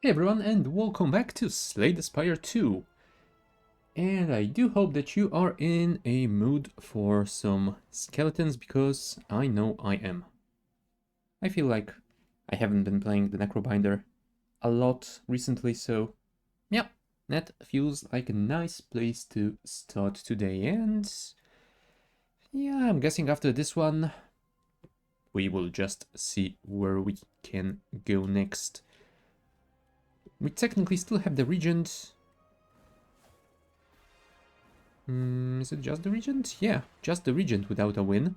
Hey everyone, and welcome back to Slay the Spire 2. And I do hope that you are in a mood for some skeletons, because I know I am. I feel like I haven't been playing the Necrobinder a lot recently, so yeah, that feels like a nice place to start today. And yeah, I'm guessing after this one, we will just see where we can go next. We technically still have the Regent. Is it just the Regent? Yeah, just the Regent without a win.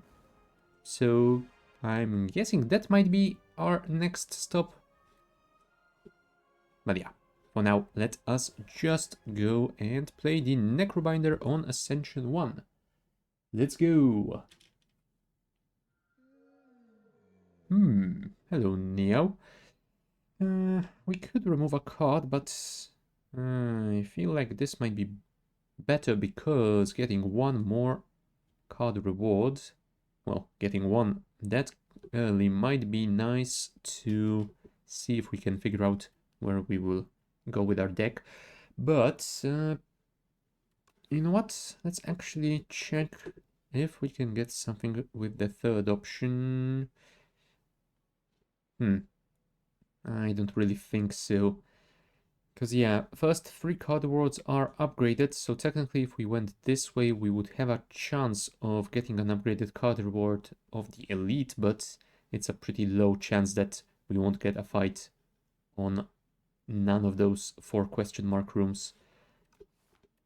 So I'm guessing that might be our next stop. But yeah, for now, let us just go and play the Necrobinder on Ascension 1. Let's go! Hello Neo. We could remove a card, but I feel like this might be better because getting one more card reward, well, getting one that early might be nice to see if we can figure out where we will go with our deck. But you know what? Let's actually check if we can get something with the third option. I don't really think so. Because yeah, first 3 card rewards are upgraded, so technically if we went this way we would have a chance of getting an upgraded card reward of the elite, but it's a pretty low chance that we won't get a fight on none of those 4 question mark rooms.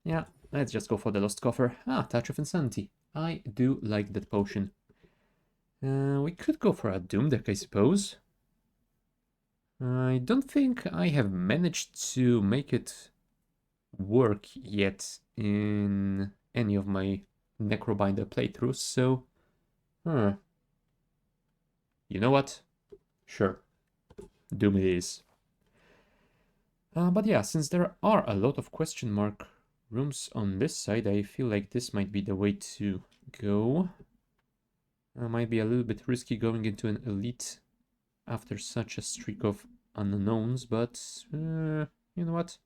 Yeah, let's just go for the Lost Coffer. Touch of Insanity. I do like that potion. We could go for a Doom deck, I suppose. I don't think I have managed to make it work yet in any of my Necrobinder playthroughs, so... You know what? Sure. Doom it is. But yeah, since there are a lot of question mark rooms on this side, I feel like this might be the way to go. Might be a little bit risky going into an elite after such a streak of unknowns, but you know what?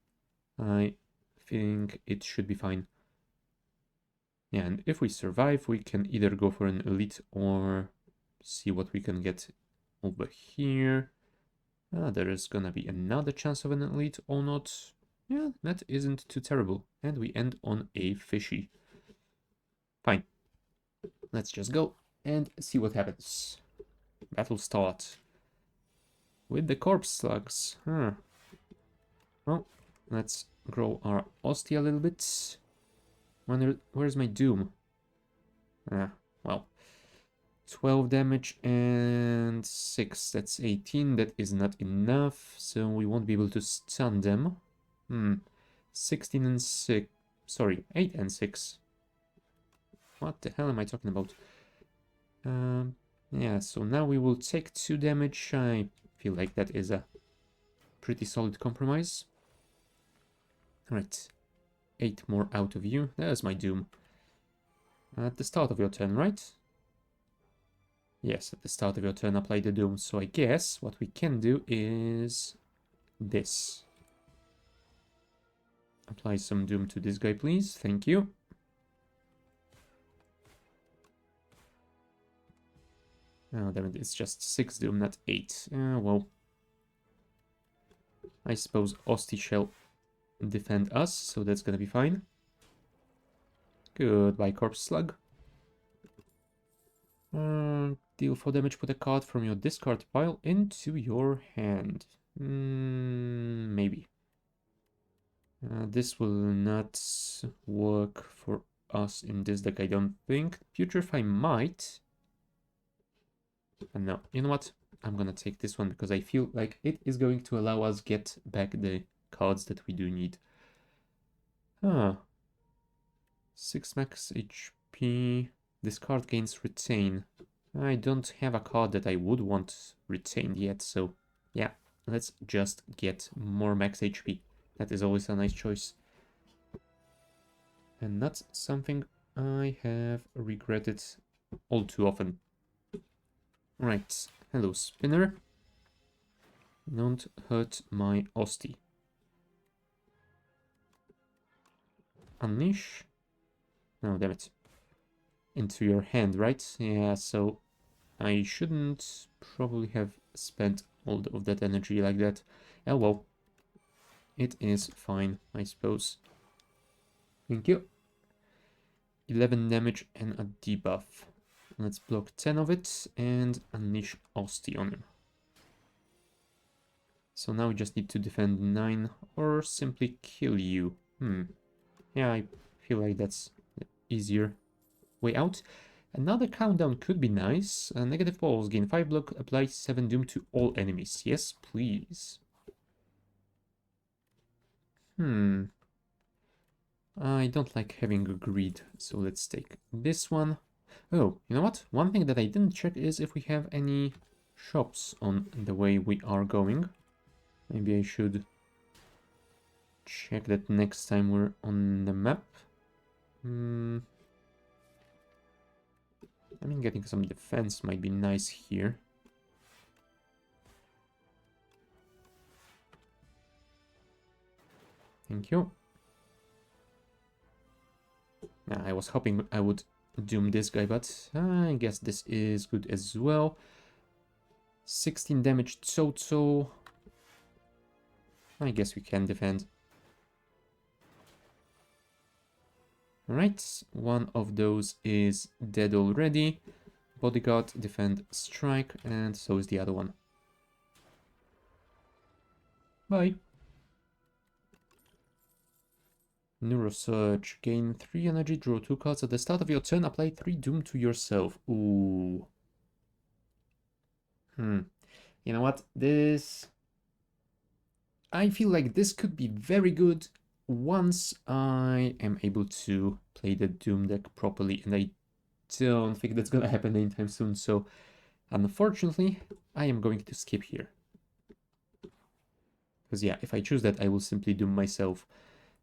I think it should be fine. Yeah, and if we survive, we can either go for an elite or see what we can get over here. There is gonna be another chance of an elite or not. Yeah, that isn't too terrible. And we end on a fishy. Fine. Let's just go and see what happens. Battle start. With the corpse slugs. Well, let's grow our Ostia a little bit. Where's my Doom? Well. 12 damage and 6. That's 18. That is not enough, so we won't be able to stun them. 16 and 6. Sorry, 8 and 6. What the hell am I talking about? Yeah, so now we will take 2 damage. I feel like that is a pretty solid compromise. Alright. 8 more out of you. There's my Doom. At the start of your turn, right? Yes, at the start of your turn, apply the Doom. So I guess what we can do is this. Apply some Doom to this guy, please. Thank you. Oh, damn it, it's just 6 Doom, not 8. Well, I suppose Osti shall defend us, so that's gonna be fine. Goodbye, Corpse Slug. Deal 4 damage, put a card from your discard pile into your hand. Maybe. This will not work for us in this deck, I don't think. Putrefy might. And no, you know what? I'm gonna take this one because I feel like it is going to allow us get back the cards that we do need. 6 max HP. This card gains retain. I don't have a card that I would want retained yet, so yeah, let's just get more max HP. That is always a nice choice. And not something I have regretted all too often. Right, hello Spinner. Don't hurt my Osti. Unleash. No, damn it. Into your hand, right? Yeah, so I shouldn't probably have spent all of that energy like that. Oh well. It is fine, I suppose. Thank you. 11 damage and a debuff. Let's block 10 of it and unleash Osti on him. So now we just need to defend 9 or simply kill you. Yeah, I feel like that's the easier way out. Another countdown could be nice. Negative balls, gain 5 block, apply 7 doom to all enemies. Yes, please. I don't like having a greed, so let's take this one. Oh, you know what? One thing that I didn't check is if we have any shops on the way we are going. Maybe I should check that next time we're on the map. I mean, getting some defense might be nice here. Thank you. I was hoping I would doom this guy, but I guess this is good as well. 16 damage total. I guess we can defend. Alright, one of those is dead already. Bodyguard, defend, strike, and so is the other one. Bye. Neurosurge. Gain 3 energy, draw 2 cards at the start of your turn, apply 3 doom to yourself. Ooh. You know what? I feel like this could be very good once I am able to play the Doom deck properly, and I don't think that's gonna happen anytime soon, so unfortunately, I am going to skip here. Because yeah, if I choose that, I will simply Doom myself.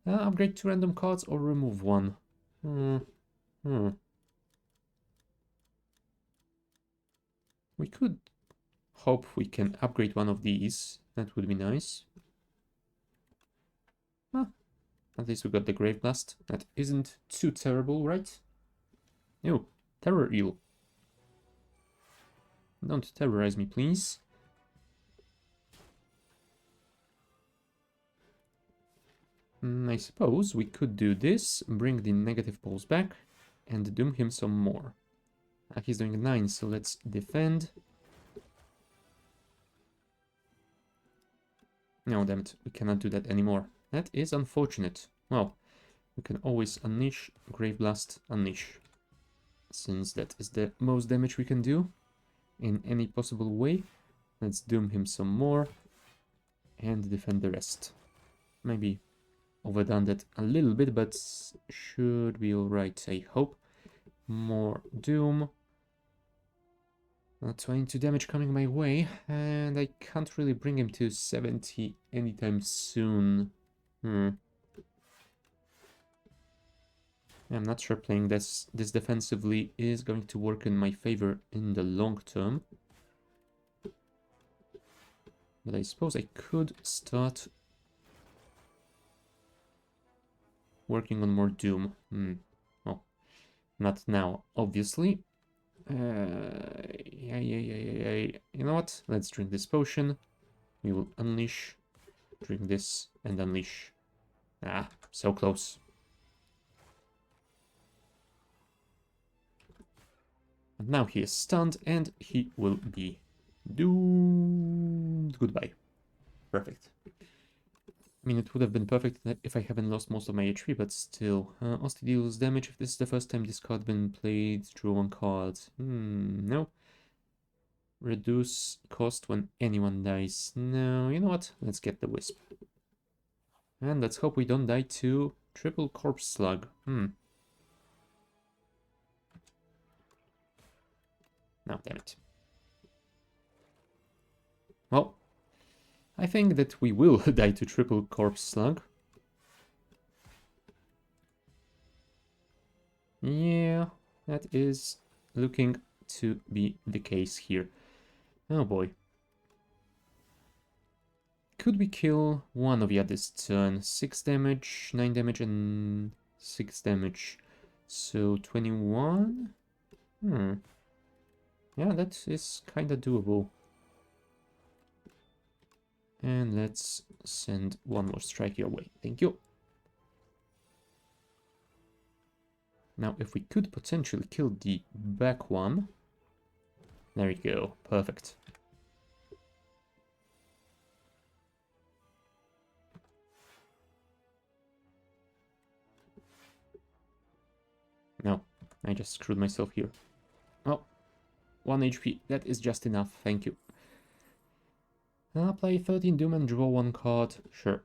Upgrade 2 random cards or remove 1. We could hope we can upgrade one of these. That would be nice. At least we got the Grave Blast. That isn't too terrible, right? No, Terror Eel. Don't terrorize me, please. I suppose we could do this, bring the negative balls back, and doom him some more. He's doing 9, so let's defend. No, damn it, we cannot do that anymore. That is unfortunate. Well, we can always unleash, Grave Blast, unleash. Since that is the most damage we can do in any possible way. Let's doom him some more and defend the rest. Maybe overdone that a little bit, but should be alright, I hope. More doom. 22 damage coming my way, and I can't really bring him to 70 anytime soon. I'm not sure playing this defensively is going to work in my favor in the long term. But I suppose I could start working on more doom. Well, not now, obviously. Yeah. You know what? Let's drink this potion. We will unleash, drink this, and unleash. So close. And now he is stunned, and he will be doomed. Goodbye. Perfect. I mean, it would have been perfect if I haven't lost most of my HP, but still. Osti deals damage if this is the first time this card been played. Draw 1 card. No. Reduce cost when anyone dies. No, you know what? Let's get the Wisp. And let's hope we don't die to triple Corpse Slug. No, damn it. Well, I think that we will die to triple Corpse Slug. Yeah, that is looking to be the case here. Oh boy. Could we kill one of you this turn? 6 damage, 9 damage, and 6 damage. So 21? Yeah, that is kinda doable. And let's send one more strike your way. Thank you. Now, if we could potentially kill the back one. There you go. Perfect. No, I just screwed myself here. Oh, 1 HP. That is just enough. Thank you. I'll play 13 Doom and draw 1 card. Sure.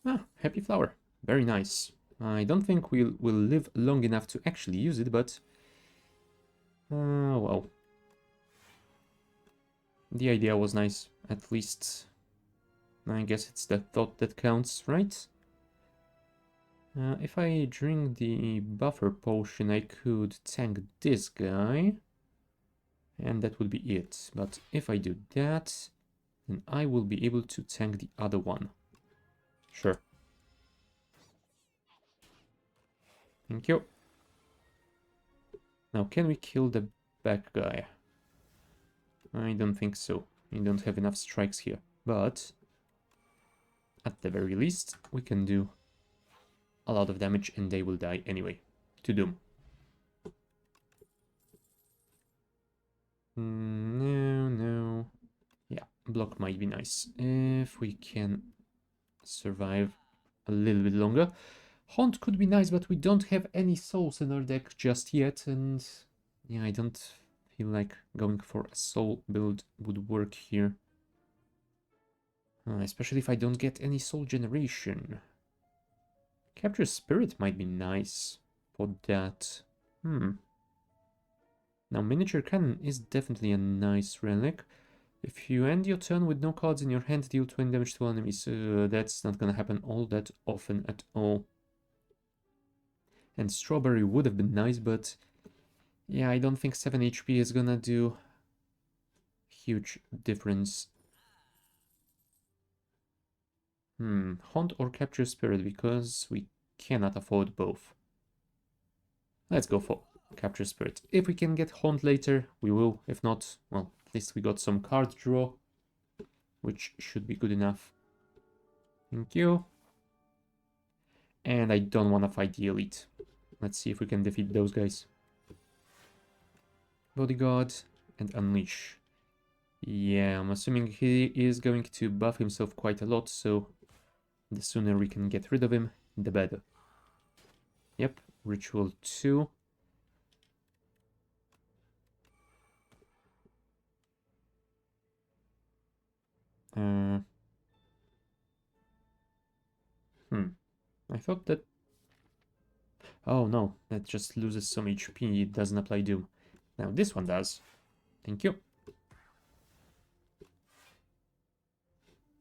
Ah, Happy Flower. Very nice. I don't think we'll live long enough to actually use it, but... well. The idea was nice. At least, I guess it's the thought that counts, right? If I drink the buffer potion, I could tank this guy. And that would be it. But if I do that, then I will be able to tank the other one. Sure. Thank you. Now, can we kill the back guy? I don't think so. We don't have enough strikes here. But, at the very least, we can do a lot of damage and they will die anyway. To Doom. No. Yeah, block might be nice. If we can survive a little bit longer. Haunt could be nice, but we don't have any souls in our deck just yet. And yeah, I don't feel like going for a soul build would work here. Especially if I don't get any soul generation. Capture Spirit might be nice for that. Now, Miniature Cannon is definitely a nice relic. If you end your turn with no cards in your hand, deal 20 damage to enemies. That's not gonna happen all that often at all. And Strawberry would have been nice, but... yeah, I don't think 7 HP is gonna do huge difference. Haunt or Capture Spirit, because we cannot afford both. Let's go for Capture Spirit. If we can get Haunt later, we will. If not, well, at least we got some card draw, which should be good enough. Thank you. And I don't want to fight the Elite. Let's see if we can defeat those guys. Bodyguard and Unleash. Yeah, I'm assuming he is going to buff himself quite a lot, so the sooner we can get rid of him, the better. Yep, Ritual 2. I thought that... oh no, that just loses some HP, it doesn't apply Doom. Now this one does. Thank you.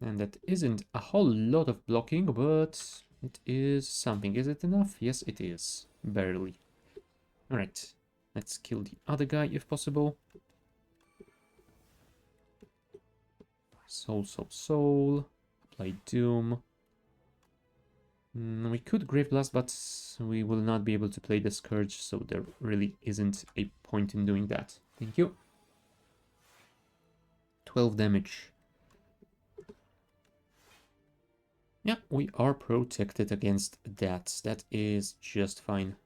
And that isn't a whole lot of blocking, but it is something. Is it enough? Yes, it is. Barely. Alright, let's kill the other guy if possible. Soul. Apply Doom. We could Grave Blast, but we will not be able to play the Scourge, so there really isn't a point in doing that. Thank you. 12 damage. Yeah, we are protected against that. That is just fine.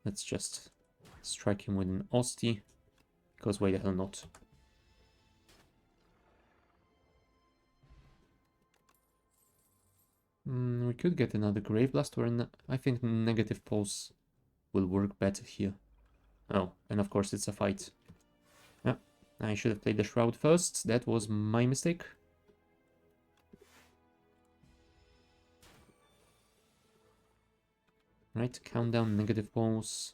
Let's just strike him with an Osty, because why the hell not? We could get another Grave Blast, or I think Negative Pulse will work better here. Oh, and of course it's a fight. Yeah, I should have played the Shroud first. That was my mistake. Right, countdown, Negative Pulse.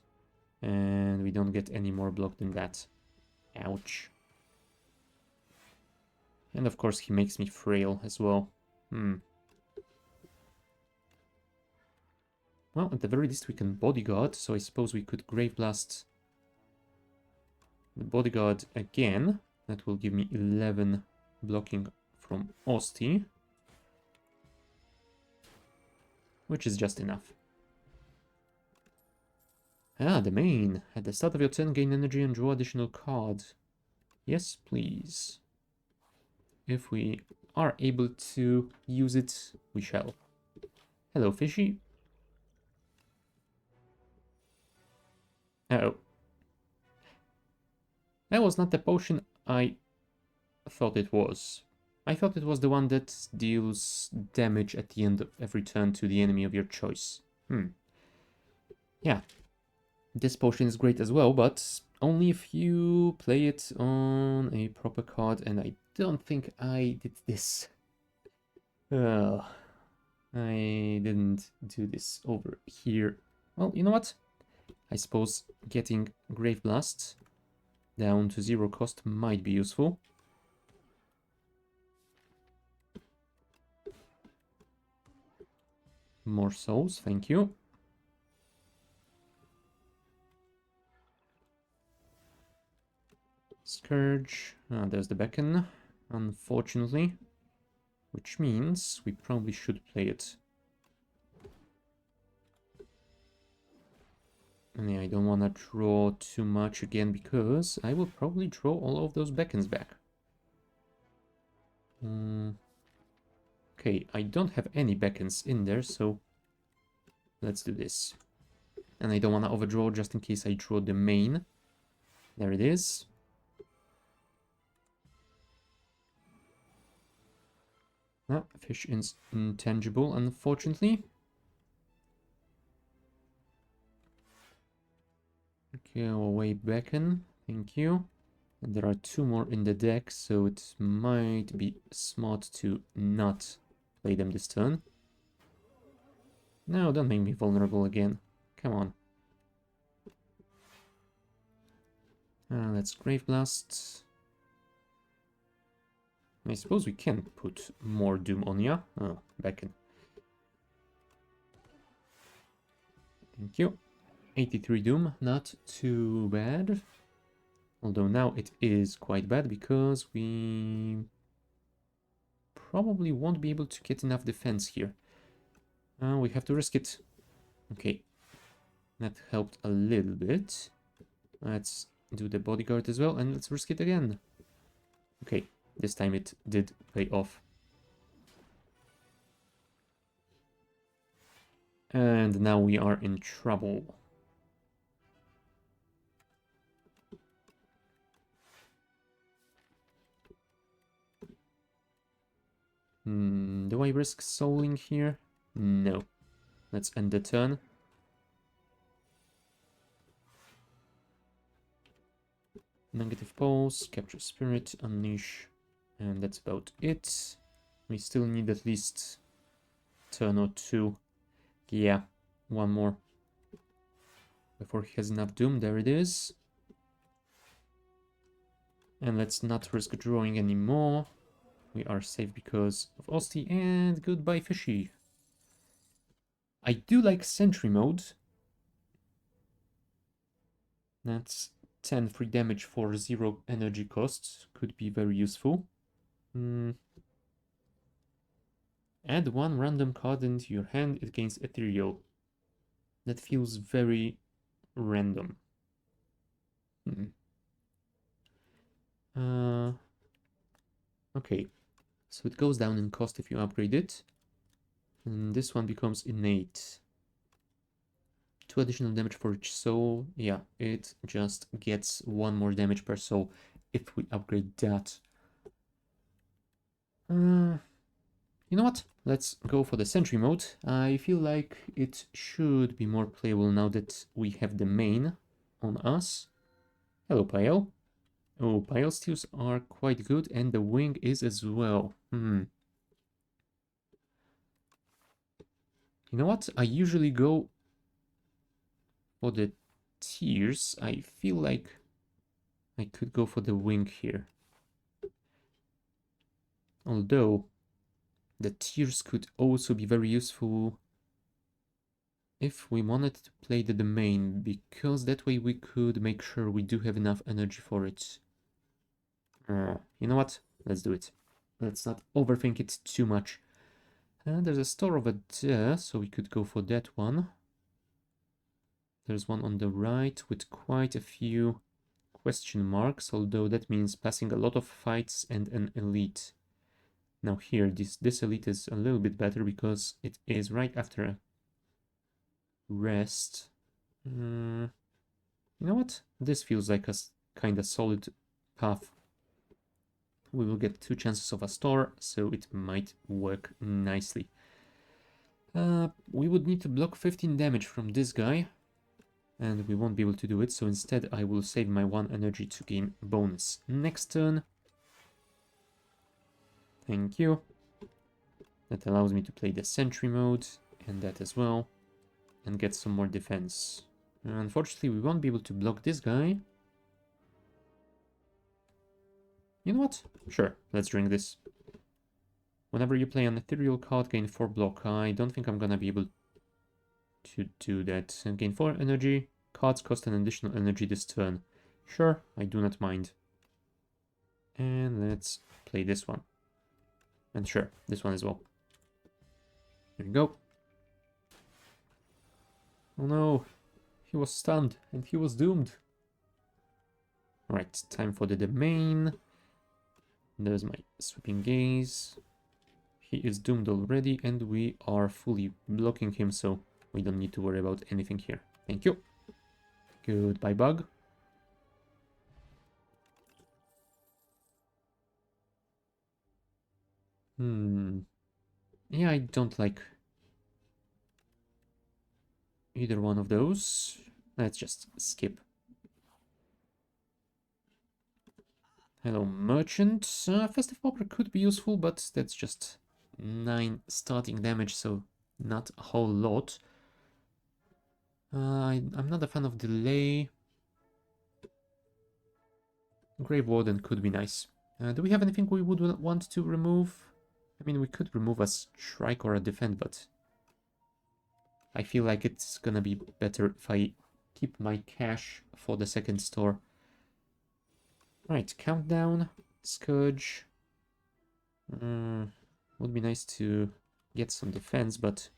And we don't get any more block than that. Ouch. And of course he makes me frail as well. Well, at the very least we can Bodyguard, so I suppose we could Grave Blast the Bodyguard again. That will give me 11 blocking from Osti, which is just enough. Ah, the main. At the start of your turn, gain energy and draw additional card. Yes, please. If we are able to use it, we shall. Hello, fishy. Uh-oh. That was not the potion I thought it was. I thought it was the one that deals damage at the end of every turn to the enemy of your choice. Yeah. This potion is great as well, but only if you play it on a proper card, and I don't think I did this. I didn't do this over here. Well, you know what? I suppose getting Grave Blast down to 0 cost might be useful. More souls, thank you. Scourge. Ah, there's the beacon, unfortunately. Which means we probably should play it. And yeah, I don't want to draw too much again because I will probably draw all of those beacons back. Okay, I don't have any beacons in there, so let's do this. And I don't want to overdraw just in case I draw the main. There it is. Ah, fish is intangible, unfortunately. Go away, beacon. Thank you. And there are 2 more in the deck, so it might be smart to not play them this turn. No, don't make me vulnerable again. Come on. Let's Grave Blast. I suppose we can put more Doom on ya. Oh, beacon. Thank you. 83 Doom, not too bad. Although now it is quite bad because we probably won't be able to get enough defense here. We have to risk it. Okay. That helped a little bit. Let's do the bodyguard as well and let's risk it again. Okay, this time it did pay off. And now we are in trouble. Do I risk souling here? No. Let's end the turn. Negative pulse, capture spirit, unleash, and that's about it. We still need at least turn or 2. Yeah, 1 more. Before he has enough doom, there it is. And let's not risk drawing anymore. We are safe because of Osti, and goodbye fishy. I do like sentry mode. That's 10 free damage for 0 energy costs. Could be very useful. Add 1 random card into your hand against ethereal. That feels very random. Okay, so it goes down in cost if you upgrade it. And this one becomes innate. 2 additional damage for each soul. Yeah, it just gets 1 more damage per soul if we upgrade that. You know what? Let's go for the sentry mode. I feel like it should be more playable now that we have the main on us. Hello, Pile. Oh, Pile steals are quite good, and the wing is as well. You know what? I usually go for the tears. I feel like I could go for the wing here. Although the tears could also be very useful if we wanted to play the domain, because that way we could make sure we do have enough energy for it. You know what? Let's do it. Let's not overthink it too much. There's a store over there, so we could go for that one. There's one on the right with quite a few question marks, although that means passing a lot of fights and an elite. Now here, this elite is a little bit better because it is right after a rest. You know what? This feels like a kind of solid path. We will get 2 chances of a store, so it might work nicely. We would need to block 15 damage from this guy, and we won't be able to do it, so instead I will save my 1 energy to gain bonus next turn. Thank you. That allows me to play the sentry mode, and that as well, and get some more defense. Unfortunately, we won't be able to block this guy. You know what? Sure, let's drink this. Whenever you play an ethereal card, gain 4 block. I don't think I'm gonna be able to do that. And gain 4 energy. Cards cost an additional energy this turn. Sure, I do not mind. And let's play this one. And sure, this one as well. Here we go. Oh no, he was stunned and he was doomed. Alright, time for the domain. There's my sweeping gaze. He is doomed already and we are fully blocking him, so we don't need to worry about anything here. Thank you. Goodbye, bug. Yeah, I don't like either one of those. Let's just skip. Hello, merchant. Festive Popper could be useful, but that's just 9 starting damage, so not a whole lot. I'm not a fan of delay. Grave Warden could be nice. Do we have anything we would want to remove? I mean, we could remove a strike or a defend, but I feel like it's gonna be better if I keep my cash for the second store. Right, countdown, Scourge. Would be nice to get some defense, but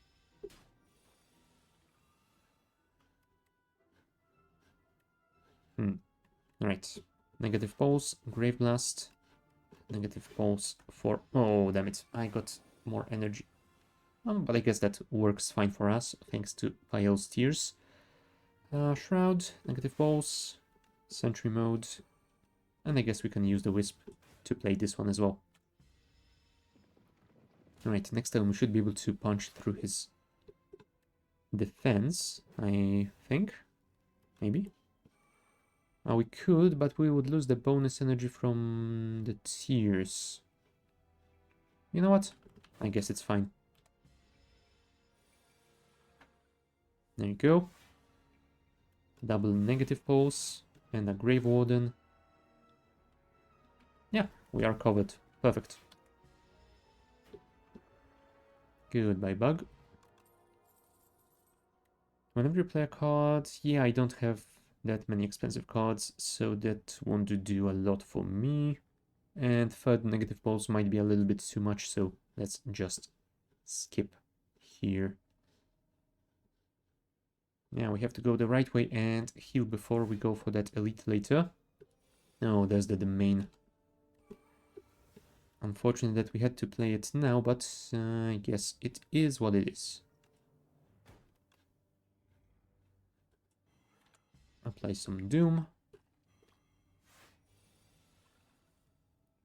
right. Negative pulse, Grave Blast. Negative pulse for... Oh, damn it. I got more energy. But I guess that works fine for us, thanks to Pyle's Tears. Shroud, negative pulse, Sentry mode. And I guess we can use the Wisp to play this one as well. Alright, next time we should be able to punch through his defense, I think. Maybe. We could, but we would lose the bonus energy from the Tears. You know what? I guess it's fine. There you go. Double negative pulse and a Grave Warden. Yeah, we are covered. Perfect. Goodbye, bug. Whenever you play a card, yeah, I don't have that many expensive cards, so that won't do a lot for me. And third negative pulse might be a little bit too much, so let's just skip here. Yeah, we have to go the right way and heal before we go for that elite later. Oh, there's the domain. Unfortunate that we had to play it now, but I guess it is what it is. Apply some Doom.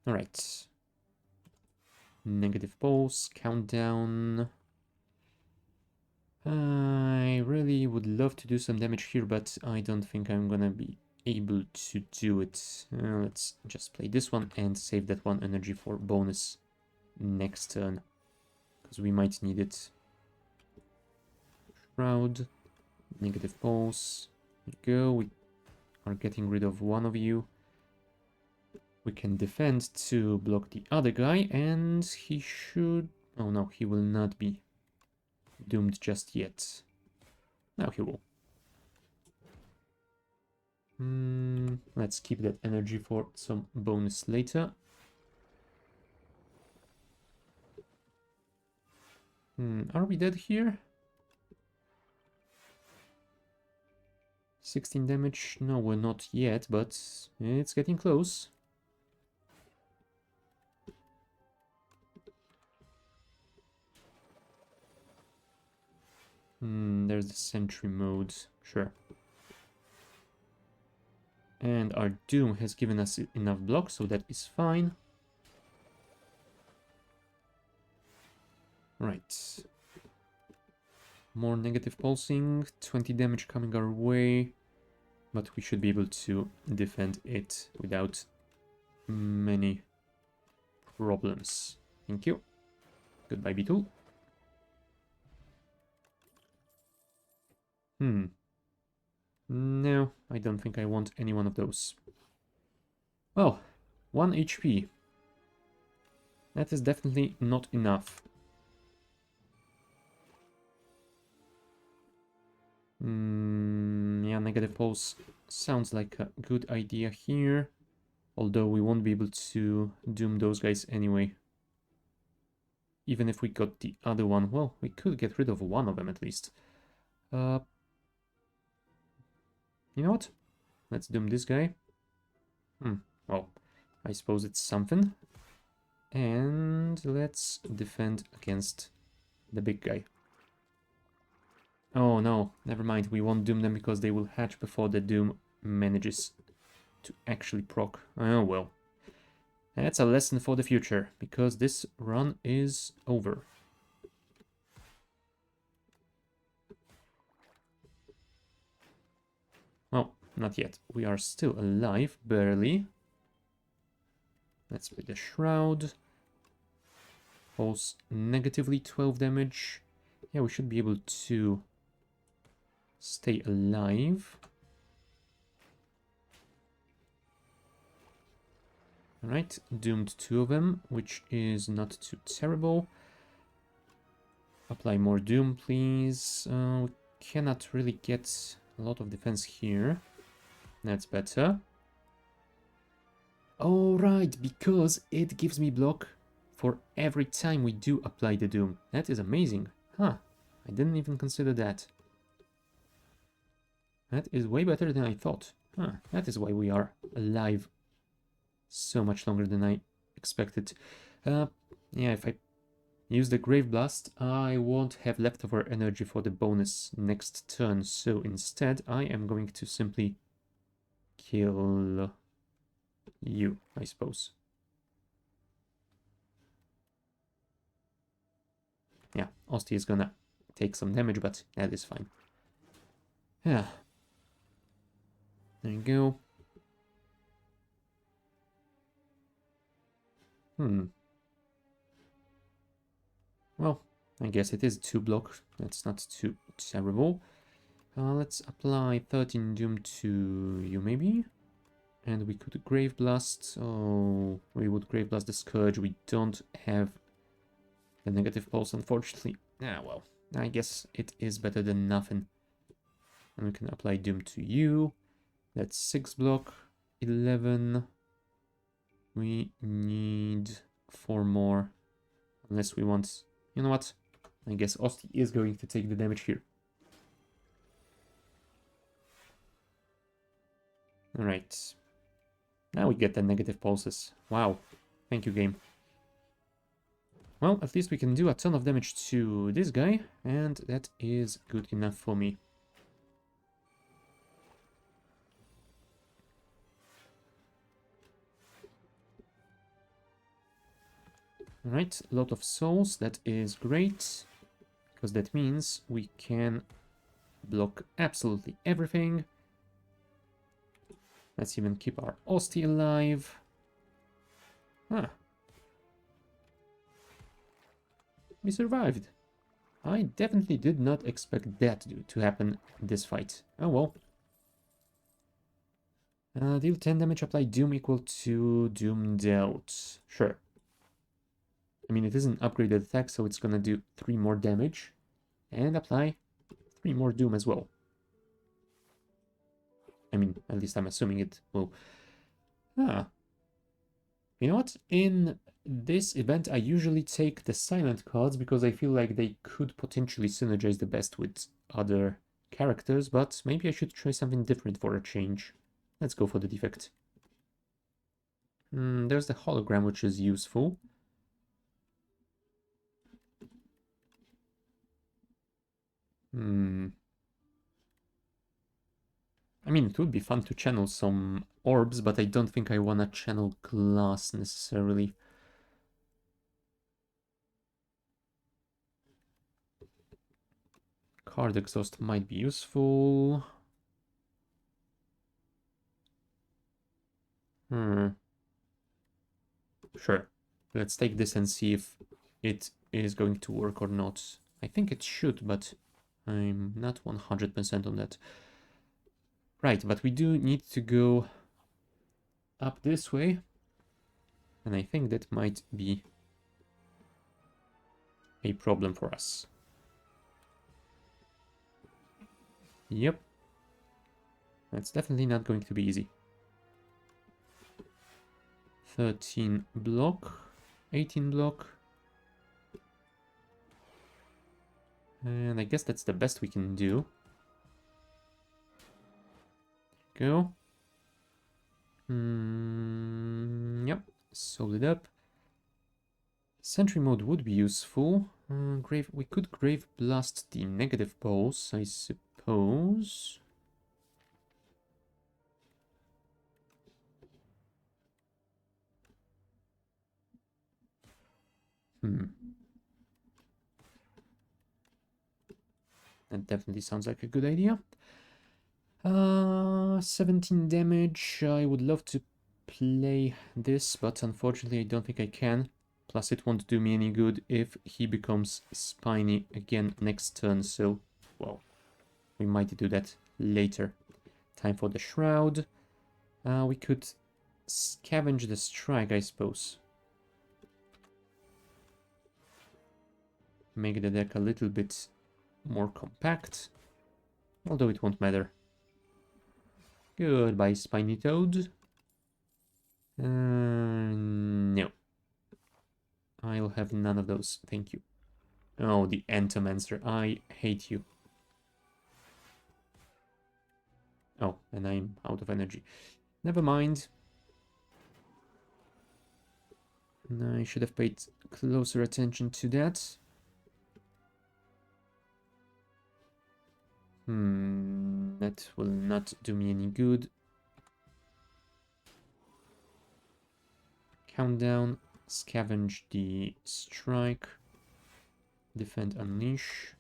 Alright. Negative pulse, countdown. I really would love to do some damage here, but I don't think I'm gonna be able to do it. Let's just play this one and save that 1 energy for bonus next turn, because we might need it. Shroud, negative pulse. Go. We are getting rid of one of you. We can defend to block the other guy, and he should... Oh no, he will not be doomed just yet. Now he will. Let's keep that energy for some bonus later. Are we dead here? 16 damage? No, we're not yet, but it's getting close. There's the sentry mode. Sure. And our Doom has given us enough blocks, so that is fine. Right. More negative pulsing, 20 damage coming our way, but we should be able to defend it without many problems. Thank you. Goodbye, Beetle. No, I don't think I want any one of those. Well, 1 HP. That is definitely not enough. Yeah, negative pulse sounds like a good idea here. Although we won't be able to doom those guys anyway. Even if we got the other one, well, we could get rid of one of them at least. You know what? Let's doom this guy. Well, I suppose it's something. And let's defend against the big guy. Oh no, never mind. We won't doom them because they will hatch before the doom manages to actually proc. Oh well. That's a lesson for the future, because this run is over. Well, not yet. We are still alive, barely. Let's play the Shroud. Pulse negatively 12 damage. Yeah, we should be able to stay alive. Alright, doomed 2 of them, which is not too terrible. Apply more doom, please. We cannot really get a lot of defense here. That's better. Oh, right, because it gives me block for every time we do apply the doom. That is amazing. Huh, I didn't even consider that. That is way better than I thought. Huh, that is why we are alive so much longer than I expected. Yeah, if I use the Grave Blast, I won't have leftover energy for the bonus next turn, so instead I am going to simply kill you, I suppose. Yeah, Osti is gonna take some damage, but that is fine. Yeah. There you go. Well, I guess it is 2 block. That's not too terrible. Let's apply 13 Doom to you, maybe? And we could Grave Blast. Oh, we would Grave Blast the Scourge. We don't have the negative pulse, unfortunately. Ah, well, I guess it is better than nothing. And we can apply Doom to you. That's 6 block. 11. We need 4 more. Unless we want... You know what? I guess Osti is going to take the damage here. Alright. Now we get the negative pulses. Wow. Thank you, game. Well, at least we can do a ton of damage to this guy, and that is good enough for me. Alright, a lot of souls, that is great, because that means we can block absolutely everything. Let's even keep our Osti alive. Ah. We survived. I definitely did not expect that to happen in this fight. Oh well. Deal 10 damage, apply Doom equal to Doomed Out. Sure. I mean, it is an upgraded attack, so it's gonna do 3 more damage. And apply 3 more Doom as well. I mean, at least I'm assuming it will. Ah. You know what? In this event, I usually take the silent cards because I feel like they could potentially synergize the best with other characters, but maybe I should try something different for a change. Let's go for the defect. There's the hologram, which is useful. I mean, it would be fun to channel some orbs, but I don't think I want to channel glass necessarily. Card exhaust might be useful. Sure. Let's take this and see if it is going to work or not. I think it should, but I'm not 100% on that. Right, but we do need to go up this way. And I think that might be a problem for us. Yep. That's definitely not going to be easy. 13 block, 18 block. And I guess that's the best we can do. Go. Yep, sold it up. Sentry mode would be useful. We could grave blast the negative poles, I suppose. That definitely sounds like a good idea. 17 damage. I would love to play this, but unfortunately I don't think I can. Plus it won't do me any good if he becomes spiny again next turn, so, well, we might do that later. Time for the Shroud. We could scavenge the strike, I suppose. Make the deck a little bit more compact, although it won't matter. Goodbye, Spiny Toad. No. I'll have none of those, thank you. Oh, the Entomancer, I hate you. Oh, and I'm out of energy. Never mind. I should have paid closer attention to that. That will not do me any good. Countdown, scavenge the strike, defend, unleash.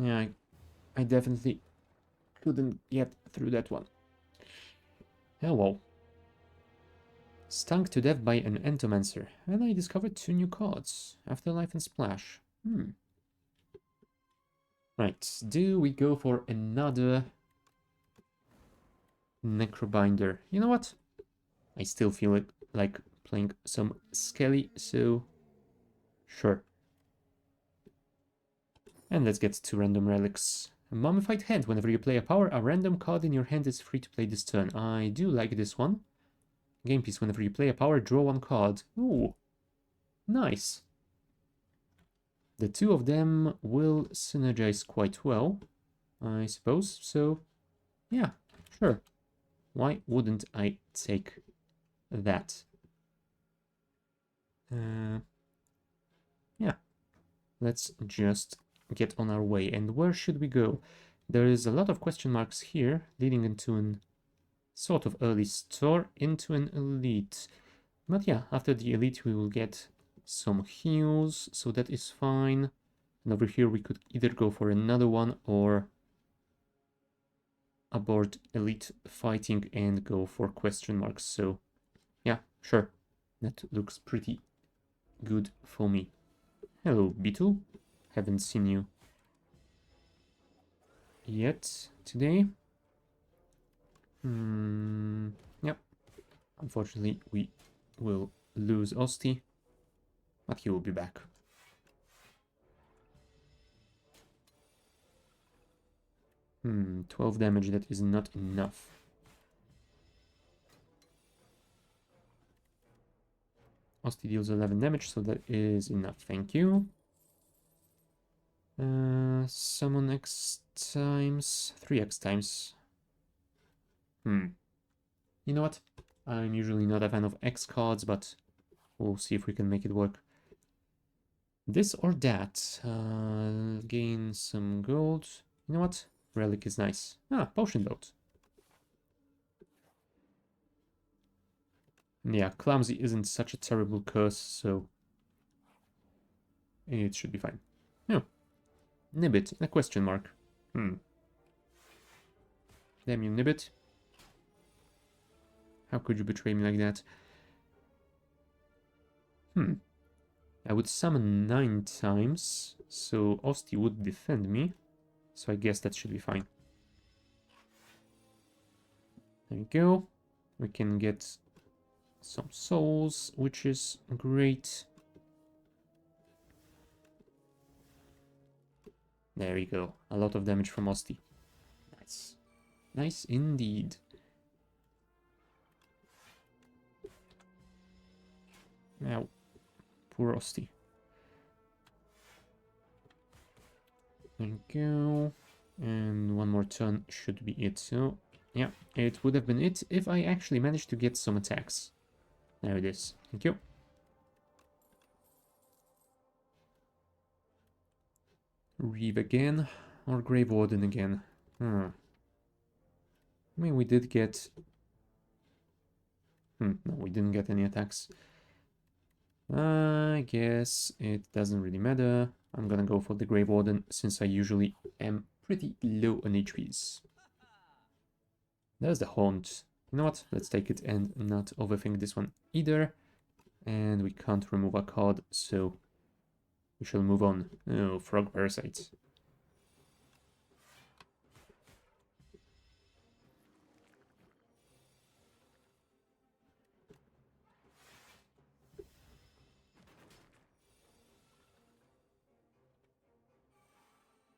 Yeah, I definitely couldn't get through that one. Oh well. Stung to death by an Entomancer, and I discovered 2 new cards, Afterlife and Splash. Right, do we go for another Necrobinder? You know what? I still feel like playing some Skelly, so sure. And let's get to random relics. A mummified hand. Whenever you play a power, a random card in your hand is free to play this turn. I do like this one. Game piece. Whenever you play a power, draw 1 card. Ooh, nice. The 2 of them will synergize quite well, I suppose. So, yeah, sure. Why wouldn't I take that? Yeah, let's just get on our way. And where should we go? There is a lot of question marks here, leading into an sort of early store into an elite. But yeah, after the elite we will get some heals, so that is fine. And over here we could either go for another one or abort elite fighting and go for question marks. So yeah, sure. That looks pretty good for me. Hello, Beetle. Haven't seen you yet today. Yep. Unfortunately, we will lose Osti, but he will be back. Hmm, 12 damage, that is not enough. Osti deals 11 damage, so that is enough, thank you. Summon X times, 3x times. You know what? I'm usually not a fan of X cards, but we'll see if we can make it work. This or that. Gain some gold. You know what? Relic is nice. Ah, potion load. Yeah, clumsy isn't such a terrible curse, so it should be fine. Oh, Nibbit, a question mark. Damn you, Nibbit. How could you betray me like that? I would summon 9 times, so Osti would defend me. So I guess that should be fine. There we go. We can get some souls, which is great. There we go. A lot of damage from Osti. Nice. Nice indeed. Now, poor Osti. There we go. And one more turn should be it. So, yeah, it would have been it if I actually managed to get some attacks. There it is. Thank you. Reeve again, or Grave Warden again. I mean, we did get... no, we didn't get any attacks. I guess it doesn't really matter. I'm gonna go for the Grave Warden, since I usually am pretty low on HPs. There's the Haunt. You know what? Let's take it and not overthink this one either. And we can't remove a card, so we shall move on. Oh, Frog Parasite.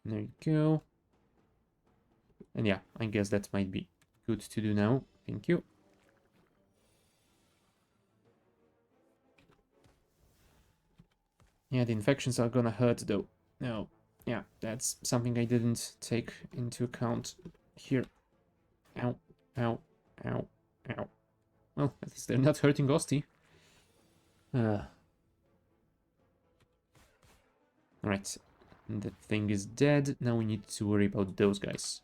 There you go. And yeah, I guess that might be good to do now. Thank you. Yeah, the infections are gonna hurt though. No, yeah, that's something I didn't take into account here. Ow, ow, ow, ow. Well, at least they're not hurting Osti. Alright, that thing is dead. Now we need to worry about those guys.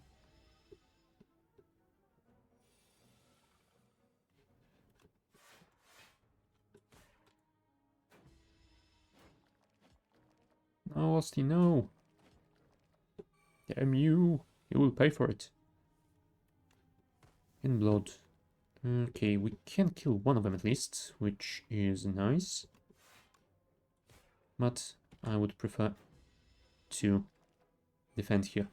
No, Osti, no. Damn you. You will pay for it. In blood. Okay, we can kill one of them at least, which is nice. But I would prefer to defend here.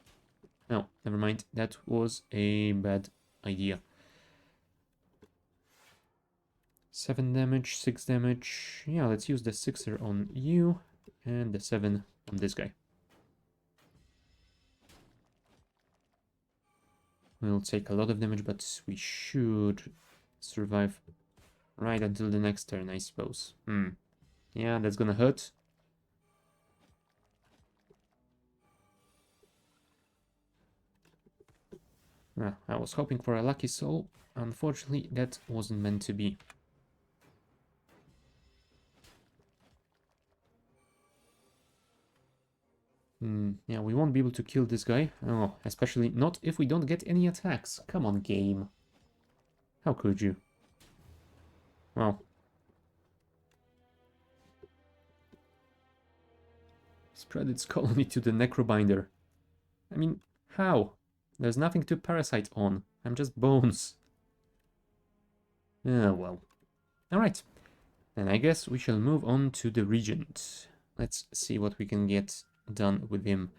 No, never mind. That was a bad idea. 7 damage, 6 damage. Yeah, let's use the 6er on you and the 7 on this guy. We'll take a lot of damage, but we should survive right until the next turn, I suppose. Yeah, that's gonna hurt. I was hoping for a lucky soul. Unfortunately, that wasn't meant to be. Yeah, we won't be able to kill this guy. Oh, especially not if we don't get any attacks. Come on, game. How could you? Well. Spread its colony to the Necrobinder. I mean, how? There's nothing to parasite on. I'm just bones. Oh, well. Alright. Then I guess we shall move on to the Regent. Let's see what we can get done with him.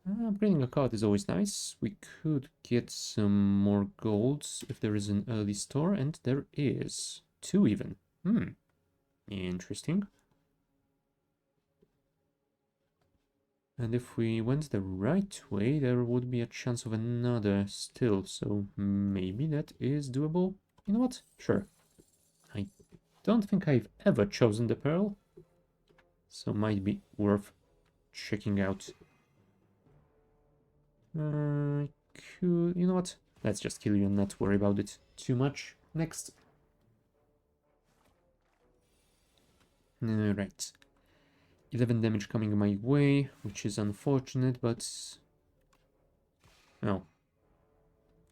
Upgrading a card is always nice. We could get some more golds if there is an early store, and there is. 2 even. Interesting. And if we went the right way, there would be a chance of another still, so maybe that is doable. You know what? Sure. I don't think I've ever chosen the pearl, so might be worth checking out. Cool. You know what? Let's just kill you and not worry about it too much. Next. Right. 11 damage coming my way, which is unfortunate, but... Oh.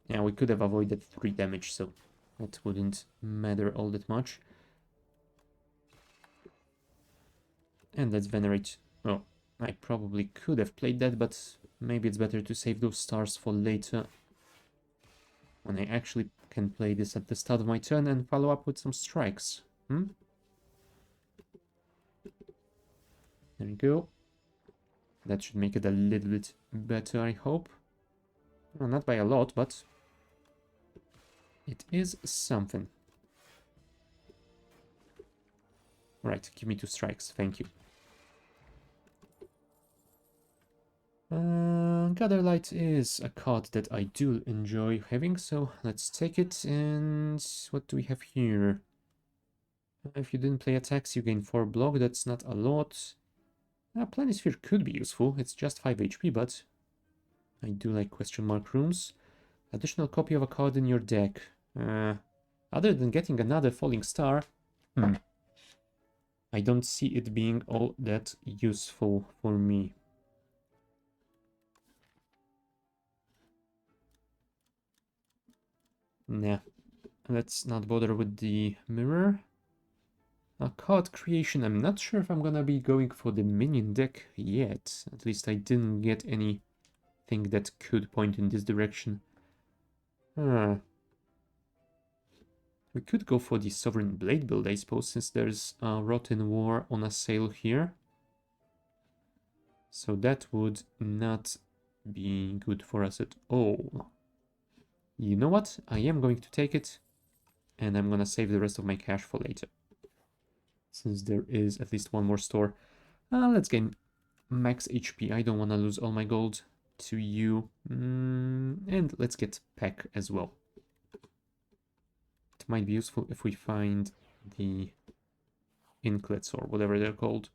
Yeah, we could have avoided 3 damage, so that wouldn't matter all that much. And let's venerate. Oh, I probably could have played that, but maybe it's better to save those stars for later. When I actually can play this at the start of my turn and follow up with some strikes. There we go. That should make it a little bit better, I hope. Well, not by a lot, but it is something. Right, give me 2 strikes, thank you. Gather Light is a card that I do enjoy having, so let's take it. And what do we have here? If you didn't play attacks, you gain 4 block. That's not a lot. Planisphere could be useful. It's just 5 HP, but I do like question mark rooms. Additional copy of a card in your deck. Other than getting another falling star, I don't see it being all that useful for me. Nah, let's not bother with the mirror. Card creation, I'm not sure if I'm gonna be going for the minion deck yet. At least I didn't get anything that could point in this direction. We could go for the Sovereign Blade build, I suppose, since there's a Rotten War on a sale here. So that would not be good for us at all. You know what? I am going to take it, and I'm gonna save the rest of my cash for later. Since there is at least one more store. Let's gain max HP. I don't want to lose all my gold to you. And let's get Peck as well. It might be useful if we find the Inklets or whatever they're called.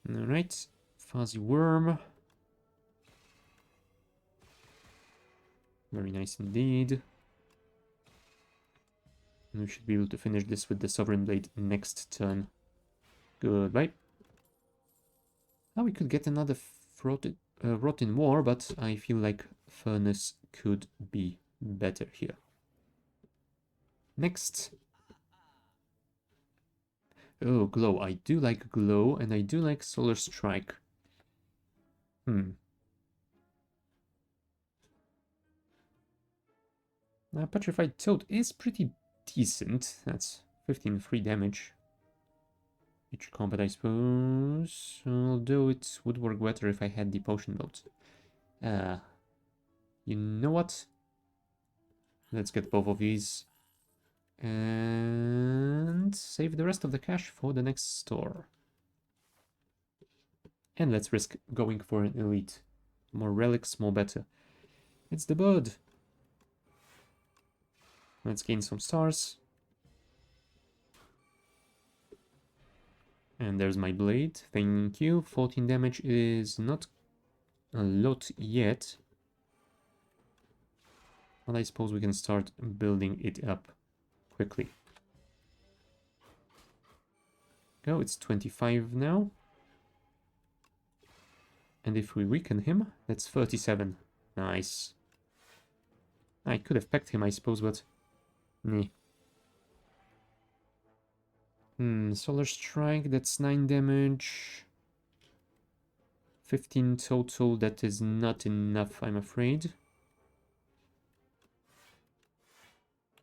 Alright, Fuzzy Worm. Very nice indeed. And we should be able to finish this with the Sovereign Blade next turn. Goodbye. Now we could get another Rotten War, but I feel like Furnace could be better here. Next. Oh, Glow. I do like Glow, and I do like Solar Strike. Petrified Toad is pretty decent. That's 15 free damage. Each combat, I suppose. Although it would work better if I had the potion belt. You know what? Let's get both of these. And save the rest of the cash for the next store. And let's risk going for an elite. More relics, more better. It's the bird. Let's gain some stars. And there's my blade. Thank you. 14 damage is not a lot yet. But I suppose we can start building it up quickly. Go, it's 25 now. And if we weaken him, that's 37. Nice. I could have pecked him, I suppose, but... Meh. Solar Strike, that's 9 damage. 15 total, that is not enough, I'm afraid.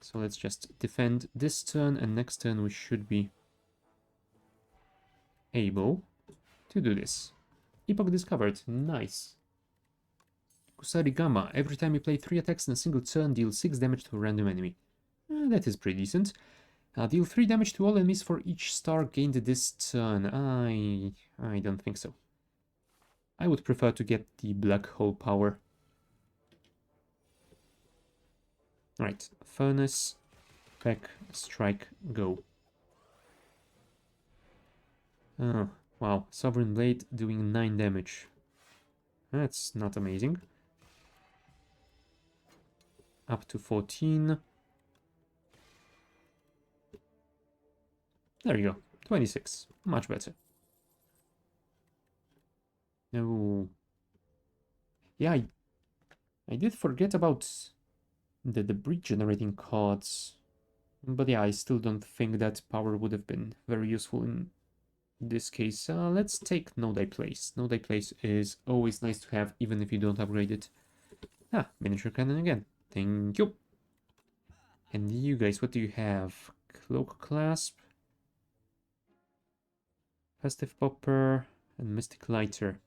So let's just defend this turn, and next turn we should be able to do this. Epoch discovered, nice. Kusarigama. Every time you play 3 attacks in a single turn, deal 6 damage to a random enemy. That is pretty decent. Deal 3 damage to all enemies for each star gained this turn. I don't think so. I would prefer to get the black hole power. Alright, Furnace, Peck, Strike, go. Oh, wow, Sovereign Blade doing 9 damage. That's not amazing. Up to 14. There you go, 26. Much better. Oh. Yeah, I did forget about the debris generating cards. But yeah, I still don't think that power would have been very useful in this case. Let's take No Die Place. No Die Place is always nice to have, even if you don't upgrade it. Miniature cannon again. Thank you. And you guys, what do you have? Cloak Clasp, Festive Popper, and Mystic Lighter.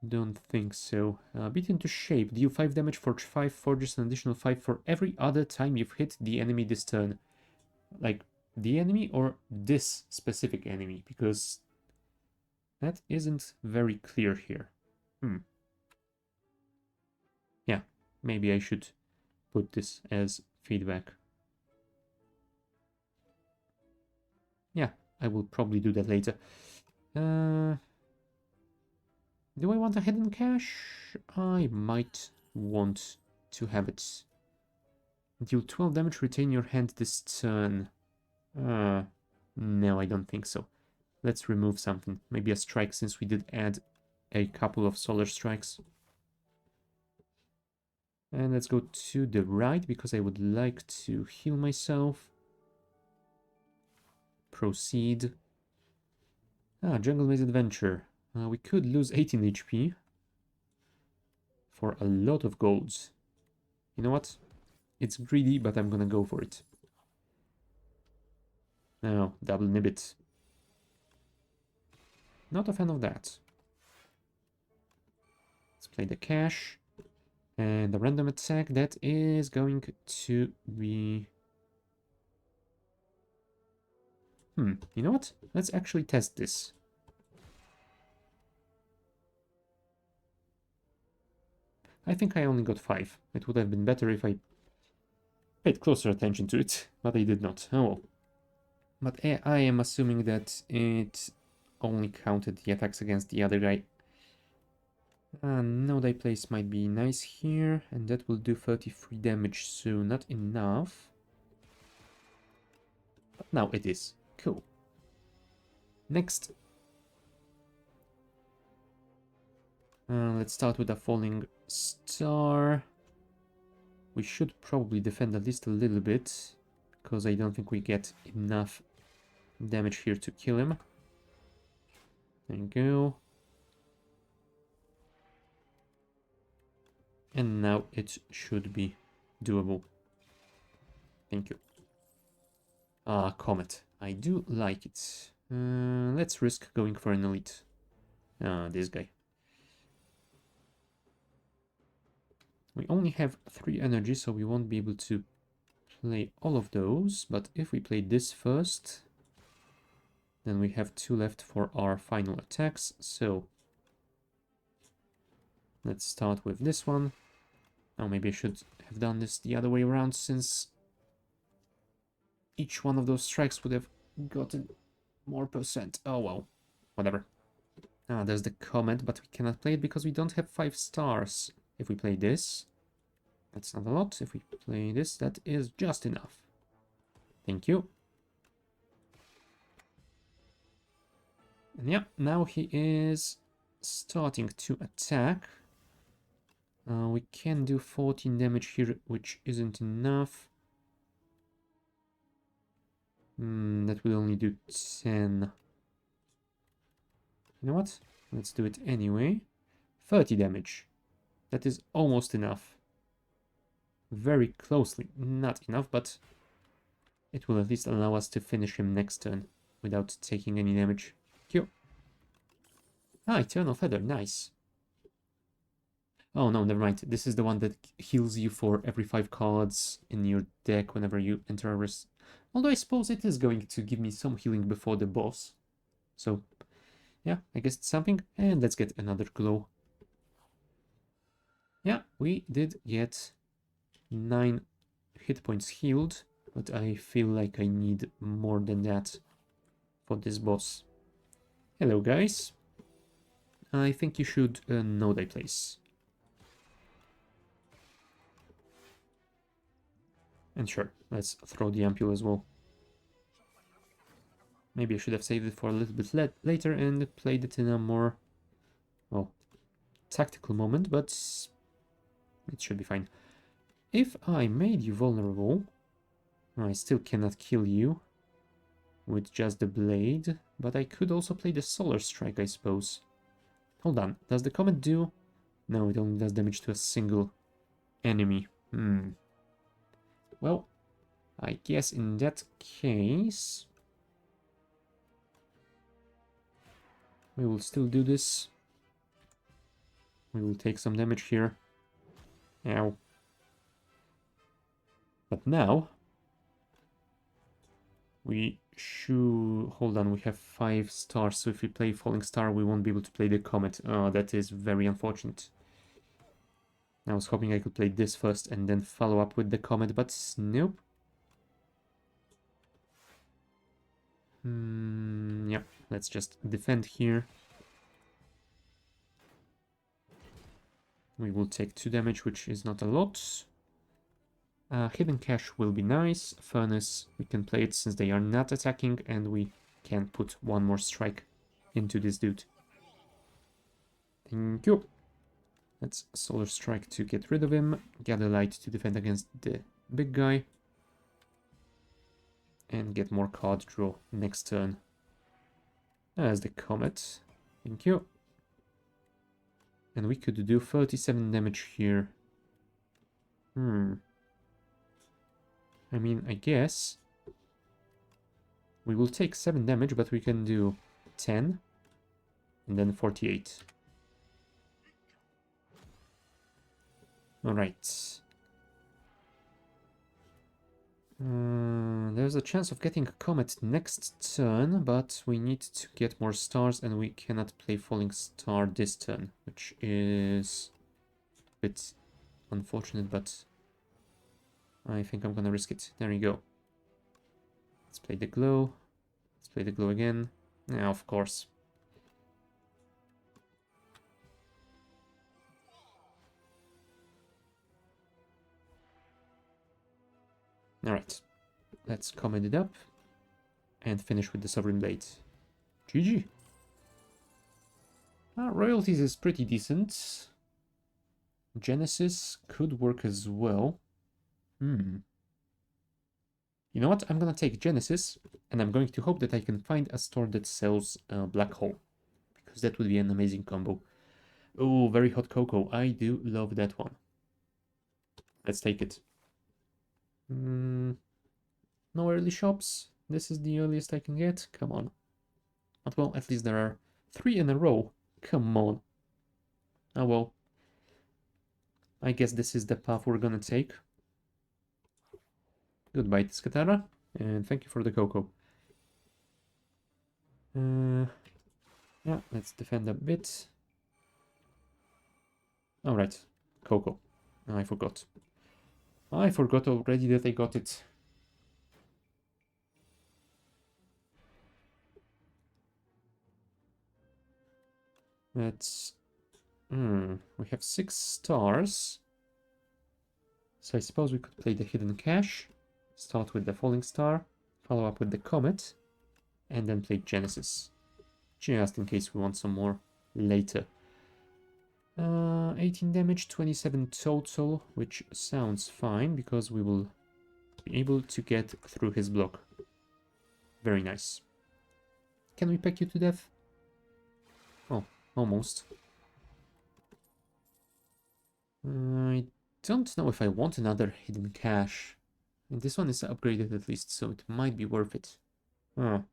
Don't think so. Beat into shape. Deal 5 damage for 5 forges, an additional 5 for every other time you've hit the enemy this turn. Like, the enemy or this specific enemy? Because that isn't very clear here. Yeah, maybe I should put this as feedback. Yeah, I will probably do that later. Do I want a hidden cache? I might want to have it. Deal 12 damage, retain your hand this turn. No, I don't think so. Let's remove something. Maybe a strike, since we did add a couple of solar strikes. And let's go to the right, because I would like to heal myself. Proceed. Jungle Maze Adventure. We could lose 18 HP for a lot of golds. You know what? It's greedy, but I'm gonna go for it. Now, double Nibbit. Not a fan of that. Let's play the cash. And the random attack, that is going to be... you know what? Let's actually test this. I think I only got 5. It would have been better if I paid closer attention to it, but I did not. Oh well. But I am assuming that it only counted the attacks against the other guy. No Die Place might be nice here, and that will do 33 damage, so not enough. But now it is. Cool. Next. Let's start with a Falling Star. We should probably defend at least a little bit, because I don't think we get enough damage here to kill him. There you go. And now it should be doable. Thank you. Comet. I do like it. Let's risk going for an elite. This guy. We only have 3 energy, so we won't be able to play all of those. But if we play this first, then we have 2 left for our final attacks. So let's start with this one. Now maybe I should have done this the other way around, since each one of those strikes would have gotten more percent. Oh well, whatever. There's the Comet, but we cannot play it because we don't have 5 stars. If we play this, that's not a lot. If we play this, that is just enough. Thank you. And yeah, now he is starting to attack. We can do 14 damage here, which isn't enough. That will only do 10. You know what? Let's do it anyway. 30 damage. That is almost enough. Very closely. Not enough, but it will at least allow us to finish him next turn without taking any damage. Q. Ah, Eternal Feather, nice. Oh no, never mind. This is the one that heals you for every 5 cards in your deck whenever you enter a risk. Although I suppose it is going to give me some healing before the boss. So, yeah, I guess it's something. And let's get another glow. Yeah, we did get 9 hit points healed, but I feel like I need more than that for this boss. Hello, guys. I think you should know thy place. And sure, let's throw the ampule as well. Maybe I should have saved it for a little bit later and played it in a more, well, tactical moment, but it should be fine. If I made you vulnerable, I still cannot kill you with just the blade, but I could also play the Solar Strike, I suppose. Hold on, does the Comet do... No, it only does damage to a single enemy. Well, I guess in that case... we will still do this. We will take some damage here. Ow. But now... we should... hold on, we have 5 stars, so if we play Falling Star, we won't be able to play the Comet. Oh, that is very unfortunate. I was hoping I could play this first and then follow up with the Comet, but nope. Yeah, let's just defend here. We will take 2 damage, which is not a lot. Hidden Cache will be nice. Furnace, we can play it since they are not attacking, and we can put 1 more strike into this dude. Thank you. Let's Solar Strike to get rid of him. Gather Light to defend against the big guy. And get more card draw next turn. As the Comet. Thank you. And we could do 37 damage here. I mean, I guess we will take 7 damage, but we can do 10 and then 48. Alright. There's a chance of getting a Comet next turn, but we need to get more stars, and we cannot play Falling Star this turn, which is a bit unfortunate, but I think I'm gonna risk it. There you go. Let's play the glow. Let's play the glow again. Yeah, of course. Alright. Let's comment it up and finish with the Sovereign Blade. GG. Royalties is pretty decent. Genesis could work as well. You know what? I'm gonna take Genesis, and I'm going to hope that I can find a store that sells Black Hole, because that would be an amazing combo. Oh, very hot cocoa. I do love that one. Let's take it. No early shops. This is the earliest I can get. Come on. But well, at least there are 3 in a row. Come on. Oh well. I guess this is the path we're gonna take. Goodbye, Tiscatara, and thank you for the cocoa. Yeah, let's defend a bit. Alright, cocoa. I forgot. I forgot already that I got it. Let's... we have 6 stars. So I suppose we could play the Hidden Cache. Start with the Falling Star, follow up with the Comet, and then play Genesis. Just in case we want some more later. 18 damage, 27 total, which sounds fine because we will be able to get through his block. Very nice. Can we peck you to death? Oh, almost. I don't know if I want another Hidden Cache. And this one is upgraded at least, so it might be worth it. Oh.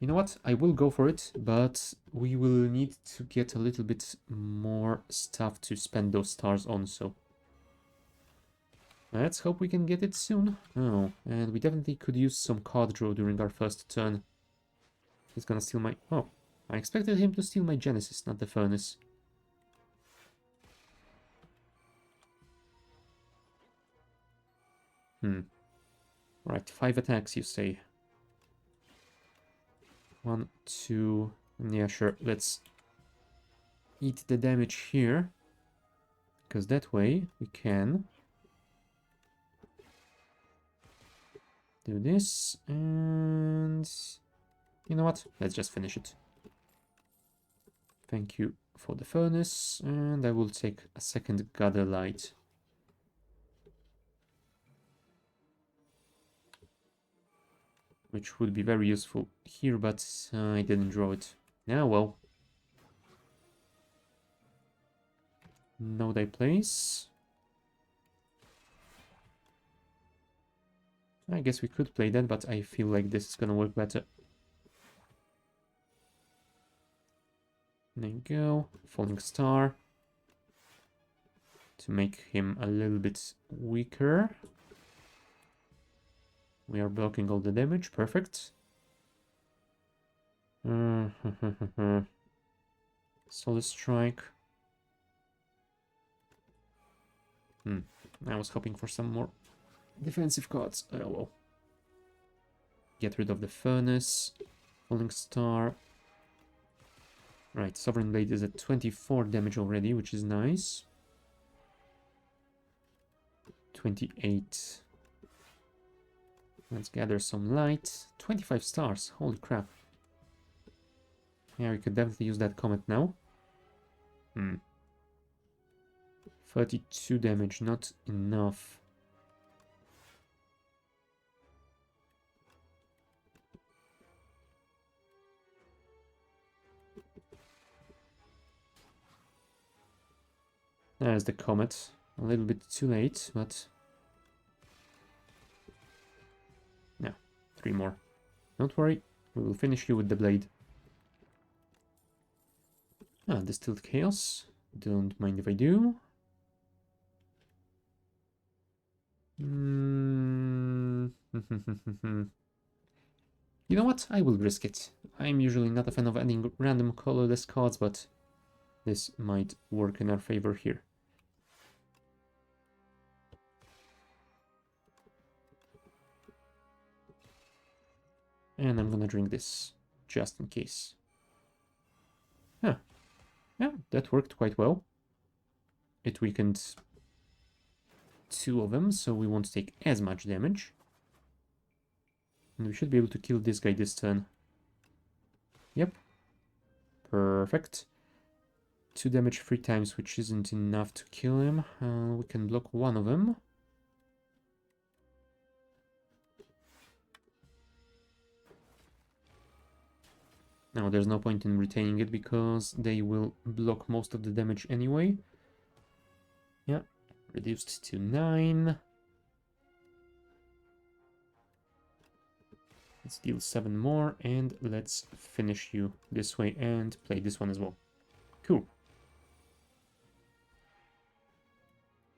You know what? I will go for it, but we will need to get a little bit more stuff to spend those stars on, so... Let's hope we can get it soon. Oh, and we definitely could use some card draw during our first turn. He's gonna steal my... Oh, I expected him to steal my Genesis, not the Furnace. Right, 5 attacks, you say. 1, 2... Yeah, sure, let's eat the damage here. Because that way we can do this, and you know what? Let's just finish it. Thank you for the Furnace, and I will take a second Gather Light. Which would be very useful here, but I didn't draw it. Yeah, well. Node I place. I guess we could play that, but I feel like this is gonna work better. There you go. Falling Star. To make him a little bit weaker. We are blocking all the damage. Perfect. Solid Strike. I was hoping for some more defensive cards. Oh well. Get rid of the Furnace. Falling Star. Right, Sovereign Blade is at 24 damage already, which is nice. 28. Let's gather some light. 25 stars. Holy crap. Yeah, we could definitely use that comet now. 32 damage, not enough. There's the comet. A little bit too late, but... No, 3 more. Don't worry, we will finish you with the blade. Ah, Distilled Chaos. Don't mind if I do. You know what? I will risk it. I'm usually not a fan of adding random colorless cards, but this might work in our favor here. And I'm gonna drink this, just in case. Huh. Yeah, that worked quite well. It weakened 2 of them, so we won't take as much damage. And we should be able to kill this guy this turn. Yep. Perfect. 2 damage 3 times, which isn't enough to kill him. We can block 1 of them. Now, there's no point in retaining it because they will block most of the damage anyway. Yeah, reduced to 9. Let's deal 7 more, and let's finish you this way and play this one as well. Cool.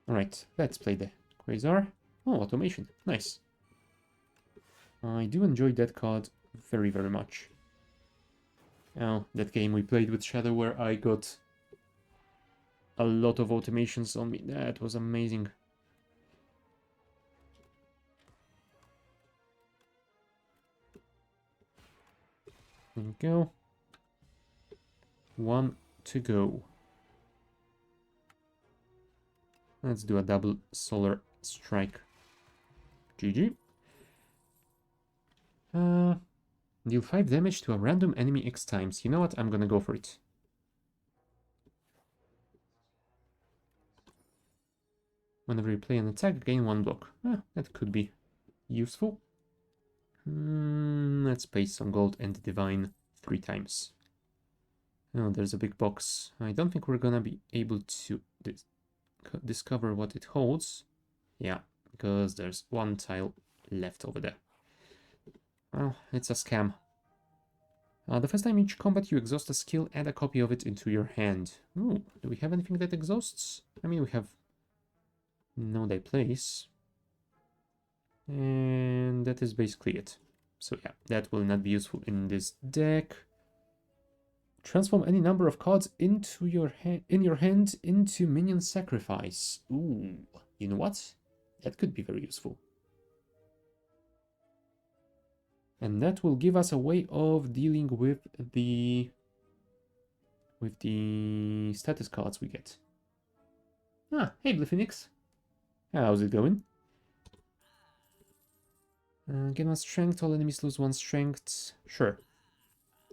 Alright, let's play the Quasar. Oh, automation. Nice. I do enjoy that card very, very much. Oh, that game we played with Shadow where I got a lot of automations on me. That was amazing. There we go. 1 to go. Let's do a double solar strike. GG. Deal 5 damage to a random enemy X times. You know what? I'm gonna go for it. Whenever you play an attack, gain 1 block. That could be useful. Let's pay some gold and divine 3 times. Oh, there's a big box. I don't think we're gonna be able to discover what it holds. Yeah, because there's 1 tile left over there. Well, it's a scam. The first time each combat you exhaust a skill, add a copy of it into your hand. Ooh, do we have anything that exhausts? I mean, we have Know Thy Place. And that is basically it. So yeah, that will not be useful in this deck. Transform any number of cards into your hand into minion sacrifice. Ooh, you know what? That could be very useful. And that will give us a way of dealing with the status cards we get. Ah, hey Blue Phoenix. How's it going? Gain 1 strength, all enemies lose 1 strength. Sure.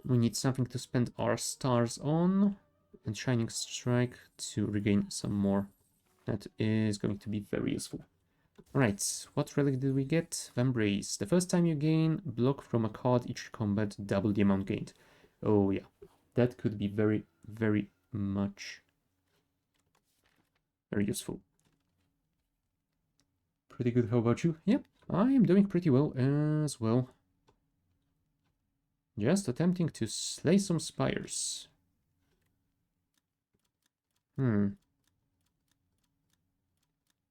We need something to spend our stars on. And Shining Strike to regain some more. That is going to be very useful. Alright, what relic did we get? Embrace. The first time you gain block from a card each combat, double the amount gained. Oh yeah, that could be very, very much very useful. Pretty good, how about you? Yep, I am doing pretty well as well. Just attempting to slay some spires.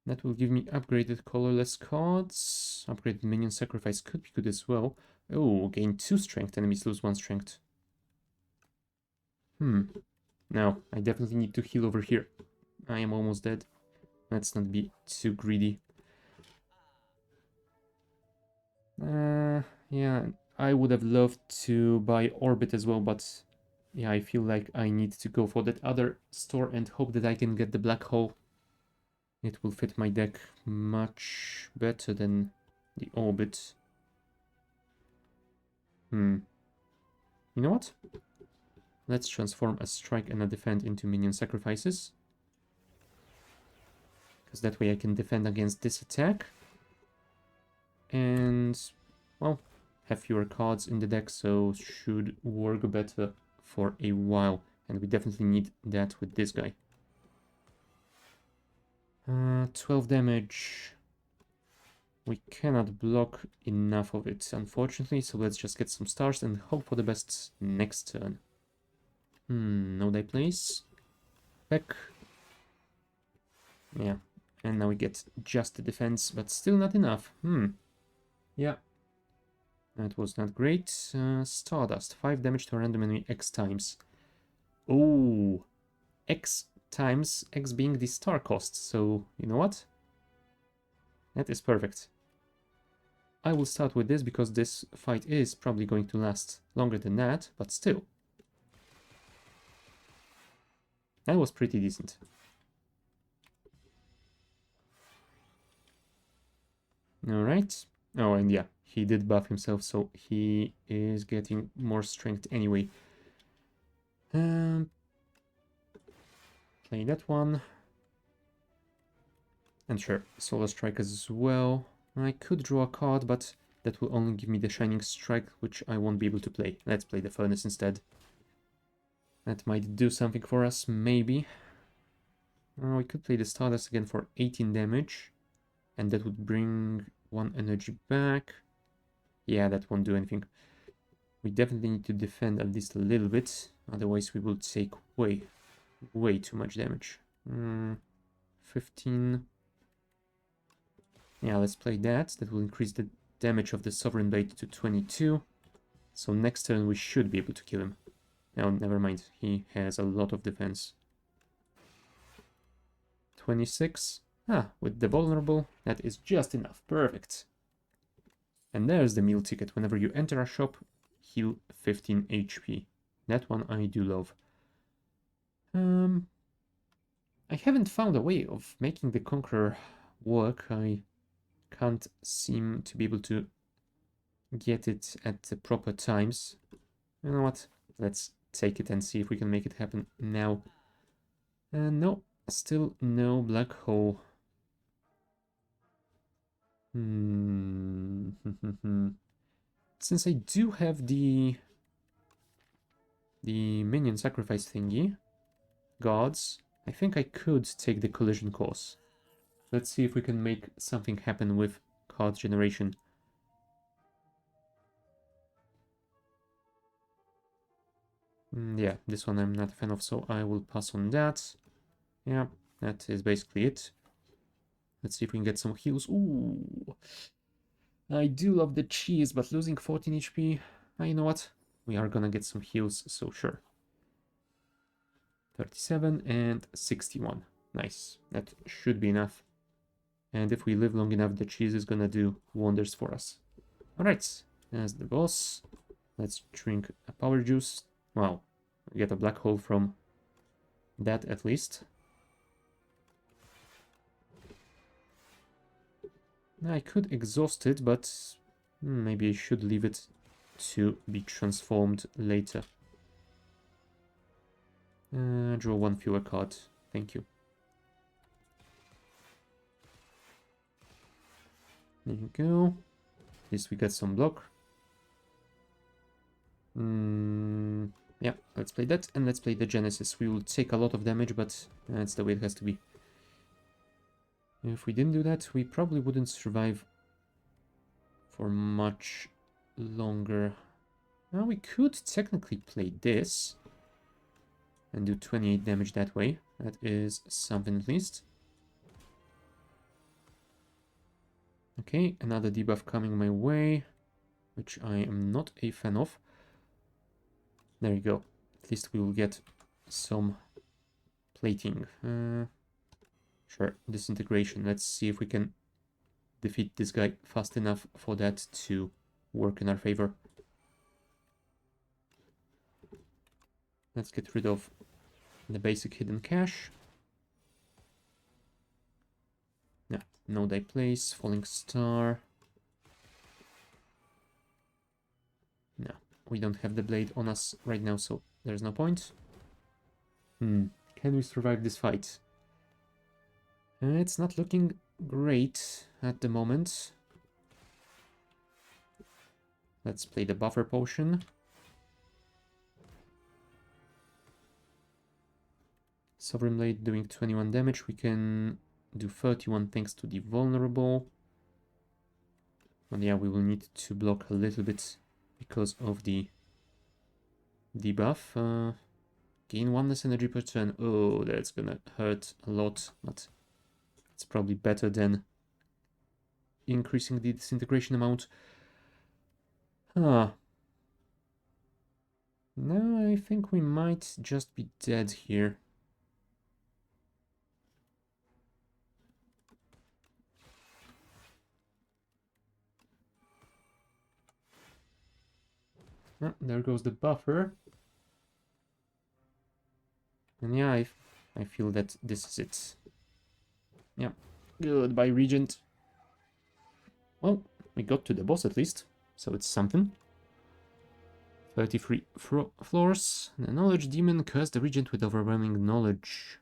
That will give me upgraded colorless cards. Upgraded minion sacrifice could be good as well. Oh, gain 2 strength, enemies lose 1 strength. No, I definitely need to heal over here. I am almost dead. Let's not be too greedy. Yeah, I would have loved to buy Orbit as well, but yeah, I feel like I need to go for that other store and hope that I can get the black hole. It will fit my deck much better than the Orbit. You know what? Let's transform a strike and a defend into minion sacrifices. Because that way I can defend against this attack. And, well, have fewer cards in the deck, so should work better for a while. And we definitely need that with this guy. 12 damage. We cannot block enough of it, unfortunately, so let's just get some stars and hope for the best next turn. Know Thy Place. Back. Yeah, and now we get just the defense, but still not enough. Yeah. That was not great. Stardust. 5 damage to a random enemy X times. Oh, X times, X being the star cost, so you know what? That is perfect. I will start with this because this fight is probably going to last longer than that, but still. That was pretty decent. Alright. Oh, and yeah, he did buff himself, so he is getting more strength anyway. Play that one. And sure, Solar Strike as well. I could draw a card, but that will only give me the Shining Strike, which I won't be able to play. Let's play the Furnace instead. That might do something for us, maybe. We could play the Stardust again for 18 damage. And that would bring 1 energy back. Yeah, that won't do anything. We definitely need to defend at least a little bit. Otherwise we will take way too much damage. 15. Yeah, let's play that. That will increase the damage of the Sovereign Blade to 22. So next turn we should be able to kill him. No, never mind. He has a lot of defense. 26. With the vulnerable, that is just enough. Perfect. And there's the meal ticket. Whenever you enter a shop, heal 15 HP. That one I do love. I haven't found a way of making the Conqueror work. I can't seem to be able to get it at the proper times. You know what? Let's take it and see if we can make it happen now. No, still no black hole. Since I do have the minion sacrifice thingy, gods, I think I could take the collision course. Let's see if we can make something happen with card generation. Yeah, this one I'm not a fan of, so I will pass on that. Yeah, that is basically it. Let's see if we can get some heals. Ooh, I do love the cheese, but losing 14 HP, you know what? We are gonna get some heals, so sure. 37 and 61. Nice. That should be enough. And if we live long enough, the cheese is gonna do wonders for us. Alright, as the boss, let's drink a power juice. Wow, get a black hole from that at least. I could exhaust it, but maybe I should leave it to be transformed later. Draw one fewer card. Thank you. There you go. At least we got some block. Yeah, let's play that, and let's play the Genesis. We will take a lot of damage, but that's the way it has to be. If we didn't do that, we probably wouldn't survive for much longer. Now we could technically play this and do 28 damage that way. That is something at least. Okay, another debuff coming my way, which I am not a fan of. There you go. At least we will get some plating. Sure, disintegration. Let's see if we can defeat this guy fast enough for that to work in our favor. Let's get rid of the basic hidden cache. Yeah, no die place, falling star. No, we don't have the blade on us right now, so there's no point. Can we survive this fight? It's not looking great at the moment. Let's play the buffer potion. Sovereign Blade doing 21 damage. We can do 31 thanks to the vulnerable. And yeah, we will need to block a little bit because of the debuff. Gain 1 less energy per turn. Oh, that's gonna hurt a lot, but it's probably better than increasing the disintegration amount. No, I think we might just be dead here. Oh, there goes the buffer. And yeah, I feel that this is it. Yeah. Goodbye, Regent. Well, we got to the boss at least, so it's something. 33 floors. The knowledge demon cursed the Regent with overwhelming knowledge.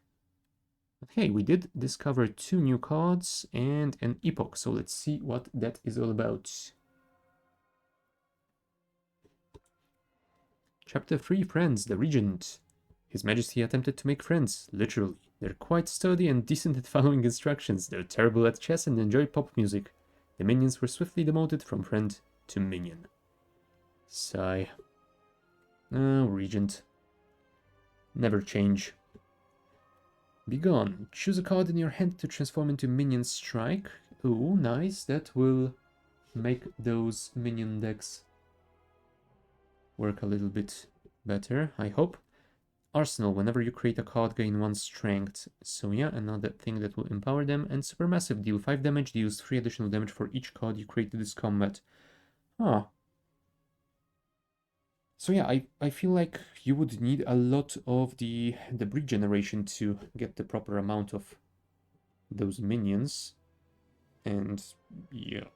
But hey, we did discover 2 new cards and an epoch, so let's see what that is all about. Chapter 3, Friends, the Regent. His Majesty attempted to make friends, literally. They're quite sturdy and decent at following instructions. They're terrible at chess and enjoy pop music. The minions were swiftly demoted from friend to minion. Sigh. Oh, Regent. Never change. Begone. Choose a card in your hand to transform into minion strike. Oh, nice. That will make those minion decks work a little bit better, I hope. Arsenal. Whenever you create a card, gain 1 strength. So yeah, another thing that will empower them. And Supermassive. Deal 5 damage, deals 3 additional damage for each card you created this combat. Ah. So yeah, I feel like you would need a lot of the debris generation to get the proper amount of those minions. And yeah.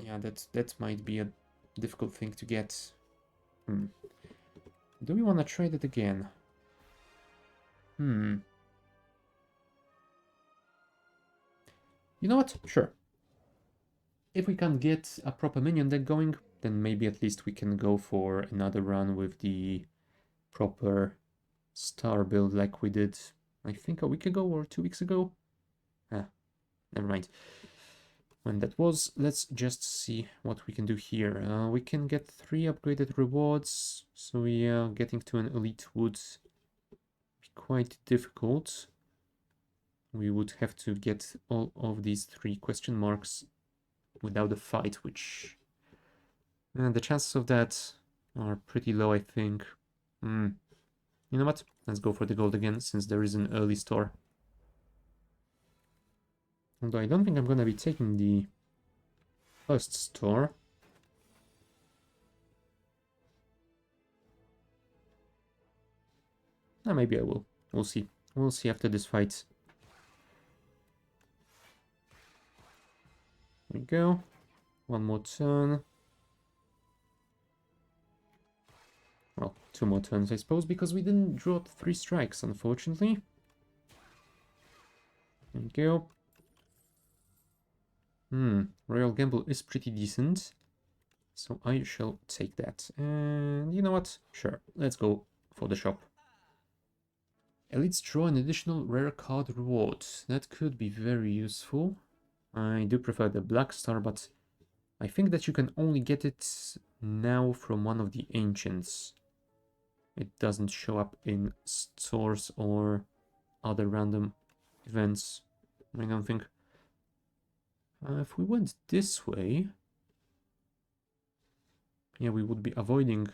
Yeah, that might be a difficult thing to get. Do we want to trade it again? You know what? Sure. If we can't get a proper minion deck going, then maybe at least we can go for another run with the proper star build like we did, I think a week ago or 2 weeks ago. Never mind. when that was. Let's just see what we can do here. We can get 3 upgraded rewards, so yeah, getting to an elite would be quite difficult. We would have to get all of these 3 question marks without a fight, which... the chances of that are pretty low, I think. You know what? Let's go for the gold again, since there is an early store. Although I don't think I'm gonna be taking the first store. Maybe I will. We'll see. We'll see after this fight. There we go. One more turn. Well, 2 more turns, I suppose, because we didn't draw 3 strikes, unfortunately. There we go. Royal Gamble is pretty decent, so I shall take that. And you know what? Sure, let's go for the shop. Elites draw an additional rare card reward. That could be very useful. I do prefer the Black Star, but I think that you can only get it now from one of the Ancients. It doesn't show up in stores or other random events, I don't think. If we went this way, yeah, we would be avoiding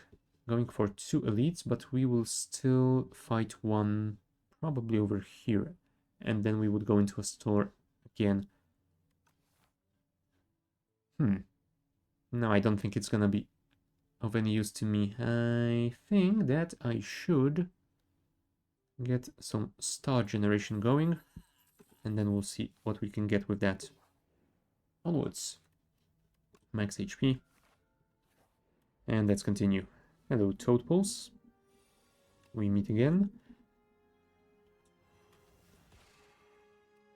going for 2 elites, but we will still fight one probably over here. And then we would go into a store again. No, I don't think it's gonna be of any use to me. I think that I should get some star generation going, and then we'll see what we can get with that. Onwards. Max HP. And let's continue. Hello, Toad Pulse. We meet again.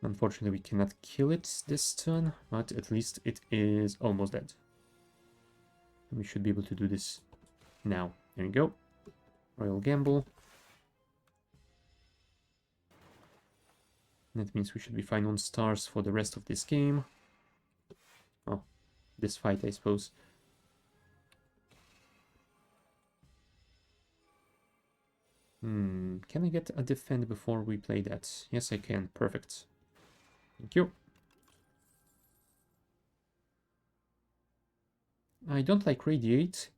Unfortunately, we cannot kill it this turn, but at least it is almost dead. We should be able to do this now. There we go. Royal Gamble. That means we should be fine on stars for the rest of this game. Oh, this fight, I suppose. Can I get a defend before we play that? Yes, I can. Perfect. Thank you. I don't like Radiate.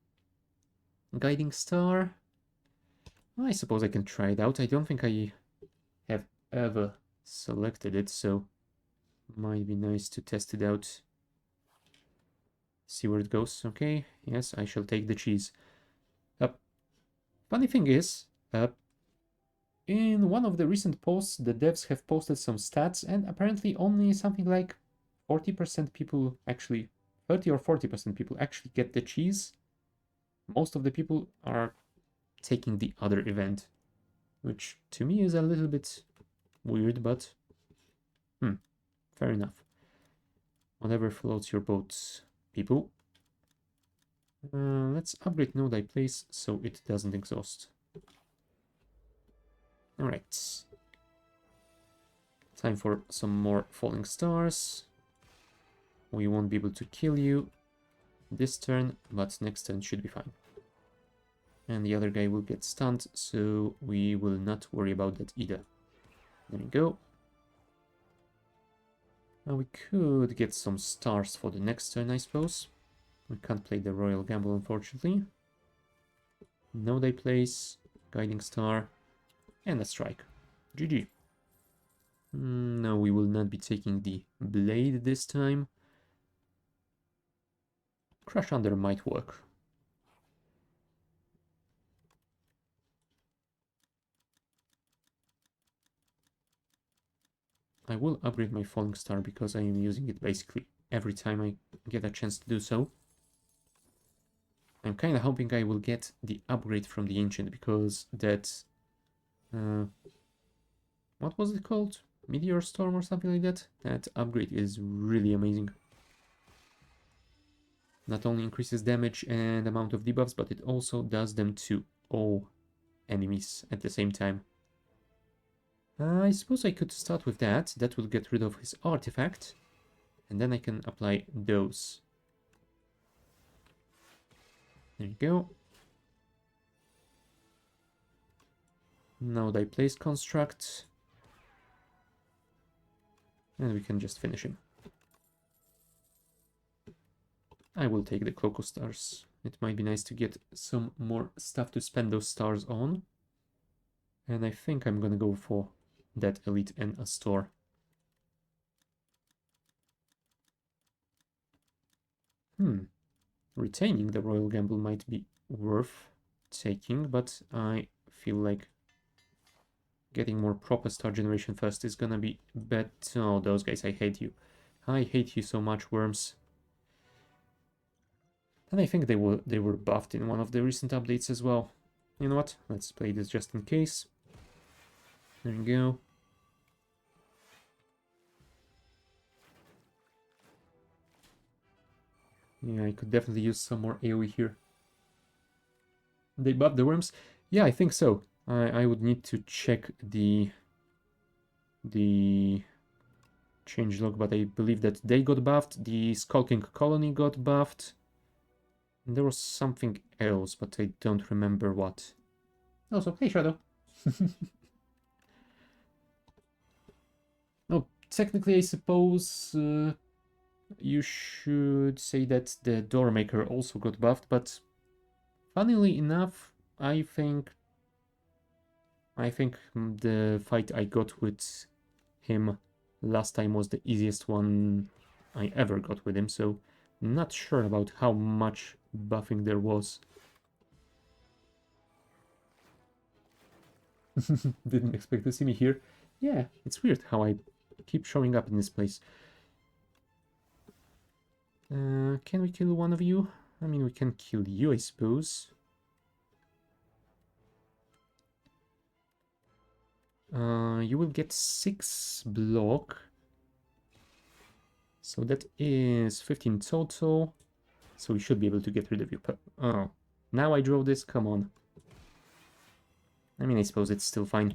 Guiding Star. I suppose I can try it out. I don't think I have ever selected it, so might be nice to test it out. See where it goes. Okay, yes, I shall take the cheese. Funny thing is, in one of the recent posts, the devs have posted some stats, and apparently only something like 40% people actually, 30 or 40% people actually get the cheese. Most of the people are taking the other event, which to me is a little bit weird, but fair enough. Whatever floats your boat, people. Let's upgrade Know Thy Place so it doesn't exhaust. Alright. Time for some more falling stars. We won't be able to kill you this turn, but next turn should be fine. And the other guy will get stunned, so we will not worry about that either. There we go. Now we could get some stars for the next turn, I suppose. We can't play the Royal Gamble, unfortunately. Know Thy Place, Guiding Star, and a strike. GG. No, we will not be taking the Blade this time. Crush Under might work. I will upgrade my Falling Star because I am using it basically every time I get a chance to do so. I'm kind of hoping I will get the upgrade from the Ancient because that... what was it called? Meteor Storm or something like that? That upgrade is really amazing. Not only increases damage and amount of debuffs, but it also does them to all enemies at the same time. I suppose I could start with that. That will get rid of his artifact. And then I can apply those. There you go. Now I place construct. And we can just finish him. I will take the Cloak of Stars. It might be nice to get some more stuff to spend those stars on. And I think I'm gonna go for that elite and a store. Retaining the Royal Gamble might be worth taking, but I feel like getting more proper star generation first is gonna be better. Oh, those guys, I hate you. I hate you so much, worms. And I think they were buffed in one of the recent updates as well. You know what? Let's play this just in case. There you go. Yeah, I could definitely use some more AoE here. They buffed the worms? Yeah, I think so. I would need to check the changelog, but I believe that they got buffed. The Skulking Colony got buffed. And there was something else, but I don't remember what. Also, hey Shadow. Oh, technically I suppose you should say that the Doormaker also got buffed, but funnily enough, I think the fight I got with him last time was the easiest one I ever got with him, so not sure about how much buffing there was. Didn't expect to see me here. Yeah, it's weird how I keep showing up in this place. Can we kill one of you? I mean, we can kill you, I suppose. You will get 6 block. So that is 15 total. So we should be able to get rid of you. Oh, now I draw this? Come on. I mean, I suppose it's still fine.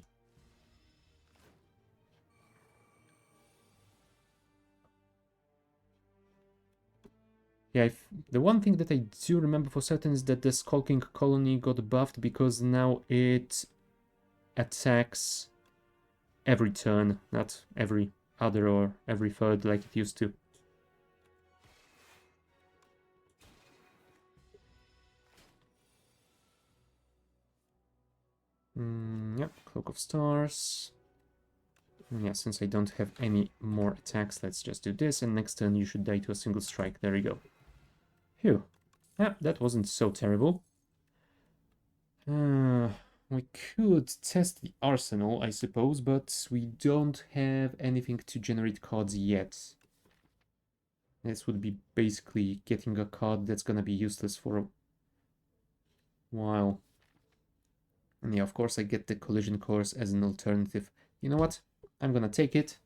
Yeah, the one thing that I do remember for certain is that the Skulking Colony got buffed because now it attacks every turn, not every other or every third like it used to. Yep, Cloak of Stars. Yeah, since I don't have any more attacks, let's just do this, and next turn you should die to a single strike. There you go. Phew. Yeah, that wasn't so terrible. We could test the arsenal, I suppose, but we don't have anything to generate cards yet. This would be basically getting a card that's gonna be useless for a while. And yeah, of course I get the collision course as an alternative. You know what? I'm gonna take it.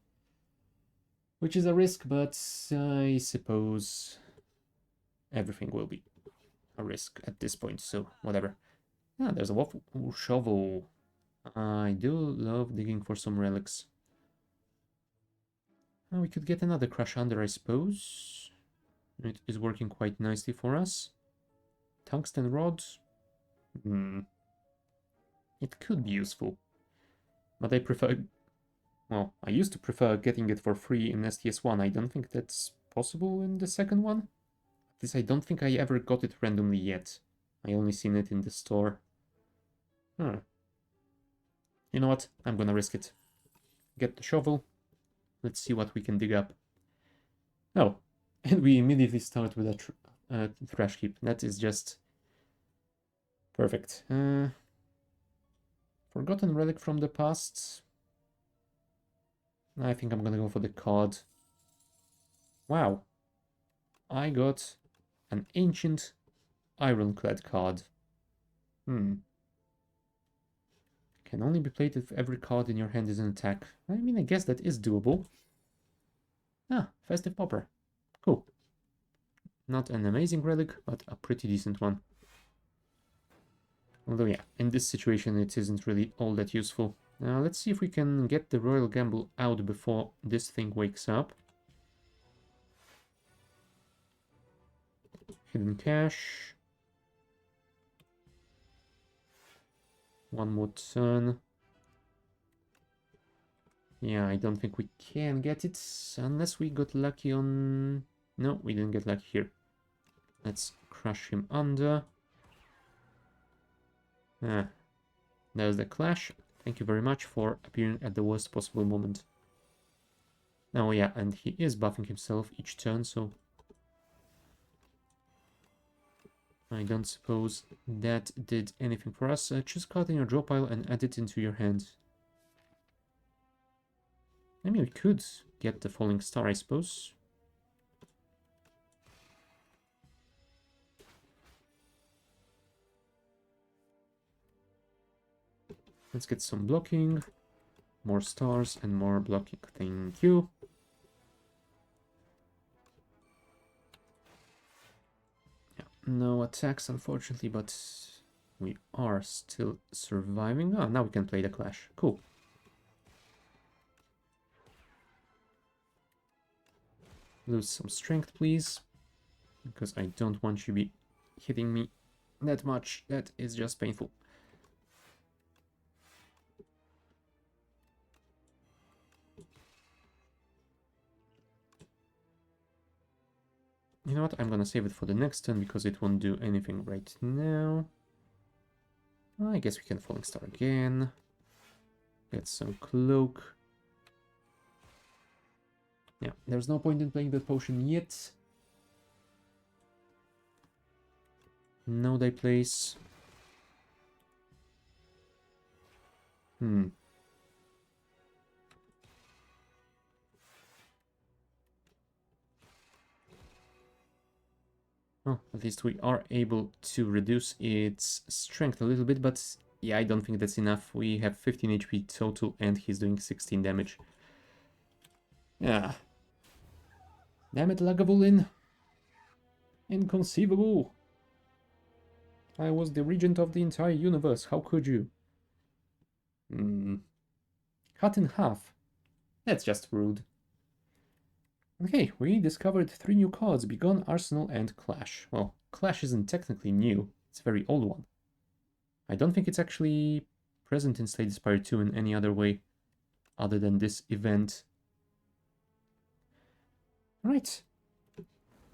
Which is a risk, but I suppose everything will be a risk at this point, so whatever. Ah, there's a waffle shovel. I do love digging for some relics. We could get another Crash Under, I suppose. It is working quite nicely for us. Tungsten Rod. It could be useful. But I prefer... Well, I used to prefer getting it for free in STS1. I don't think that's possible in the second one. At least I don't think I ever got it randomly yet. I only seen it in the store. You know what? I'm gonna risk it. Get the shovel. Let's see what we can dig up. Oh, and we immediately start with a trash heap. That is just perfect. Forgotten relic from the past. I think I'm gonna go for the card. Wow. I got an ancient ironclad card. Can only be played if every card in your hand is an attack. I mean, I guess that is doable. Ah, Festive Popper. Cool. Not an amazing relic, but a pretty decent one. Although, yeah, in this situation it isn't really all that useful. Now, let's see if we can get the Royal Gamble out before this thing wakes up. Hidden cache. One more turn. Yeah, I don't think we can get it unless we got lucky on... No, we didn't get lucky here. Let's crush him under. Ah, there's the clash. Thank you very much for appearing at the worst possible moment. Oh yeah, and he is buffing himself each turn, so... I don't suppose that did anything for us. Choose a card in your draw pile and add it into your hand. I mean, we could get the Falling Star, I suppose. Let's get some blocking. More stars and more blocking. Thank you. Yeah, no attacks, unfortunately, but we are still surviving. Ah, now we can play the Clash. Cool. Lose some strength, please. Because I don't want you to be hitting me that much. That is just painful. You know what? I'm gonna save it for the next turn because it won't do anything right now. I guess we can Falling Star again. Get some Cloak. Yeah, there's no point in playing that potion yet. No die place. Oh, at least we are able to reduce its strength a little bit, but yeah, I don't think that's enough. We have 15 HP total and he's doing 16 damage. Yeah. Damn it, Lagavulin. Inconceivable. I was the regent of the entire universe. How could you? Cut in half. That's just rude. Okay, we discovered 3 new cards, Begone, Arsenal, and Clash. Well, Clash isn't technically new, it's a very old one. I don't think it's actually present in Slay the Spire 2 in any other way, other than this event. Alright.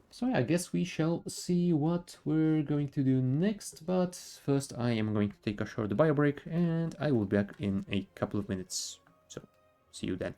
So yeah, I guess we shall see what we're going to do next, but first I am going to take a short bio break, and I will be back in a couple of minutes. So, see you then.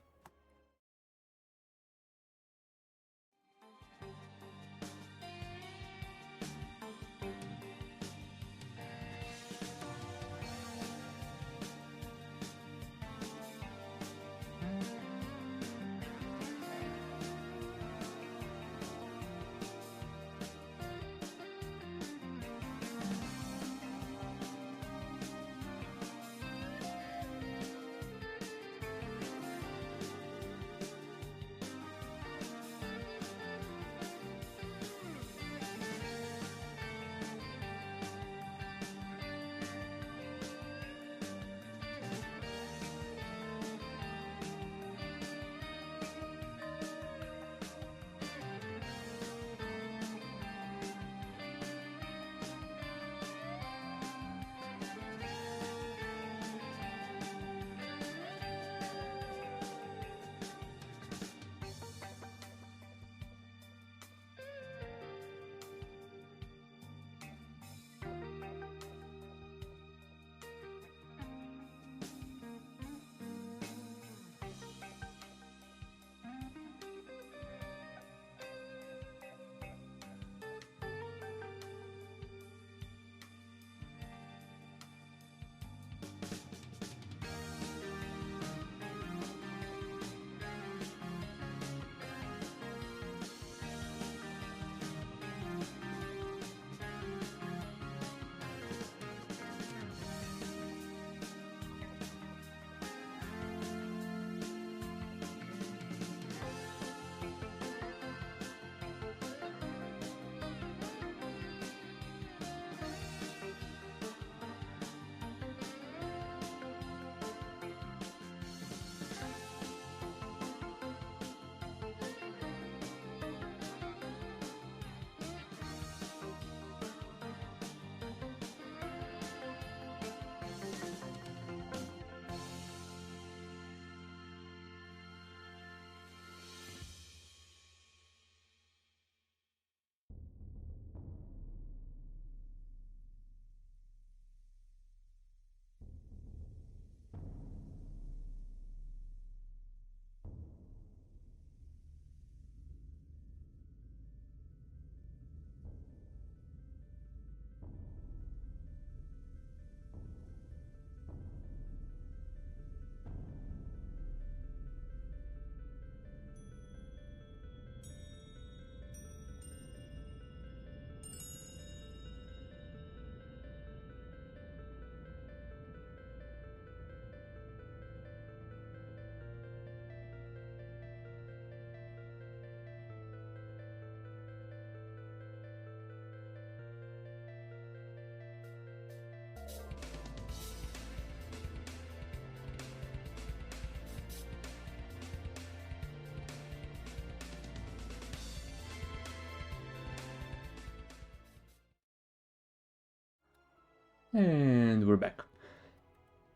And we're back.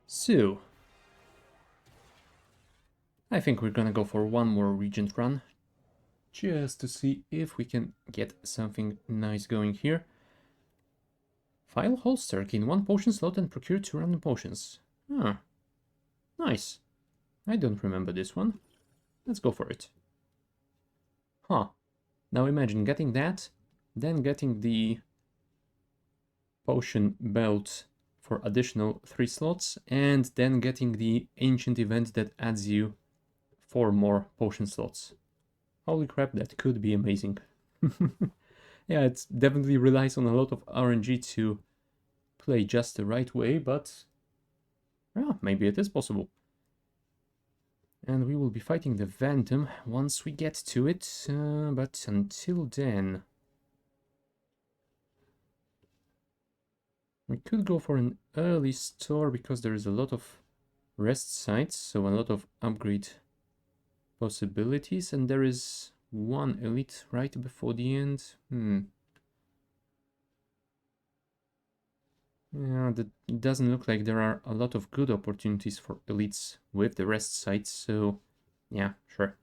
So, I think we're gonna go for one more Regent run, just to see if we can get something nice going here. File holster, gain 1 potion slot and procure 2 random potions. Ah, nice. I don't remember this one. Let's go for it. Huh. Now imagine getting that, then getting the potion belt for additional 3 slots, and then getting the ancient event that adds you 4 more potion slots. Holy crap, that could be amazing. Yeah, it definitely relies on a lot of RNG to play just the right way, but yeah, maybe it is possible. And we will be fighting the Phantom once we get to it, but until then... we could go for an early store because there is a lot of rest sites, so a lot of upgrade possibilities, and there is one elite right before the end. Yeah, that doesn't look like there are a lot of good opportunities for elites with the rest sites, so yeah, sure.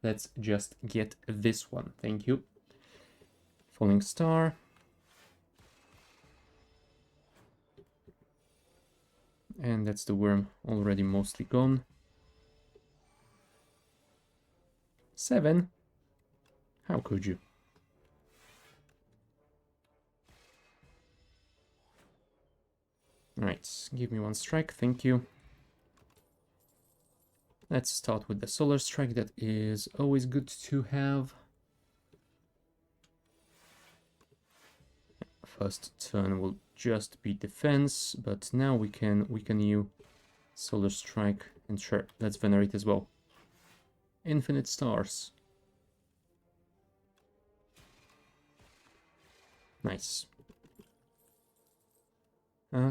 Let's just get this one, thank you. Falling Star. And that's the worm already mostly gone. 7? How could you? Alright, give me 1 strike, thank you. Let's start with the Solar Strike, that is always good to have. First turn will just be defense, but now we can you Solar Strike, and sure, let's Venerate as well. Infinite Stars. Nice.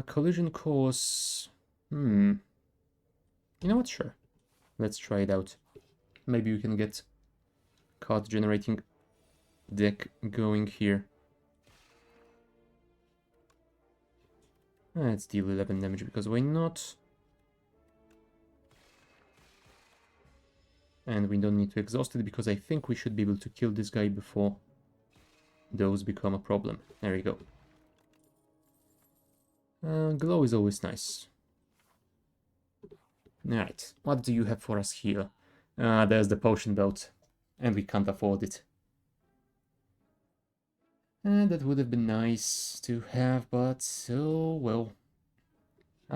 Collision course. You know what? Sure. Let's try it out. Maybe we can get card generating deck going here. Let's deal 11 damage because why not? And we don't need to exhaust it because I think we should be able to kill this guy before those become a problem. There we go. Glow is always nice. Alright, what do you have for us here? There's the potion belt, and we can't afford it. And that would have been nice to have, but so well.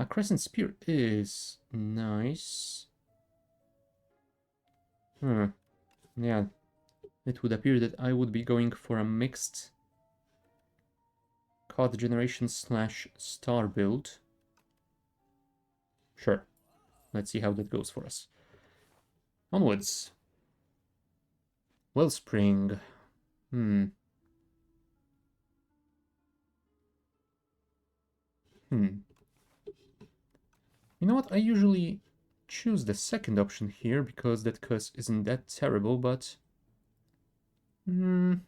Crescent Spear is nice. Yeah, it would appear that I would be going for a mixed card generation / star build. Sure. Let's see how that goes for us. Onwards. Wellspring. You know what? I usually choose the second option here because that curse isn't that terrible, but... I mean,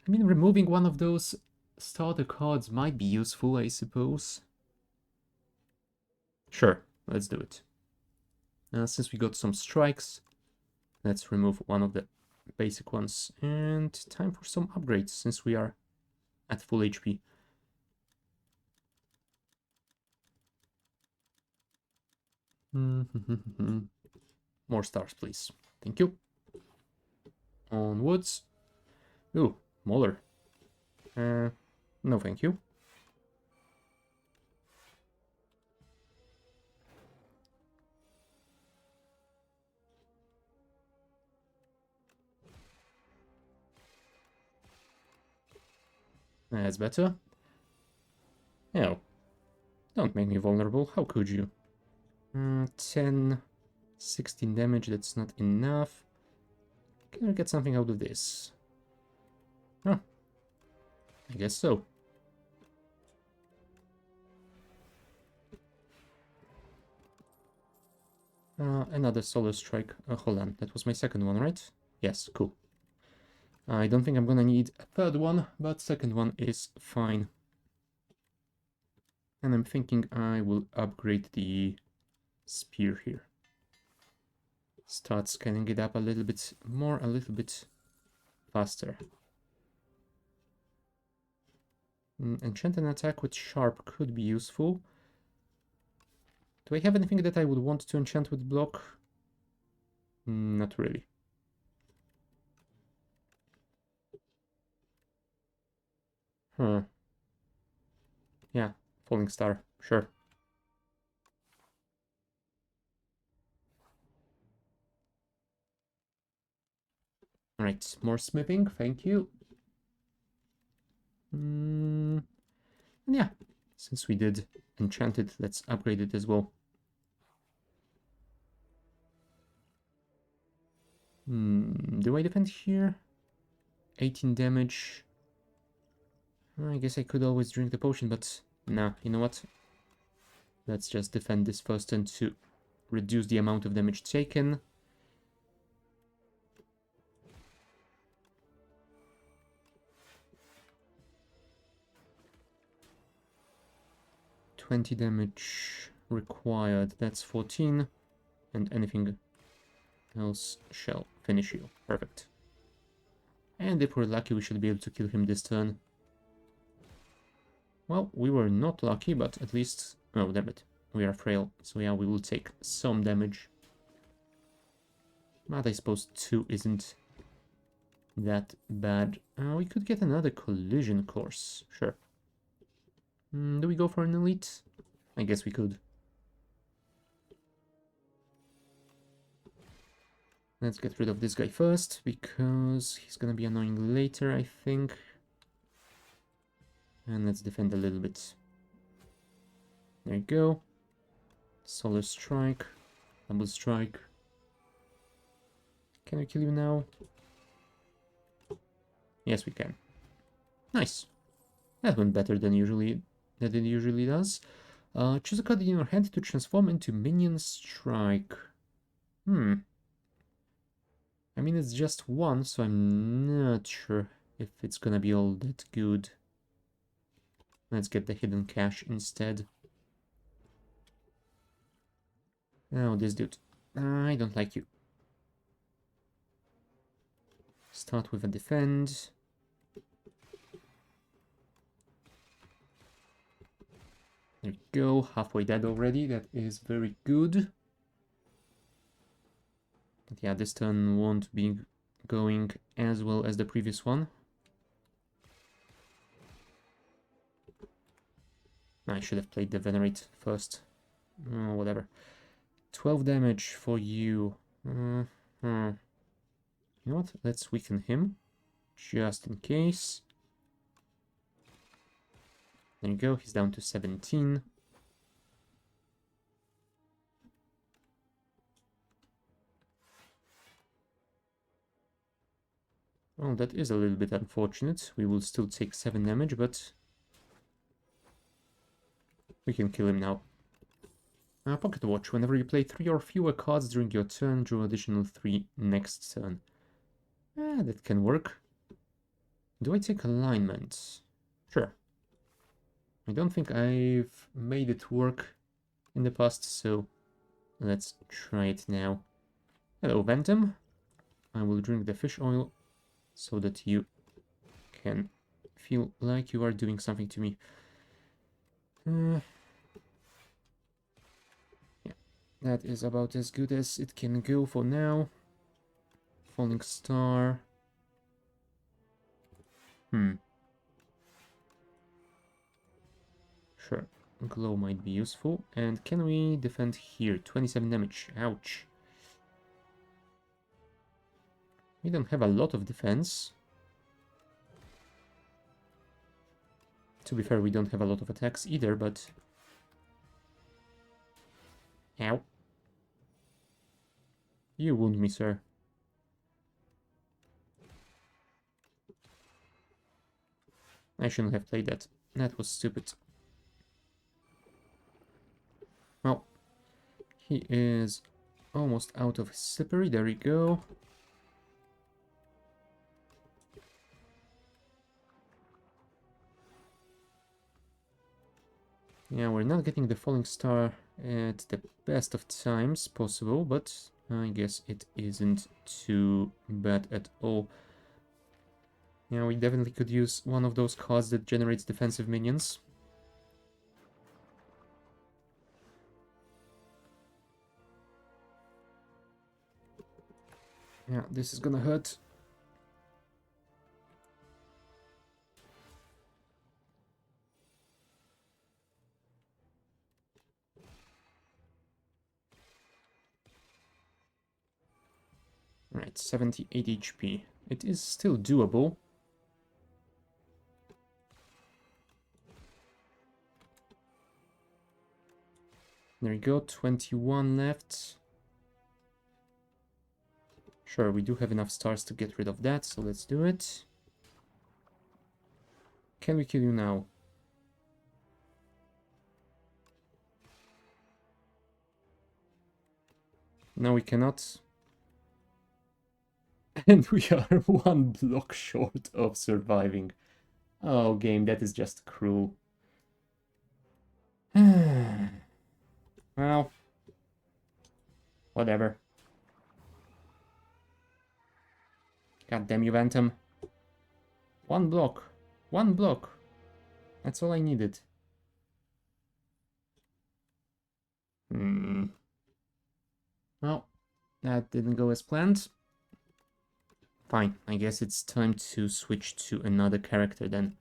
removing one of those starter cards might be useful, I suppose. Sure, let's do it. Since we got some strikes, let's remove one of the basic ones. And time for some upgrades, since we are at full HP. More stars, please. Thank you. Onwards. Ooh, Mauler. No thank you. That's better. Oh. Don't make me vulnerable. How could you? 10, 16 damage. That's not enough. Can I get something out of this? Huh. I guess so. Another Solar Strike. Hold on. That was my second one, right? Yes, cool. I don't think I'm gonna need a third one, but second one is fine. And I'm thinking I will upgrade the Spire here. Start scaling it up a little bit more, a little bit faster. Enchant an attack with Sharp could be useful. Do I have anything that I would want to enchant with block? Not really. Huh. Yeah, Falling Star, sure. Alright, more smithing, thank you. And yeah, since we did enchant it, let's upgrade it as well. Do I defend here? 18 damage. I guess I could always drink the potion, but nah, you know what? Let's just defend this first turn to reduce the amount of damage taken. $20 damage required, that's 14. And anything else shall finish you. Perfect. And if we're lucky, we should be able to kill him this turn. Well, we were not lucky, but at least... Oh, damn it. We are frail, so yeah, we will take some damage. But I suppose 2 isn't that bad. We could get another collision course, sure. Do we go for an elite? I guess we could. Let's get rid of this guy first, because he's gonna be annoying later, I think. And let's defend a little bit. There you go. Solar Strike. Double Strike. Can we kill you now? Yes, we can. Nice. That went better than it usually does. Choose a card in your hand to transform into Minion Strike. I mean, it's just one, so I'm not sure if it's gonna be all that good. Let's get the Hidden Cache instead. Oh, this dude. I don't like you. Start with a defend. There you go, halfway dead already. That is very good. But yeah, this turn won't be going as well as the previous one. I should have played the Venerate first. Oh, whatever. 12 damage for you. You know what? Let's weaken him. Just in case. There you go. He's down to 17. Well, that is a little bit unfortunate. We will still take 7 damage, but we can kill him now. Pocket Watch. Whenever you play 3 or fewer cards during your turn, draw additional 3 next turn. That can work. Do I take alignment? Sure. I don't think I've made it work in the past, so let's try it now. Hello, Ventum. I will drink the fish oil so that you can feel like you are doing something to me. Yeah, that is about as good as it can go for now. Falling Star. Sure, Glow might be useful. And can we defend here? 27 damage. Ouch. We don't have a lot of defense. To be fair, we don't have a lot of attacks either, but... Ow. You wound me, sir. I shouldn't have played that. That was stupid. Well, he is almost out of his slippery. There we go. Yeah, we're not getting the falling star at the best of times possible, but I guess it isn't too bad at all. Yeah, we definitely could use one of those cards that generates defensive minions. Yeah, this is gonna hurt. Right, 78 HP. It is still doable. There we go, 21 left. Sure, we do have enough stars to get rid of that, so let's do it. Can we kill you now? No, we cannot. And we are one block short of surviving. Oh, game, that is just cruel. Well, whatever. God damn you, Phantom. One block. One block. That's all I needed. Well, that didn't go as planned. Fine, I guess it's time to switch to another character then.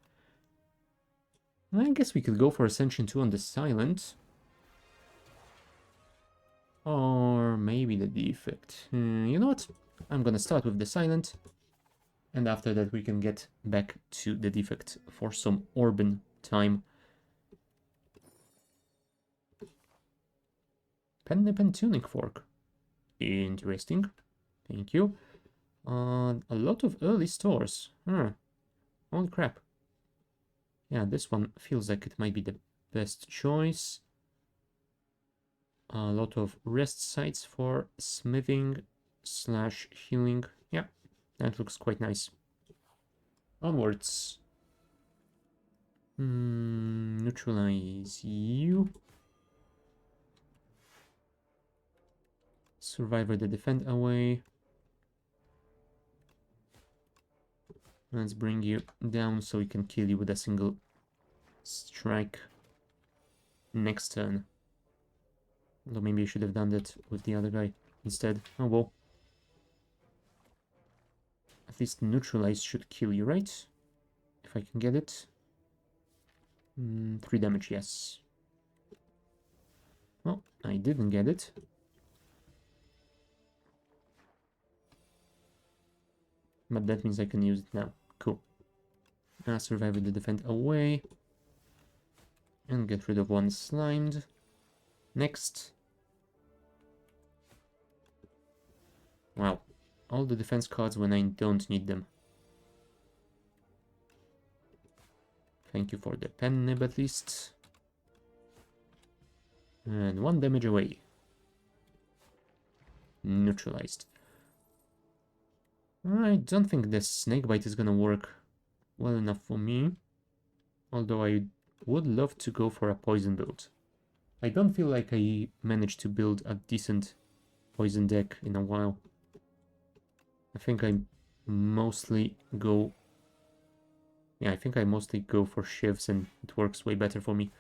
I guess we could go for Ascension 2 on the Silent. Or maybe the Defect. You know what? I'm gonna start with the Silent. And after that we can get back to the Defect for some Orban time. Pen and Tuning Fork. Interesting. Thank you. A lot of early stores. Holy crap. Yeah, this one feels like it might be the best choice. A lot of rest sites for smithing / healing. Yeah, that looks quite nice. Onwards. Neutralize you. Survivor the defend away. Let's bring you down so we can kill you with a single strike next turn. Although maybe I should have done that with the other guy instead. Oh well. At least neutralize should kill you, right? If I can get it. 3 damage, yes. Well, I didn't get it. But that means I can use it now. Cool. Survivor the defend away. And get rid of one slimed. Next. Wow. All the defense cards when I don't need them. Thank you for the pen nib at least. And 1 damage away. Neutralized. I don't think the snakebite is gonna work well enough for me. Although I would love to go for a poison build. I don't feel like I managed to build a decent poison deck in a while. I think I mostly go... Yeah, I think I mostly go for shivs and it works way better for me.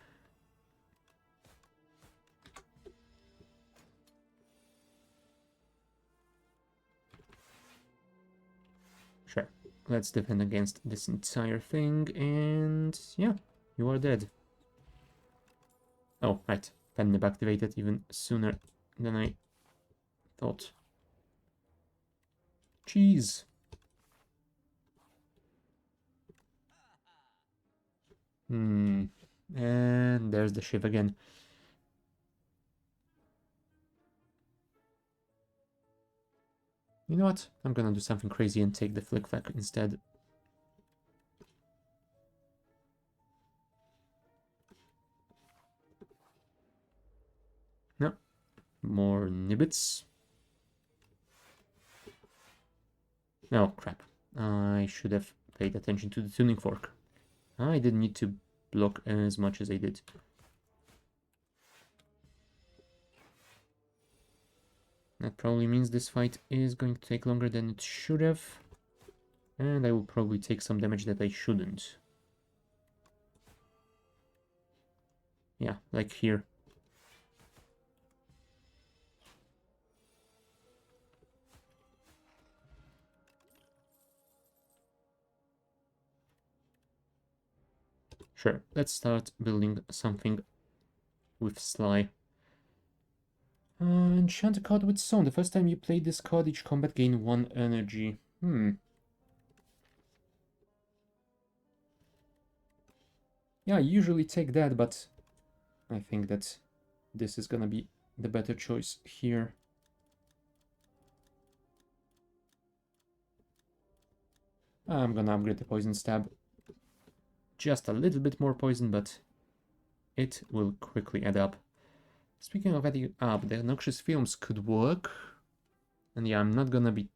Sure, let's defend against this entire thing and yeah, you are dead. Oh, right, pen nib activated even sooner than I thought. Jeez. And there's the shiv again. You know what? I'm gonna do something crazy and take the flick flack instead. No. More nibbits. Oh, crap. I should have paid attention to the tuning fork. I didn't need to block as much as I did. That probably means this fight is going to take longer than it should have. And I will probably take some damage that I shouldn't. Yeah, like here. Sure, let's start building something with Sly. Enchant a card with Stone. The first time you play this card, each combat gain 1 energy. Yeah, I usually take that, but I think that this is gonna be the better choice here. I'm gonna upgrade the Poison Stab. Just a little bit more poison, but it will quickly add up. Speaking of adding up, the Noxious Films could work. And yeah, I'm not gonna be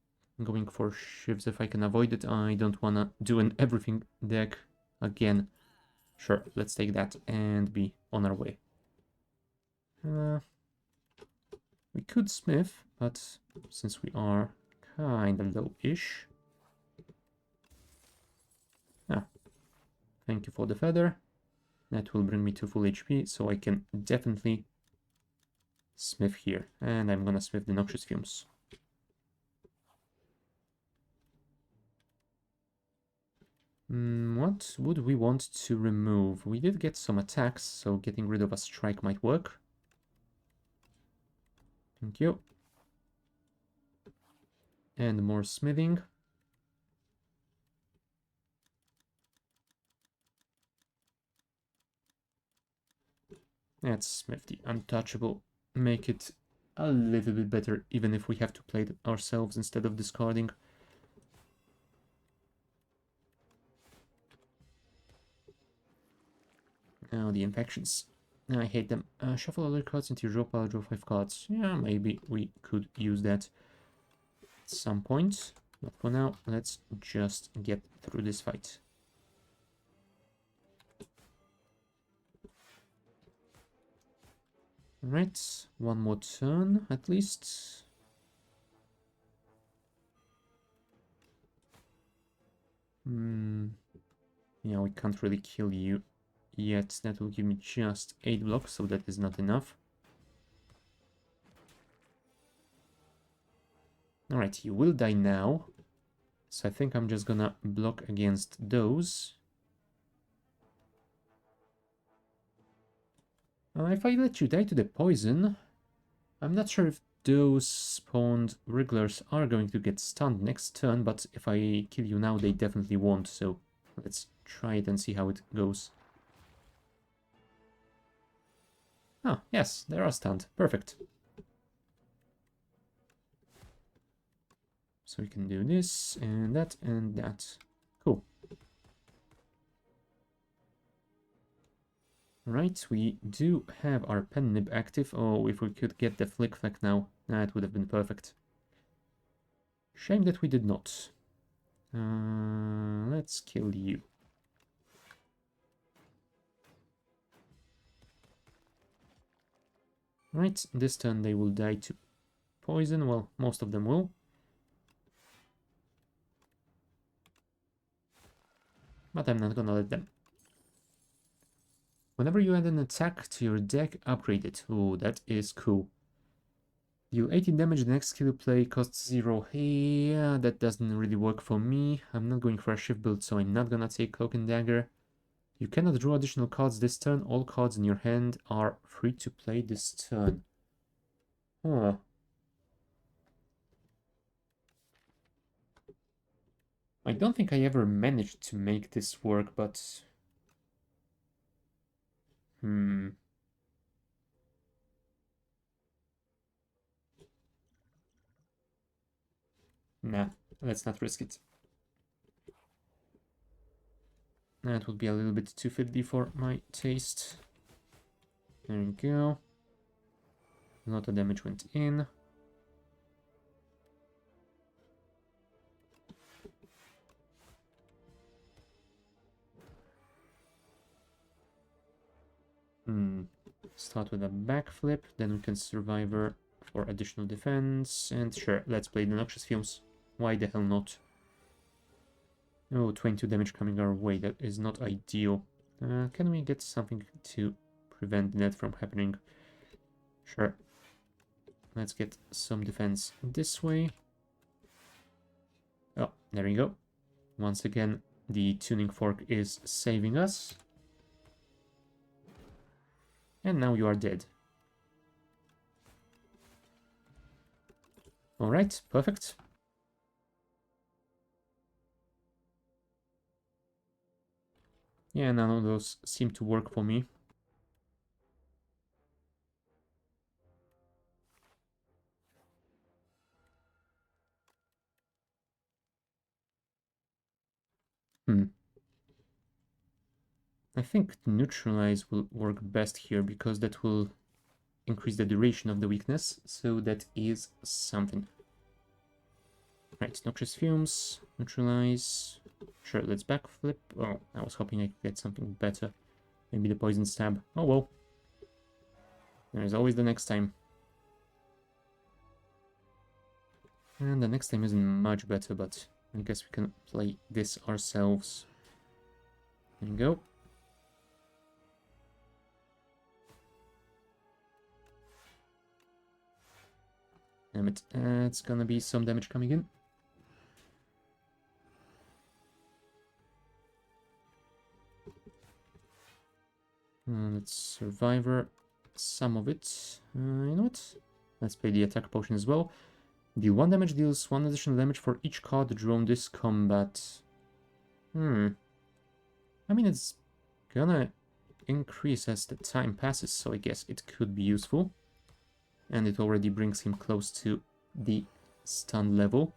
going for shifts if I can avoid it. I don't wanna do an everything deck again. Sure, let's take that and be on our way. We could smith, but since we are kinda low-ish... thank you for the feather. That will bring me to full HP, so I can definitely smith here. And I'm gonna smith the Noxious Fumes. What would we want to remove? We did get some attacks, so getting rid of a strike might work. Thank you. And more smithing. Let's smith the untouchable. Make it a little bit better, even if we have to play it ourselves instead of discarding. Now the infections. I hate them. Shuffle other cards into your draw pile, draw 5 cards. Yeah, maybe we could use that at some point. But for now, let's just get through this fight. Alright, one more turn at least. Yeah, we can't really kill you yet. That will give me just 8 blocks, so that is not enough. Alright, you will die now. So I think I'm just gonna block against those. If I let you die to the poison, I'm not sure if those spawned Wrigglers are going to get stunned next turn, but if I kill you now, they definitely won't, so let's try it and see how it goes. Ah, yes, they are stunned. Perfect. So we can do this, and that, and that. Cool. Right, we do have our pen nib active. Oh, if we could get the flick flack now, that would have been perfect. Shame that we did not. Let's kill you. Right, this turn they will die to poison. Well, most of them will. But I'm not gonna let them. Whenever you add an attack to your deck, upgrade it. Oh, that is cool. Deal 18 damage, the next skill you play costs 0. Yeah, that doesn't really work for me. I'm not going for a shift build, so I'm not gonna take Cloak and Dagger. You cannot draw additional cards this turn. All cards in your hand are free to play this turn. Huh. I don't think I ever managed to make this work, but... Nah, let's not risk it. That would be a little bit too fiddly for my taste. There we go. A lot of damage went in. Start with a backflip, then we can survivor for additional defense. And sure, let's play the Noxious Fumes. Why the hell not? Oh, 22 damage coming our way. That is not ideal. Can we get something to prevent that from happening? Sure. Let's get some defense this way. Oh, there we go. Once again, the tuning fork is saving us. And now you are dead. Alright, perfect. Yeah, none of those seem to work for me. I think neutralize will work best here because that will increase the duration of the weakness, so that is something. Right, Noxious Fumes, neutralize. Sure, let's backflip. Oh, I was hoping I could get something better. Maybe the Poison Stab. Oh well. There's always the next time. And the next time isn't much better, but I guess we can play this ourselves. There you go. Damn it, it's gonna be some damage coming in. Let's Survivor some of it. You know what? Let's play the attack potion as well. Deal 1 damage, deals 1 additional damage for each card drawn this combat. I mean, it's gonna increase as the time passes, so I guess it could be useful. And it already brings him close to the stun level.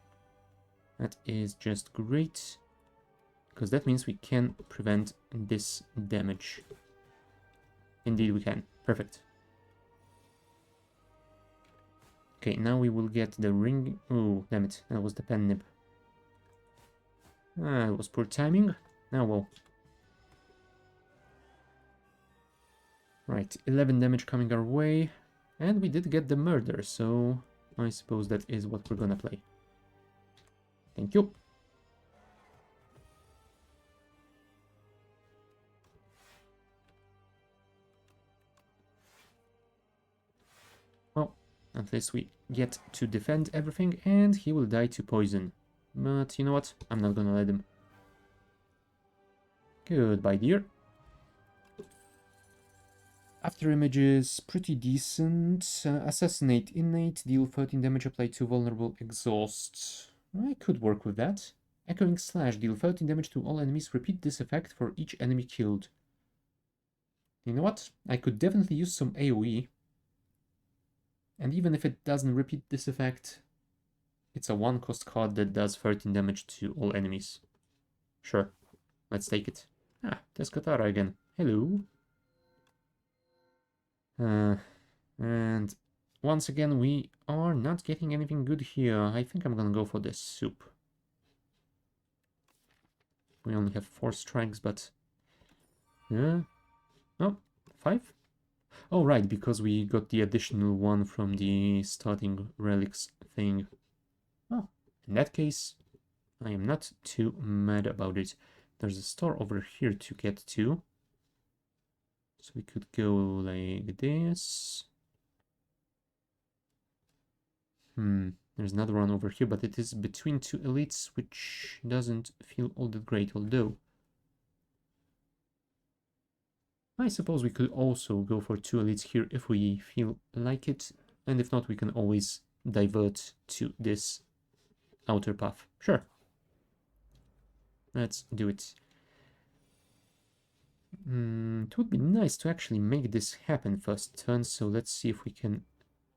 That is just great, because that means we can prevent this damage. Indeed we can. Perfect. Okay, now we will get the ring. Oh, damn it. That was the pen nib. It was poor timing. Now, well. Right, 11 damage coming our way. And we did get the murder, so I suppose that is what we're gonna play. Thank you. Well, at least we get to defend everything, and he will die to poison. But you know what? I'm not gonna let him. Goodbye, dear. After images, pretty decent. Assassinate innate, deal 13 damage, apply to vulnerable, exhaust. I could work with that. Echoing slash, deal 13 damage to all enemies, repeat this effect for each enemy killed. You know what? I could definitely use some AoE. And even if it doesn't repeat this effect, it's a 1-cost card that does 13 damage to all enemies. Sure, let's take it. Ah, there's Katara again. Hello. And once again, we are not getting anything good here. I think I'm gonna go for this soup. We only have 4 strikes, but... yeah. Oh, 5? Oh, right, because we got the additional one from the starting relics thing. Oh, in that case, I am not too mad about it. There's a store over here to get to. So we could go like this. There's another one over here, but it is between 2 elites, which doesn't feel all that great, although... I suppose we could also go for 2 elites here if we feel like it, and if not, we can always divert to this outer path. Sure. Let's do it. It would be nice to actually make this happen first turn, so let's see if we can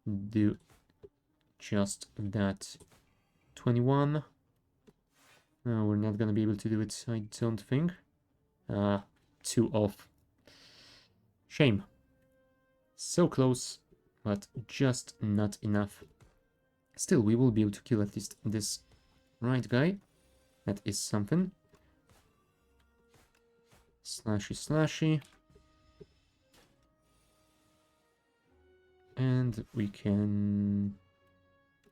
do just that. 21. No, we're not gonna be able to do it, I don't think. 2 off. Shame. So close, but just not enough. Still, we will be able to kill at least this right guy. That is something. Slashy, slashy. And And we can...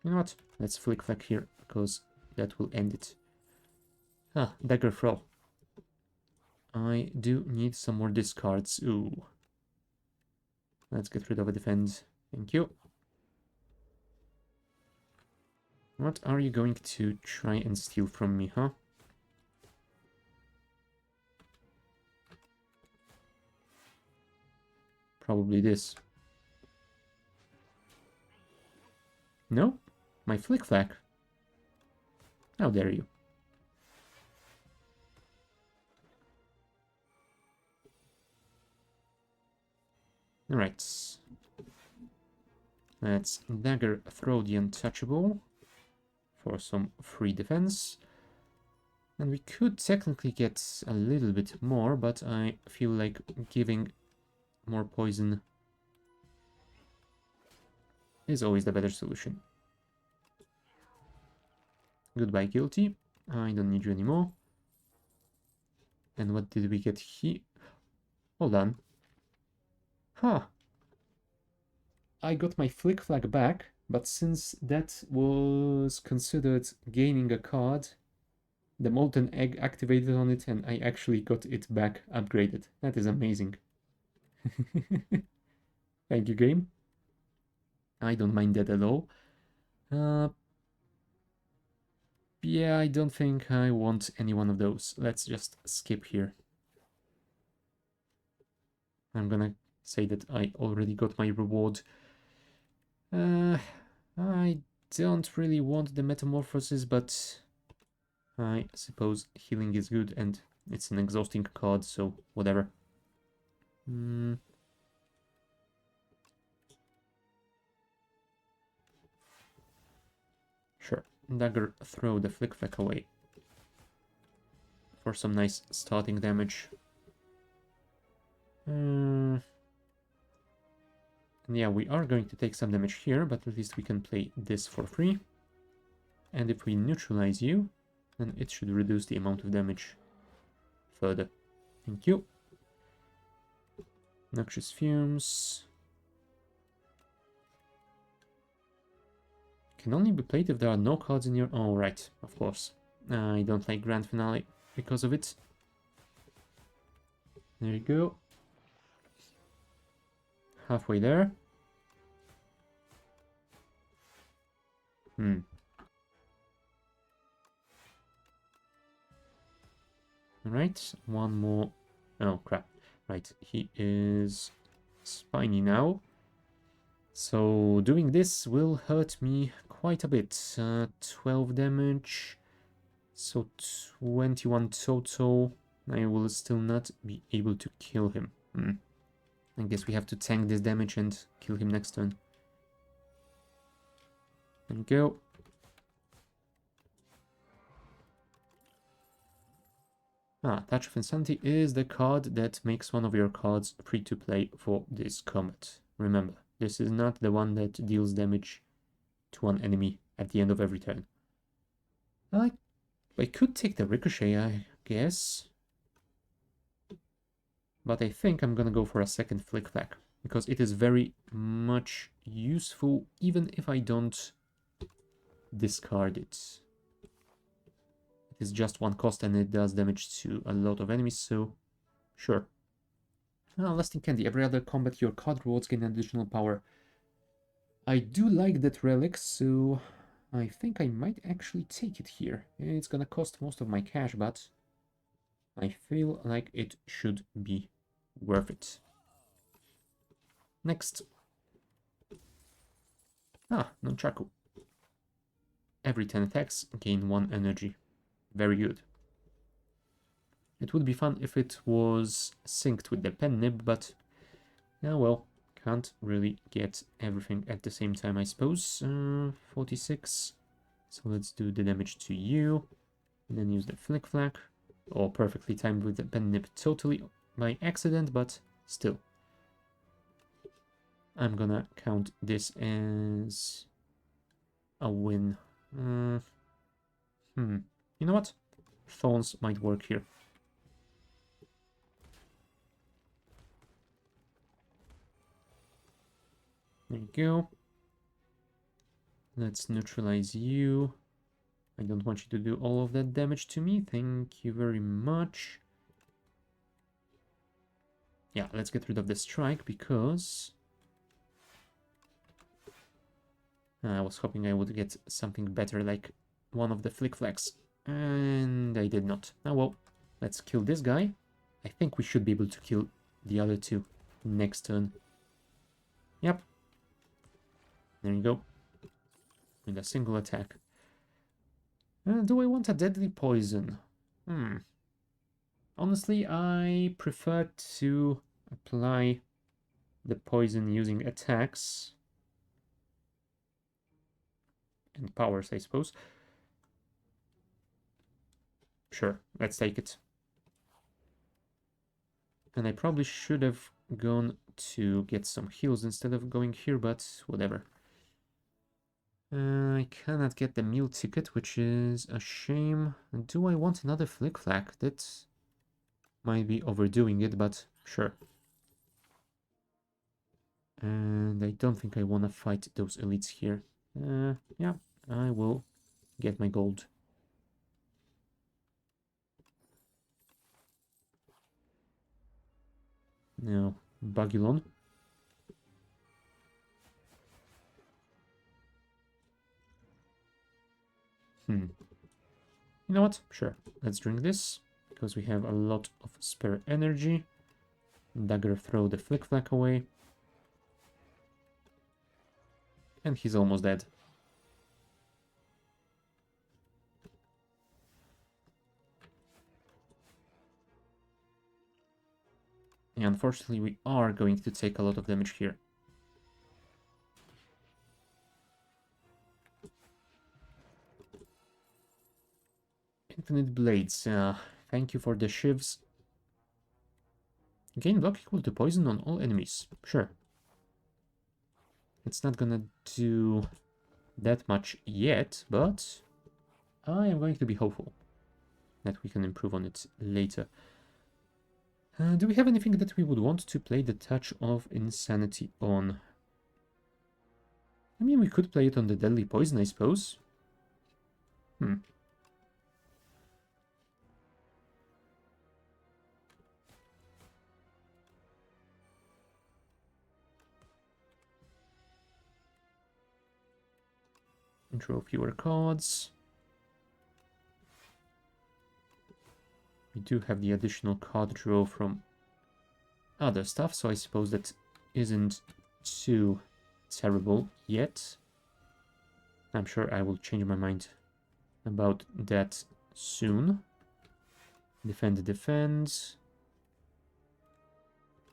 You know what? Let's flick flack here, because that will end it. Ah, dagger throw. I do need some more discards. Ooh. Let's get rid of a defend. Thank you. What are you going to try and steal from me, huh? Probably this. No? My flick flack? How dare you? Alright. Let's dagger throw the untouchable for some free defense. And we could technically get a little bit more, but I feel like giving more poison is always the better solution. Goodbye, guilty. I don't need you anymore. And what did we get here? Hold on. Huh. I got my flick flag back, but since that was considered gaining a card, the molten egg activated on it and I actually got it back upgraded. That is amazing. Thank you, game. I don't mind that at all. Yeah, I don't think I want any one of those. Let's just skip here. I'm gonna say that I already got my reward. I don't really want the metamorphosis, but I suppose healing is good and it's an exhausting card, so whatever. Sure. Dagger, throw the flick flack away for some nice starting damage. Yeah, we are going to take some damage here, but at least we can play this for free. And if we neutralize you, then it should reduce the amount of damage further. Thank you. Noxious Fumes. Can only be played if there are no cards in your... Oh, right, of course. I don't like Grand Finale because of it. There you go. Halfway there. Alright, one more. Oh, crap. Right, he is spiny now. So doing this will hurt me quite a bit. 12 damage. So 21 total. I will still not be able to kill him. I guess we have to tank this damage and kill him next turn. There we go. Touch of Insanity is the card that makes one of your cards free to play for this combat. Remember, this is not the one that deals damage to one enemy at the end of every turn. I could take the Ricochet, I guess. But I think I'm gonna go for a second Flick Flack, because it is very much useful even if I don't discard it. It is just one cost and it does damage to a lot of enemies, so sure. Lasting Candy. Every other combat your card rewards gain additional power. I do like that relic, so I think I might actually take it here. It's gonna cost most of my cash, but I feel like it should be worth it. Next. Nunchaku. Every 10 attacks gain 1 energy. Very good. It would be fun if it was synced with the pen nib, but yeah, well, can't really get everything at the same time, I suppose. 46. So let's do the damage to you, and then use the Flick Flack. All perfectly timed with the pen nib, totally by accident, but still. I'm gonna count this as a win. You know what? Thorns might work here. There you go. Let's neutralize you. I don't want you to do all of that damage to me. Thank you very much. Yeah, let's get rid of the strike because I was hoping I would get something better like one of the flick flacks. And I did not. Oh well, let's kill this guy. I think we should be able to kill the other two next turn. Yep. There you go. With a single attack. Do I want a deadly poison? Honestly, I prefer to apply the poison using attacks and powers, I suppose. Sure, let's take it. And I probably should have gone to get some heals instead of going here, but whatever. I cannot get the meal ticket, which is a shame. Do I want another flick flack? That might be overdoing it, but sure. And I don't think I want to fight those elites here. Yeah, I will get my gold. Now, Bagulon. You know what? Sure, let's drink this, because we have a lot of spare energy. Dagger throw the flick flack away. And he's almost dead. And unfortunately, we are going to take a lot of damage here. Infinite Blades. Thank you for the shivs. Gain block equal to poison on all enemies. Sure. It's not gonna do that much yet, but I am going to be hopeful that we can improve on it later. Do we have anything that we would want to play the Touch of Insanity on? I mean, we could play it on the Deadly Poison, I suppose. Draw fewer cards. We do have the additional card draw from other stuff, so I suppose that isn't too terrible yet. I'm sure I will change my mind about that soon. Defend, defend.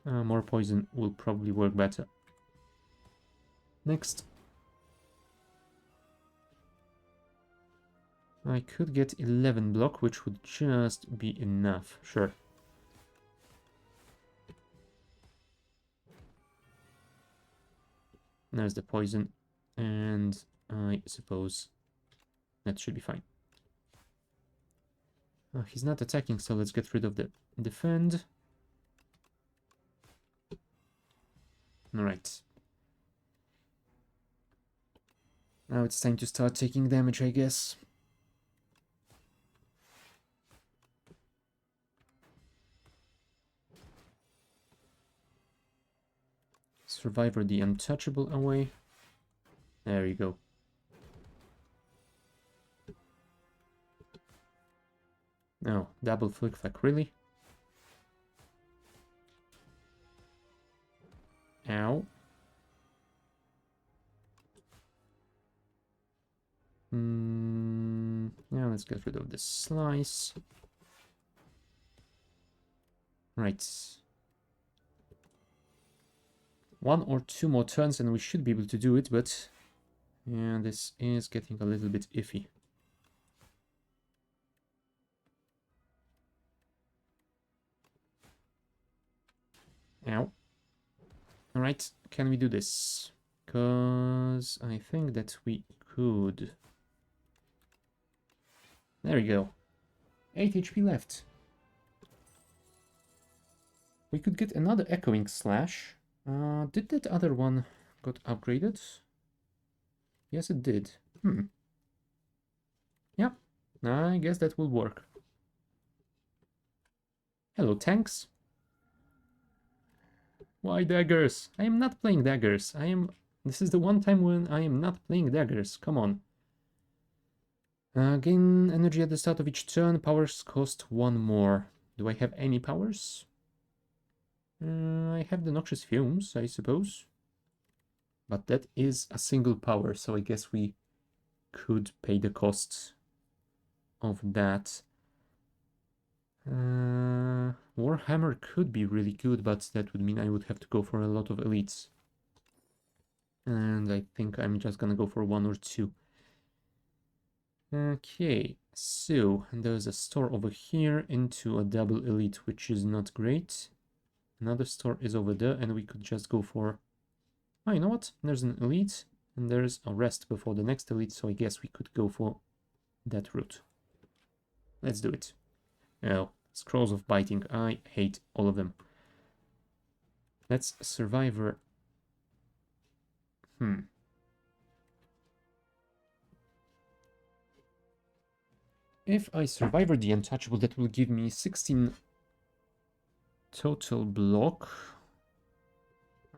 More poison will probably work better. Next. I could get 11 block, which would just be enough. Sure. There's the poison, and I suppose that should be fine. He's not attacking, so let's get rid of the defend. Alright. Now it's time to start taking damage, I guess. Survivor the Untouchable away. There you go. No, double flick flack, really? Ow. Now let's get rid of this slice. Right. 1 or 2 more turns and we should be able to do it, but yeah, this is getting a little bit iffy. Ow. Alright, can we do this? Because I think that we could. There we go. 8 HP left. We could get another Echoing Slash. Did that other one got upgraded? Yes, it did. Yeah, I guess that will work. Hello, tanks. Why daggers? I am not playing daggers. This is the one time when I am not playing daggers. Come on. Gain energy at the start of each turn. Powers cost 1 more. Do I have any powers? I have the noxious fumes, I suppose. But that is a single power, so I guess we could pay the costs of that. Warhammer could be really good, but that would mean I would have to go for a lot of elites. And I think I'm just gonna go for 1 or 2. Okay, so there's a store over here into a double elite, which is not great. Another store is over there, and we could just go for... Oh, you know what? There's an elite, and there's a rest before the next elite, so I guess we could go for that route. Let's do it. Oh, Scrolls of Biting. I hate all of them. Let's Survivor. If I Survivor the Untouchable, that will give me 16 total block.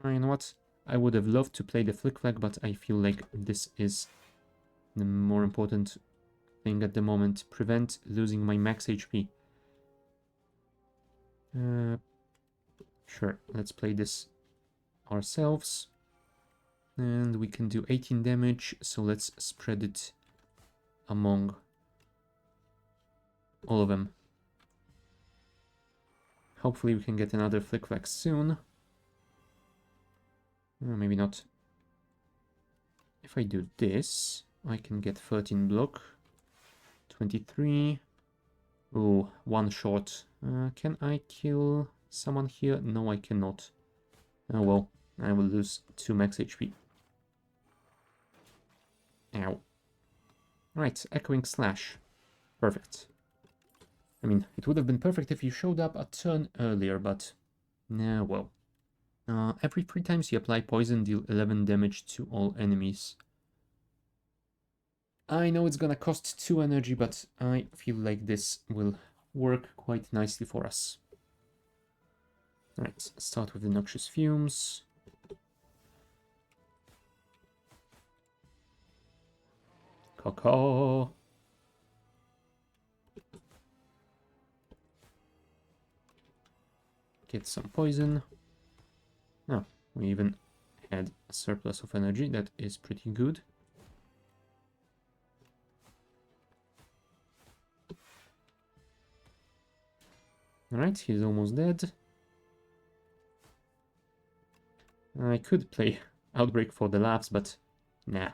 You know what? I would have loved to play the Flick Flag, but I feel like this is the more important thing at the moment. Prevent losing my max HP. Sure, let's play this ourselves. And we can do 18 damage, so let's spread it among all of them. Hopefully we can get another Flick Flag soon. Maybe not. If I do this, I can get 13 block. 23. Oh, 1 shot. Can I kill someone here? No, I cannot. Oh well, I will lose 2 max HP. Ow. Right, Echoing Slash. Perfect. I mean, it would have been perfect if you showed up a turn earlier, but... nah, well. Every 3 times you apply poison, deal 11 damage to all enemies. I know it's gonna cost 2 energy, but I feel like this will work quite nicely for us. Alright, start with the Noxious Fumes. Caw. Get some poison. Oh, we even had a surplus of energy. That is pretty good. Alright, he's almost dead. I could play Outbreak for the laughs, but nah.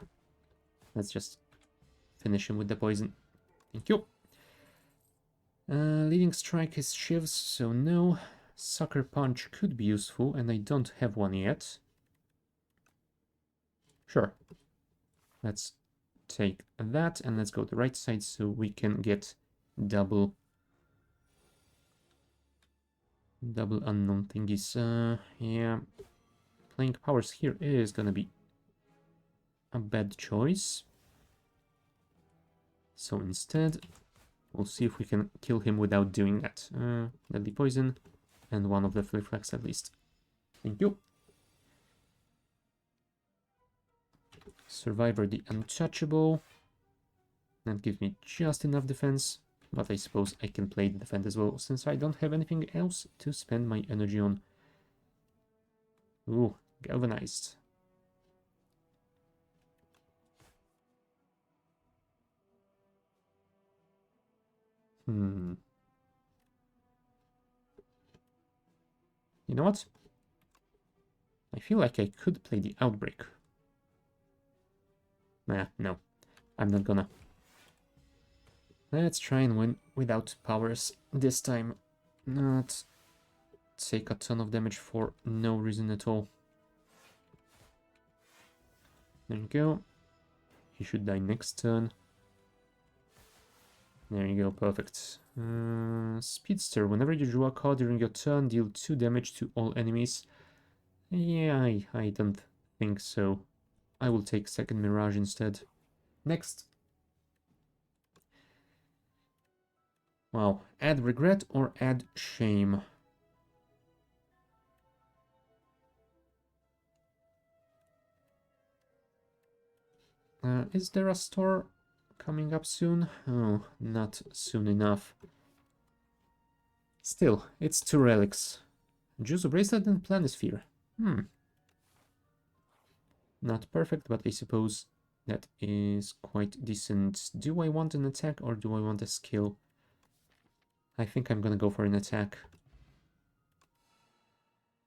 Let's just finish him with the poison. Thank you. Leading Strike is Shivs, so no. Sucker Punch could be useful, and I don't have one yet. Sure. Let's take that, and let's go to the right side so we can get double unknown thingies. Yeah. Playing powers here is gonna be a bad choice. So instead, we'll see if we can kill him without doing that. Deadly Poison, and 1 of the Flick Flags at least. Thank you. Survivor the Untouchable. That gives me just enough defense, but I suppose I can play the defend as well, since I don't have anything else to spend my energy on. Ooh, Galvanized. You know what? I feel like I could play the Outbreak. Nah, no. I'm not gonna. Let's try and win without powers this time. Not take a ton of damage for no reason at all. There you go. He should die next turn. There you go, perfect. Speedster, whenever you draw a card during your turn, deal 2 damage to all enemies. Yeah, I don't think so. I will take second Mirage instead. Next. Wow, add regret or add shame? Is there a store coming up soon? Oh, not soon enough. Still, it's 2 relics. Juzo Bracelet and Planisphere. Not perfect, but I suppose that is quite decent. Do I want an attack or do I want a skill? I think I'm gonna go for an attack.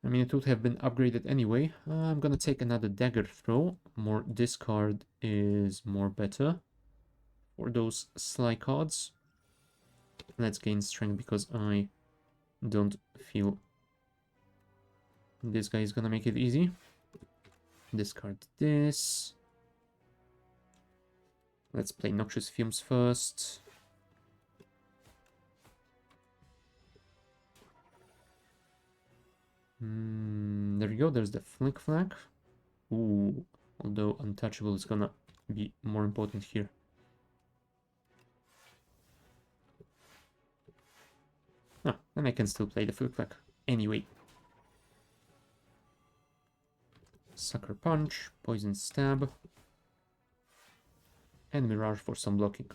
I mean, it would have been upgraded anyway. I'm gonna take another dagger throw. More discard is more better for those sly cards. Let's gain strength because I don't feel this guy is gonna make it easy. Discard this. Let's play Noxious Fumes first. There we go, there's the Flick Flag. Ooh, although Untouchable is gonna be more important here. Ah, then I can still play the Flick Flag. Anyway. Sucker Punch, Poison Stab, and Mirage for some blocking.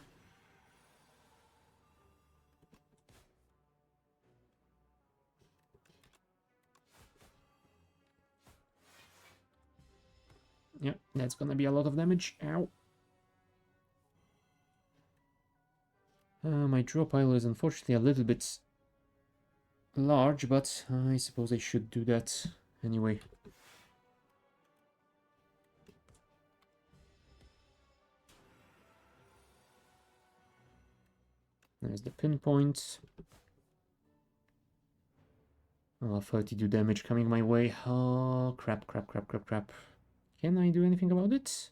Yeah, that's gonna be a lot of damage. Ow. My draw pile is unfortunately a little bit large, but I suppose I should do that anyway. There's the pinpoint. Oh, 32 damage coming my way. Oh, crap, crap, crap, crap, crap. Can I do anything about it?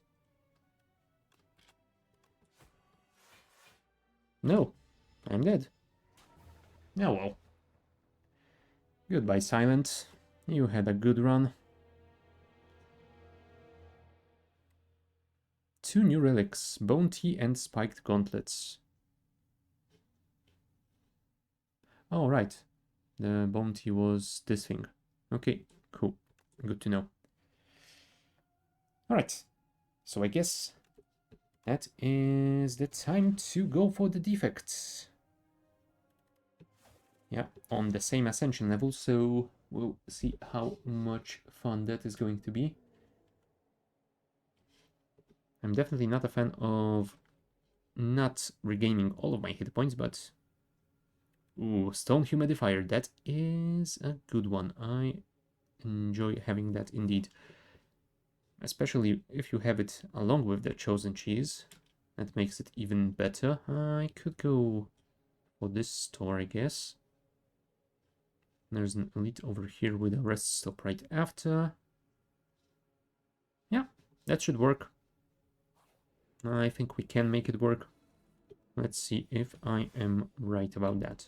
No, I'm dead. Oh well. Goodbye, Silent. You had a good run. 2 new relics, Bone Tea and Spiked Gauntlets. Oh, right. The Bone Tea was this thing. Okay, cool. Good to know. Alright. So I guess that is the time to go for the defects. Yeah, on the same ascension level, so we'll see how much fun that is going to be. I'm definitely not a fan of not regaining all of my hit points, but... Ooh, Stone Humidifier, that is a good one. I enjoy having that indeed. Especially if you have it along with the Chosen Cheese. That makes it even better. I could go for this store, I guess. There's an elite over here with a rest stop right after. Yeah, that should work. I think we can make it work. Let's see if I am right about that.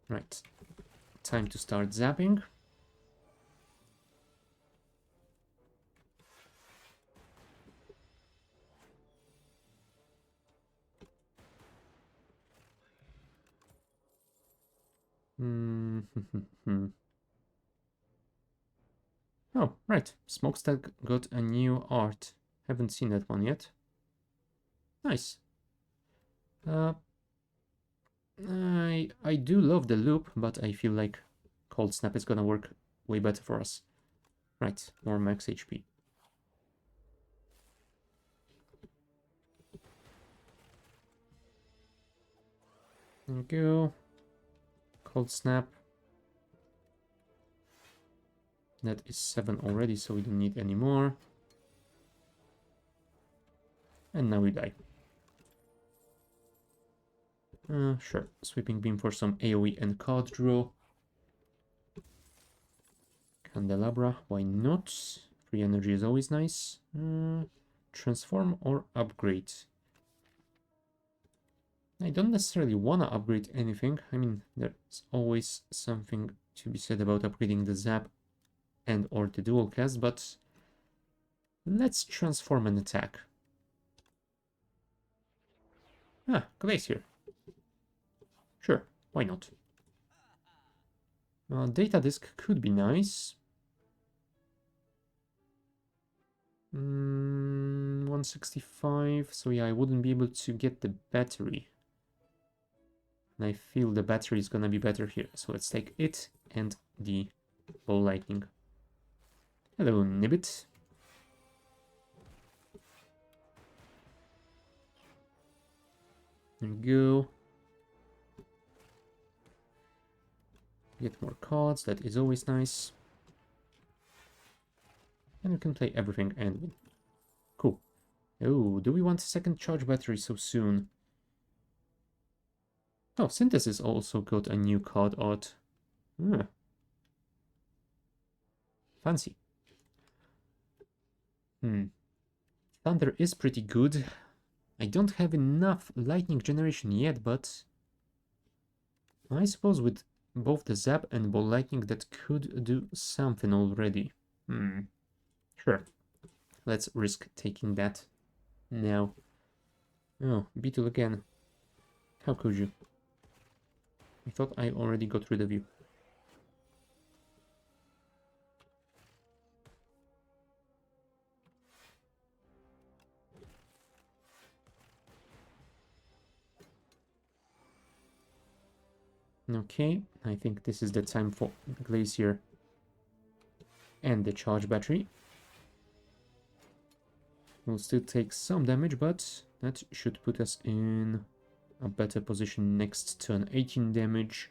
Right. Time to start zapping. Oh, right. Smokestack got a new art. Haven't seen that one yet. Nice. I do love the loop, but I feel like Cold Snap is gonna work way better for us. Right, more max HP. There we go. Cold Snap. That is 7 already, so we don't need any more. And now we die. Sure. Sweeping Beam for some AoE and card draw. Candelabra, why not? Free energy is always nice. Transform or upgrade? I don't necessarily want to upgrade anything. I mean, there's always something to be said about upgrading the Zap and or the dual cast, but let's transform and attack. Ah, Glacier. Sure, why not? Data disk could be nice. 165, so yeah, I wouldn't be able to get the battery. And I feel the battery is gonna be better here. So let's take it and the ball lightning. Hello, Nibbit. There we go. Get more cards, that is always nice. And we can play everything and win. Cool. Oh, do we want a second charge battery so soon? Oh, Synthesis also got a new card art. Ah. Fancy. Thunder is pretty good. I don't have enough lightning generation yet, but I suppose with both the Zap and Ball Lightning that could do something already. Sure. Let's risk taking that now. Oh, Beetle again. How could you? I thought I already got rid of you. Okay, I think this is the time for Glacier and the charge battery. We'll still take some damage, but that should put us in a better position next turn. 18 damage.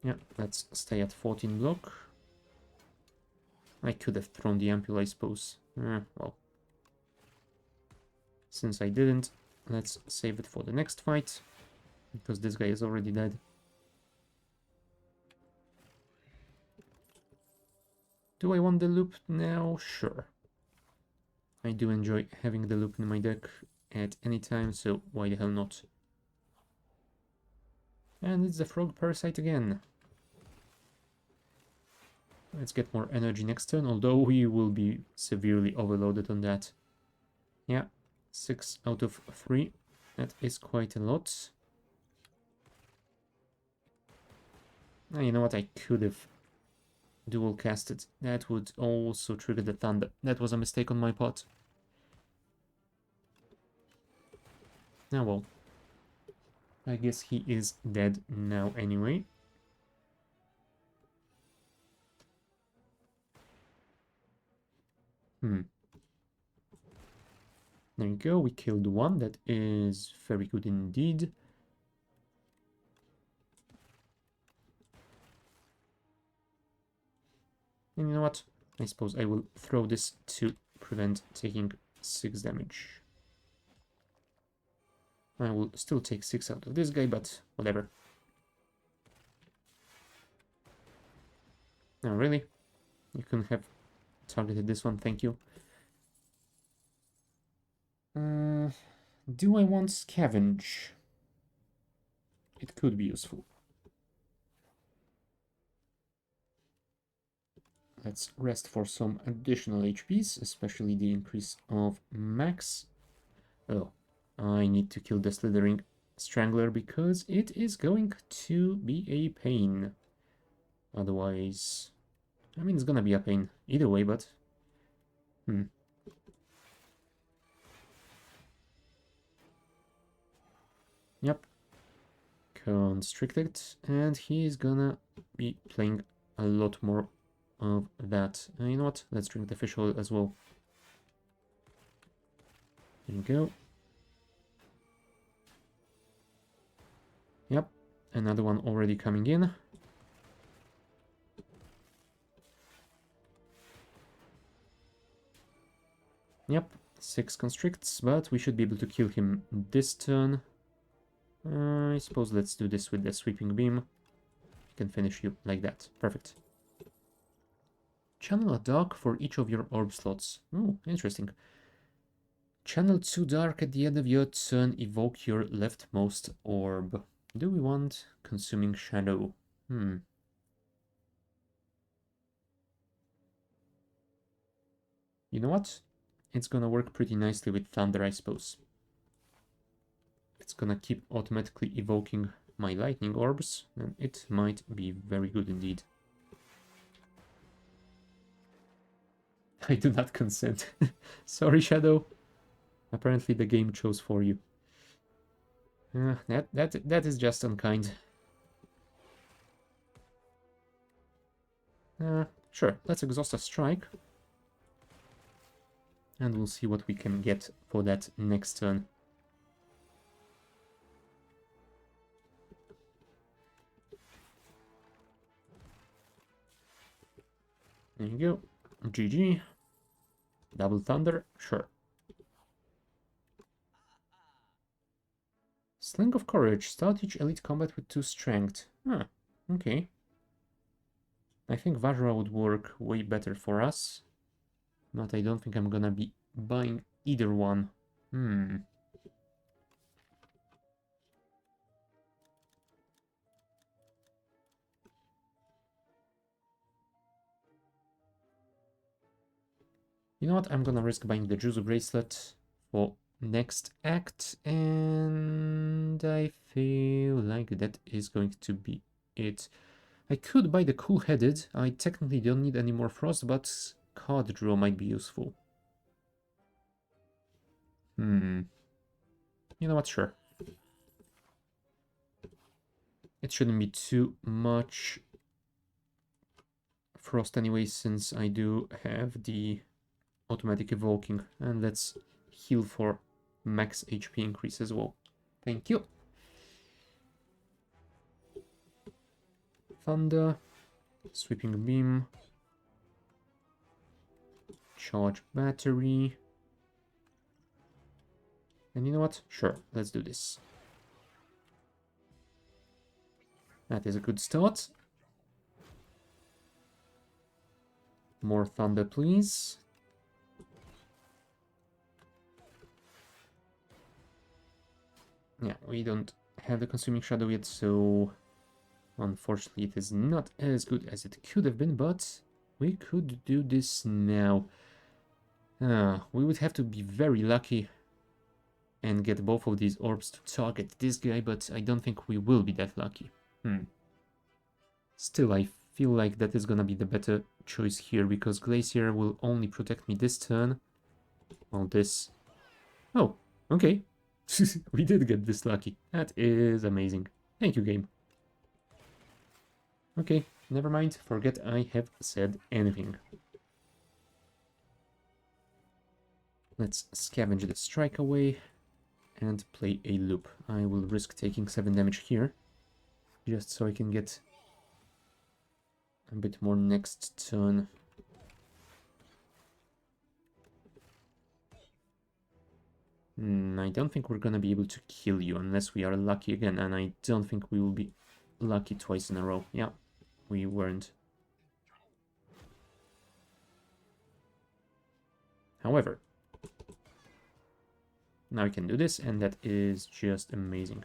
Yeah, let's stay at 14 block. I could have thrown the Ampule, I suppose. Well. Since I didn't, let's save it for the next fight, because this guy is already dead. Do I want the loop now? Sure. I do enjoy having the loop in my deck at any time, so why the hell not? And it's the Frog Parasite again. Let's get more energy next turn, although we will be severely overloaded on that. Yeah, 6 out of 3. That is quite a lot. Now, you know what? I could have dual casted. That would also trigger the Thunder. That was a mistake on my part. Now, well, I guess he is dead now anyway. There you go, we killed one. That is very good indeed. And you know what? I suppose I will throw this to prevent taking 6 damage. I will still take 6 out of this guy, but whatever. No, really? You couldn't have targeted this one, thank you. Do I want Scavenge? It could be useful. Let's rest for some additional HPs, especially the increase of max. Oh, I need to kill the Slithering Strangler because it is going to be a pain. Otherwise, I mean, it's gonna be a pain either way, but... Yep. Constricted, and he's gonna be playing a lot more of that. You know what? Let's drink the fish oil as well. There you go. Yep, another one already coming in. Yep, 6 constricts, but we should be able to kill him this turn. I suppose let's do this with the sweeping beam. I can finish you like that. Perfect. Channel a dark for each of your orb slots. Oh, interesting. Channel 2 dark at the end of your turn. Evoke your leftmost orb. Do we want Consuming Shadow? Hmm. You know what? It's gonna work pretty nicely with Thunder, I suppose. It's gonna keep automatically evoking my lightning orbs, and it might be very good indeed. I do not consent. Sorry, Shadow. Apparently the game chose for you. That is just unkind. Sure, let's exhaust a strike. And we'll see what we can get for that next turn. There you go. GG. Double Thunder, sure. Sling of Courage. Start each elite combat with 2 strength. Okay. I think Vajra would work way better for us. But I don't think I'm gonna be buying either one. You know what? I'm gonna risk buying the Juzu bracelet for next act, and I feel like that is going to be it. I could buy the Cool-Headed. I technically don't need any more frost, but card draw might be useful. You know what? Sure. It shouldn't be too much frost anyway, since I do have the automatic evoking, and let's heal for max HP increase as well. Thank you. Thunder, Sweeping Beam, Charge Battery, and you know what? Sure, let's do this. That is a good start. More Thunder, please. Yeah, we don't have the Consuming Shadow yet, so unfortunately it is not as good as it could have been, but we could do this now. We would have to be very lucky and get both of these orbs to target this guy, but I don't think we will be that lucky. Still, I feel like that is gonna be the better choice here, because Glacier will only protect me this turn, while this... Oh, okay. We did get this lucky. That is amazing. Thank you, game. Okay, never mind. Forget I have said anything. Let's scavenge the strike away and play a loop. I will risk taking 7 damage here, just so I can get a bit more next turn. I don't think we're gonna be able to kill you unless we are lucky again, and I don't think we will be lucky twice in a row. Yeah, we weren't. However, now we can do this, and that is just amazing.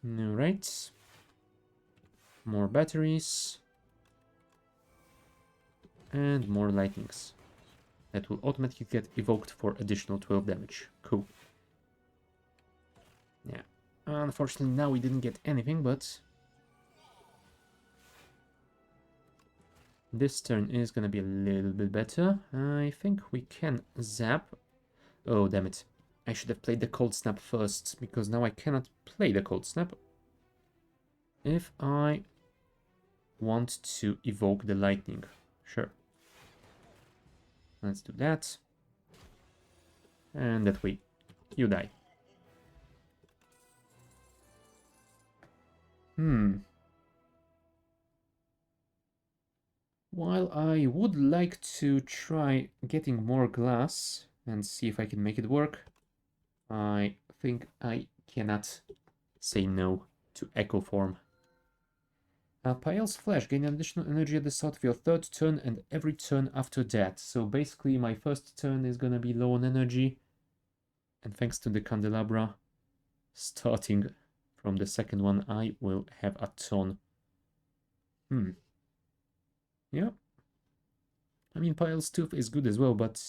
Alright. More batteries. And more lightnings. That will automatically get evoked for additional 12 damage. Cool. Yeah. Unfortunately, now we didn't get anything, but... this turn is gonna be a little bit better. I think we can zap. Oh, damn it. I should have played the Cold Snap first, because now I cannot play the Cold Snap if I want to evoke the lightning. Sure. Let's do that. And that way, you die. While I would like to try getting more glass and see if I can make it work, I think I cannot say no to Echo Form. Pael's Flash, gain additional energy at the start of your 3rd turn and every turn after that. So basically my first turn is gonna be low on energy, And thanks to the candelabra, starting from the second one, I will have a ton. Yeah. I mean, Pile's Tooth is good as well, but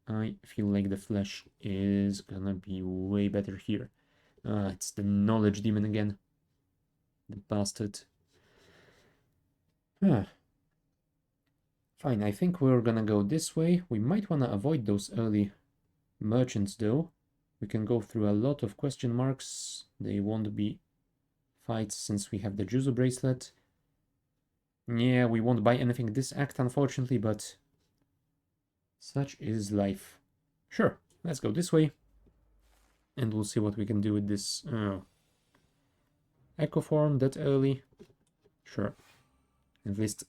I feel like the flesh is gonna be way better here. It's the knowledge demon again. The bastard. Fine, I think we're gonna go this way. We might wanna avoid those early merchants though. We can go through a lot of question marks. They won't be fights since we have the Juzo bracelet. Yeah, we won't buy anything this act, unfortunately, but such is life. Sure, let's go this way. And we'll see what we can do with this Echo Form that early. Sure. At least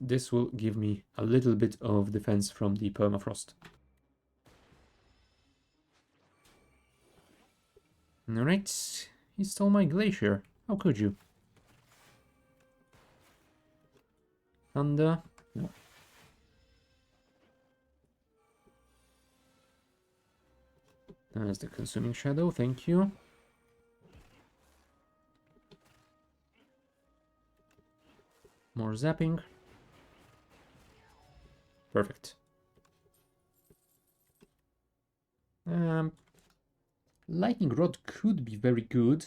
this will give me a little bit of defense from the permafrost. Alright, he stole my glacier. How could you? Thunder? No. There's the Consuming Shadow, thank you. More zapping. Perfect. Lightning Rod could be very good.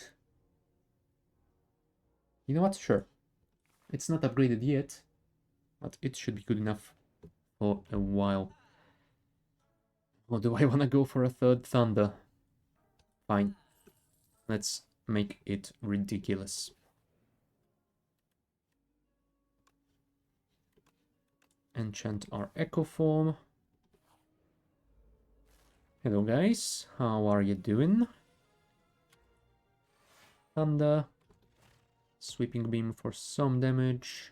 You know what? Sure. It's not upgraded yet, but it should be good enough for a while. Or do I want to go for a third Thunder? Fine. Let's make it ridiculous. Enchant our Echo Form. Hello guys, how are you doing? Thunder. Sweeping Beam for some damage.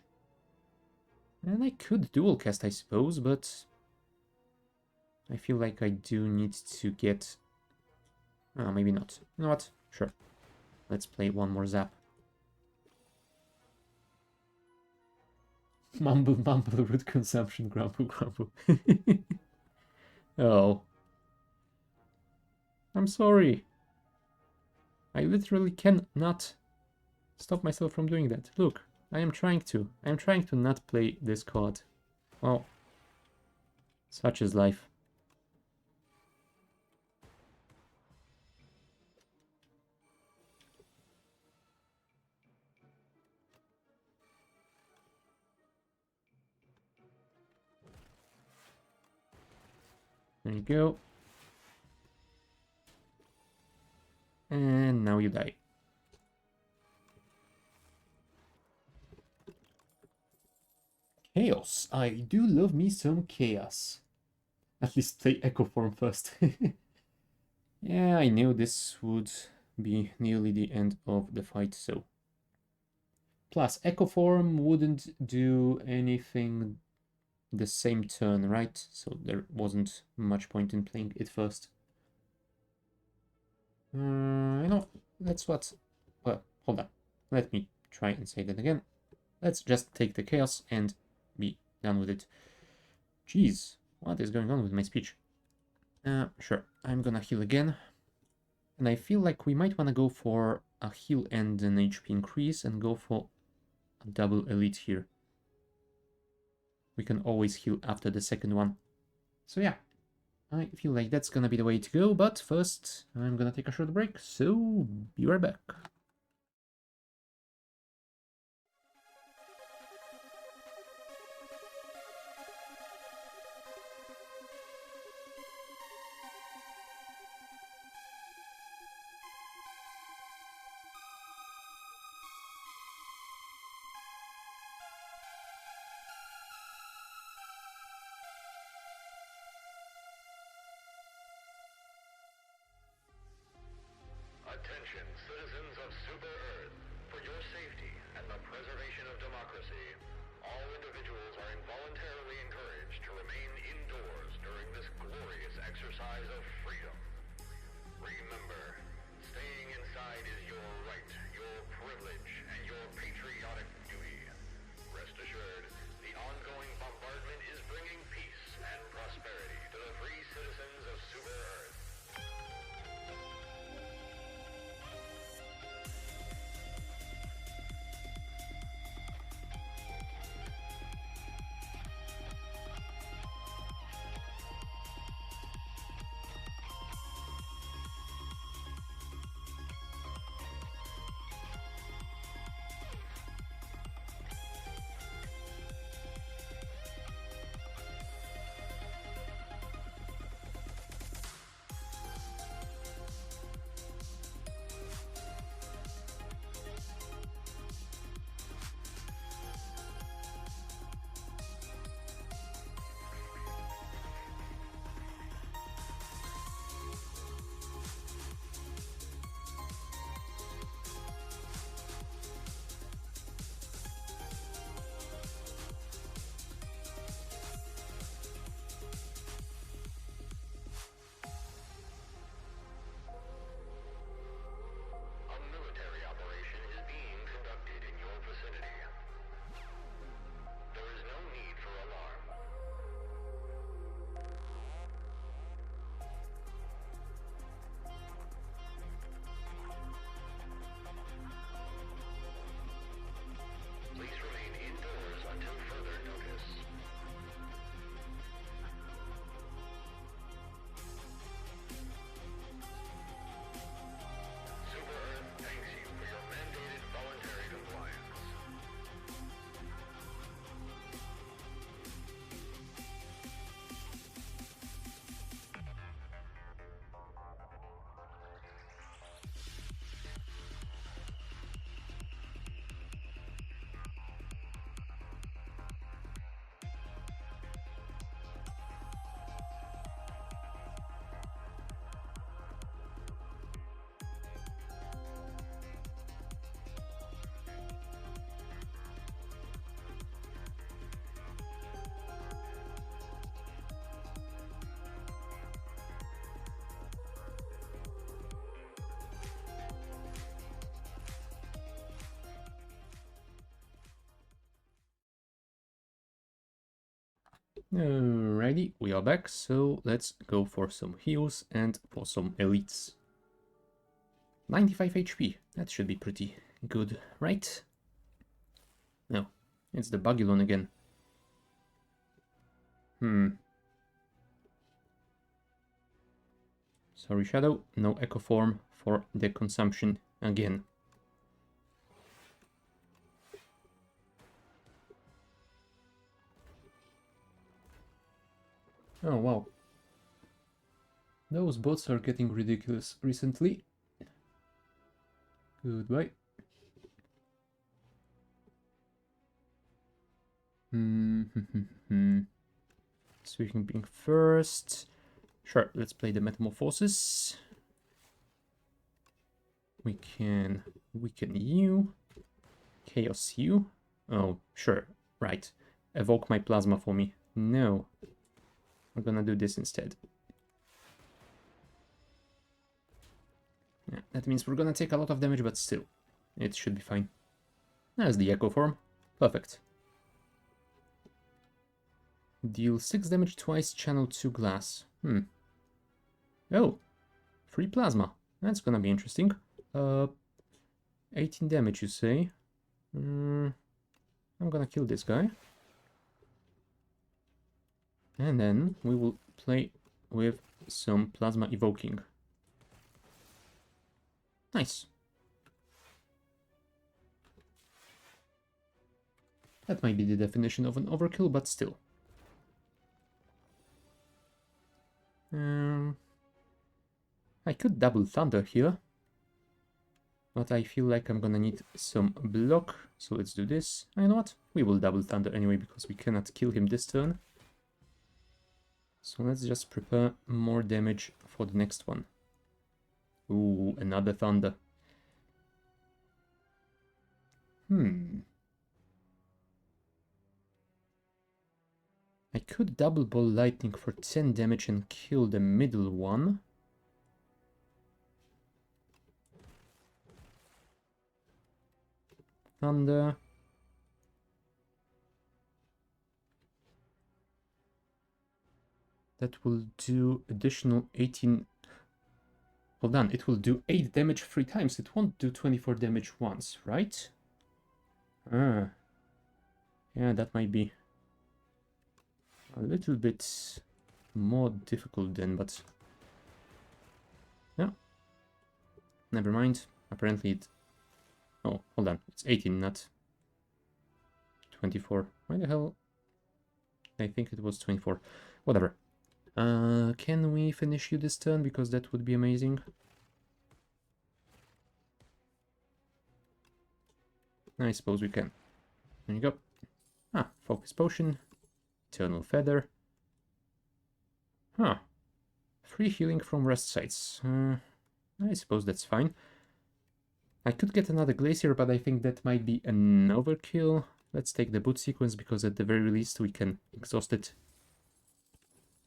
And I could dual cast, I suppose, but I feel like I do need to get... Oh, maybe not. You know what? Sure. Let's play one more zap. Mumble, mumble, root consumption, grumble, grumble. Oh. I'm sorry. I literally cannot stop myself from doing that. Look, I am trying to. I am trying to not play this card. Well, such is life. There you go. And now you die. Chaos. I do love me some chaos. At least play Echo Form first. Yeah, I knew this would be nearly the end of the fight, so... Plus, Echo Form wouldn't do anything the same turn, right? So there wasn't much point in playing it first. You know, that's what... Well, hold on. Let me try and say that again. Let's just take the chaos and be done with it. Jeez, what is going on with my speech? Sure, I'm gonna heal again. And I feel like we might want to go for a heal and an HP increase and go for a double elite here. We can always heal after the second one. So yeah, I feel like that's gonna be the way to go, but first I'm gonna take a short break, so be right back. Attention, citizens of Super Earth. For your safety and the preservation of democracy, all individuals are involuntarily encouraged to remain indoors during this glorious exercise of freedom. Remember, staying inside is your right, your privilege, and your patriotic duty. Rest assured, the ongoing bombardment is bringing peace and prosperity to the free citizens of Super Earth. Alrighty, we are back, so let's go for some heals and for some elites. 95 HP, that should be pretty good, right? No, it's the Bagulon again. Sorry, Shadow, no Echo Form for the consumption again. Oh, wow. Those bots are getting ridiculous recently. Goodbye. Sweeping first. Sure, let's play the Metamorphosis. We can weaken you. Chaos you. Oh, sure, right. Evoke my plasma for me. No. We're gonna do this instead. Yeah, that means we're gonna take a lot of damage, but still, it should be fine. There's the Echo Form. Perfect. Deal 6 damage twice, channel 2 glass. Oh, free plasma. That's gonna be interesting. 18 damage, you say? I'm gonna kill this guy. And then we will play with some plasma evoking. Nice. That might be the definition of an overkill, but still. I could double thunder here, but I feel like I'm gonna need some block, so let's do this. You know what? We will double thunder anyway, because we cannot kill him this turn. So let's just prepare more damage for the next one. Ooh, another thunder. I could double ball lightning for 10 damage and kill the middle one. Thunder. That will do additional 18. Hold on, it will do 8 damage 3 times. It won't do 24 damage once, right? Yeah, that might be a little bit more difficult then, but yeah, never mind. Apparently it... Oh, hold on, it's 18, not 24. Why the hell? I think it was 24. Whatever. Can we finish you this turn? Because that would be amazing. I suppose we can. There you go. Ah, Focus Potion. Eternal Feather. Huh. Free healing from rest sites. I suppose that's fine. I could get another Glacier, but I think that might be an overkill. Let's take the boot sequence, because at the very least we can exhaust it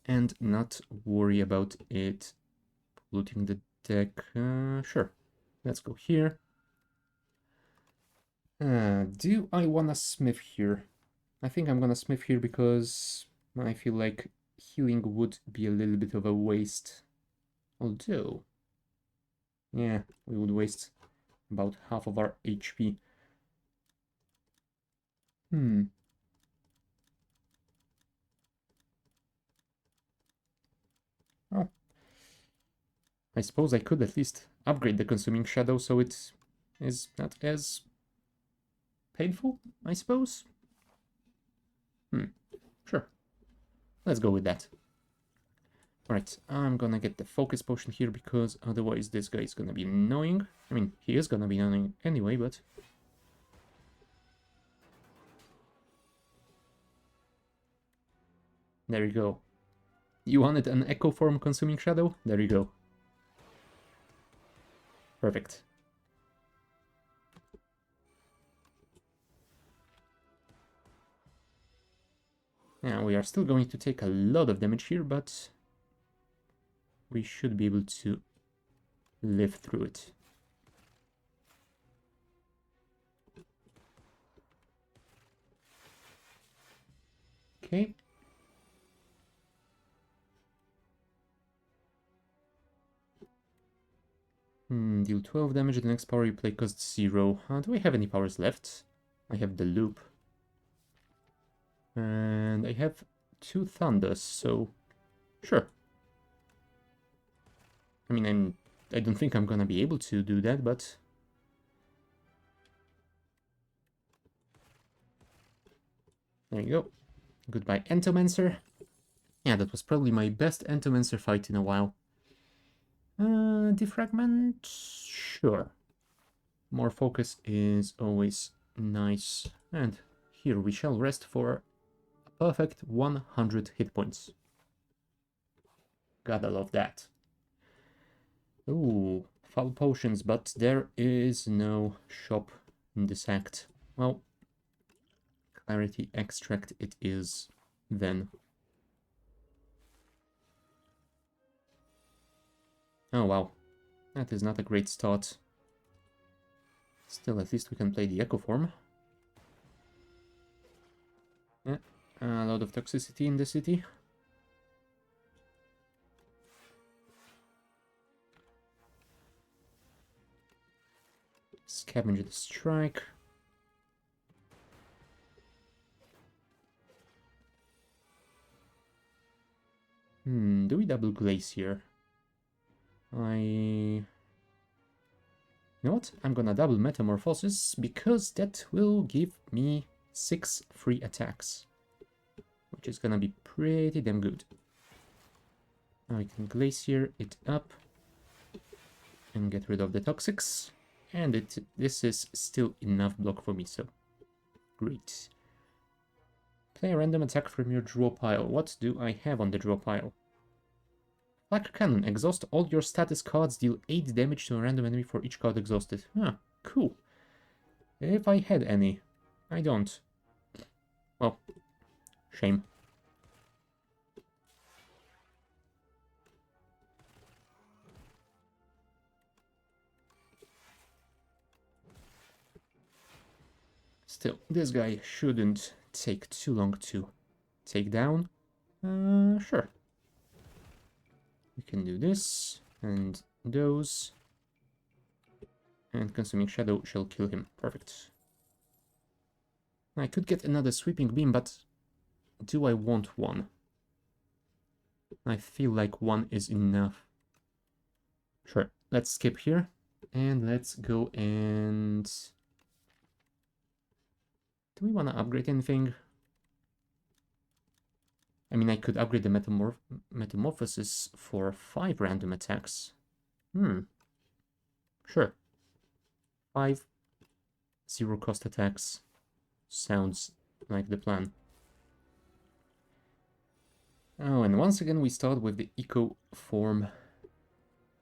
and not worry about it polluting the deck. Sure. Let's go here. Do I want to smith here? I think I'm gonna smith here because I feel like healing would be a little bit of a waste. Although, yeah, we would waste about half of our HP. Oh. I suppose I could at least upgrade the Consuming Shadow so it is not as painful, I suppose? Sure. Let's go with that. Alright, I'm gonna get the Focus Potion here because otherwise this guy is gonna be annoying. I mean, he is gonna be annoying anyway, but... There you go. You wanted an Echo Form Consuming Shadow? There you go. Perfect. Yeah, we are still going to take a lot of damage here, but we should be able to live through it. Okay. Deal 12 damage. The next power you play costs 0. Do I have any powers left? I have the loop. And I have 2 thunders, so sure. I mean, I don't think I'm gonna be able to do that, but there you go. Goodbye, Entomancer. Yeah, that was probably my best Entomancer fight in a while. Defragment? Sure. More focus is always nice. And here we shall rest for a perfect 100 hit points. Gotta love that. Ooh, foul potions, but there is no shop in this act. Well, clarity extract it is then. Oh wow, that is not a great start. Still, at least we can play the Echo form. Yeah, a lot of toxicity in the city. Scavenge the strike. Do we double Glacier? You know what? I'm gonna double Metamorphosis because that will give me 6 free attacks, which is gonna be pretty damn good. Now I can Glacier it up and get rid of the Toxics, and this is still enough block for me, so great. Play a random attack from your draw pile. What do I have on the draw pile? Flak Cannon. Exhaust all your status cards. Deal 8 damage to a random enemy for each card exhausted. Ah, cool. If I had any. I don't. Well, shame. Still, this guy shouldn't take too long to take down. Sure. We can do this, and those. And Consuming Shadow shall kill him. Perfect. I could get another Sweeping Beam, but do I want one? I feel like one is enough. Sure, let's skip here, and let's go and... Do we want to upgrade anything? I mean, I could upgrade the Metamorphosis for 5 random attacks. Sure. 5 0-cost attacks. Sounds like the plan. Oh, and once again we start with the Echo form.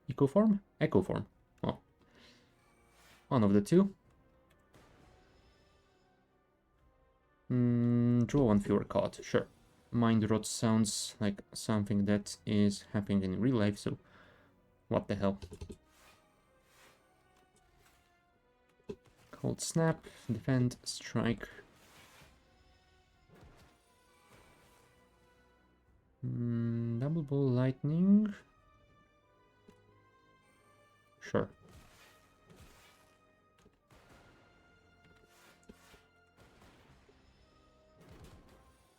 Echo form? Echo form. Well, one of the two. Draw 1 fewer card, sure. Mind Rot sounds like something that is happening in real life, so what the hell. Cold Snap, Defend, Strike. Double Ball Lightning. Sure.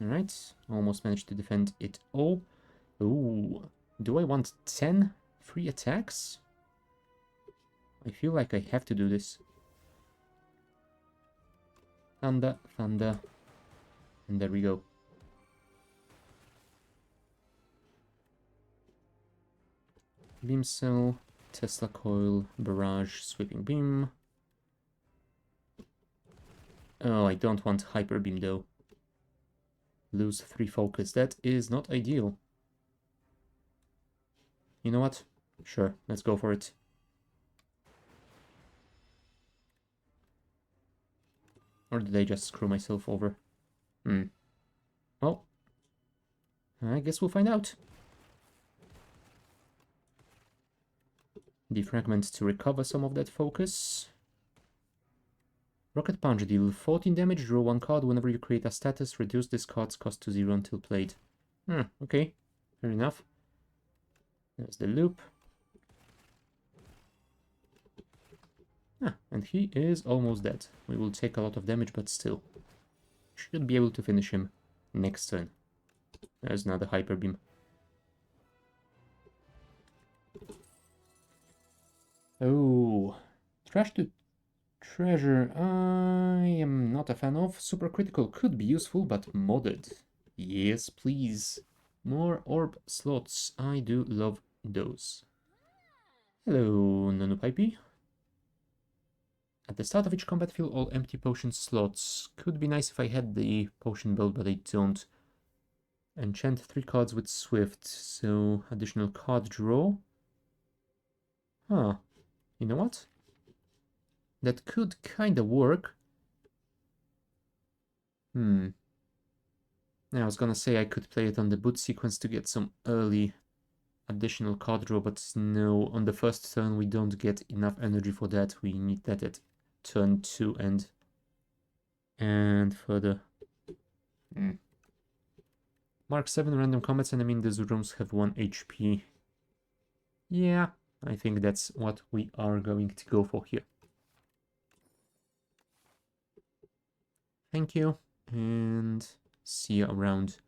Alright, almost managed to defend it all. Ooh, do I want 10 free attacks? I feel like I have to do this. Thunder, Thunder, and there we go. Beam Cell, Tesla Coil, Barrage, Sweeping Beam. Oh, I don't want Hyper Beam though. Lose 3 focus. That is not ideal. You know what? Sure, let's go for it. Or did I just screw myself over? Well, I guess we'll find out. Defragment to recover some of that focus. Rocket Punch, deal 14 damage, draw 1 card. Whenever you create a status, reduce this card's cost to 0 until played. Okay, fair enough. There's the loop. And he is almost dead. We will take a lot of damage, but still. Should be able to finish him next turn. There's another Hyper Beam. Oh, Trash to Treasure, I am not a fan of. Supercritical could be useful, but modded. Yes, please. More orb slots. I do love those. Hello, Nanopipey. At the start of each combat, fill all empty potion slots. Could be nice if I had the potion belt, but I don't. Enchant 3 cards with Swift, so additional card draw. Huh. You know what? That could kinda work. Yeah, I was gonna say I could play it on the boot sequence to get some early additional card draw, but no, on the first turn we don't get enough energy for that. We need that at turn 2 and further. Mark 7 random combats enemy in these rooms have 1 HP. Yeah, I think that's what we are going to go for here. Thank you, and see you around.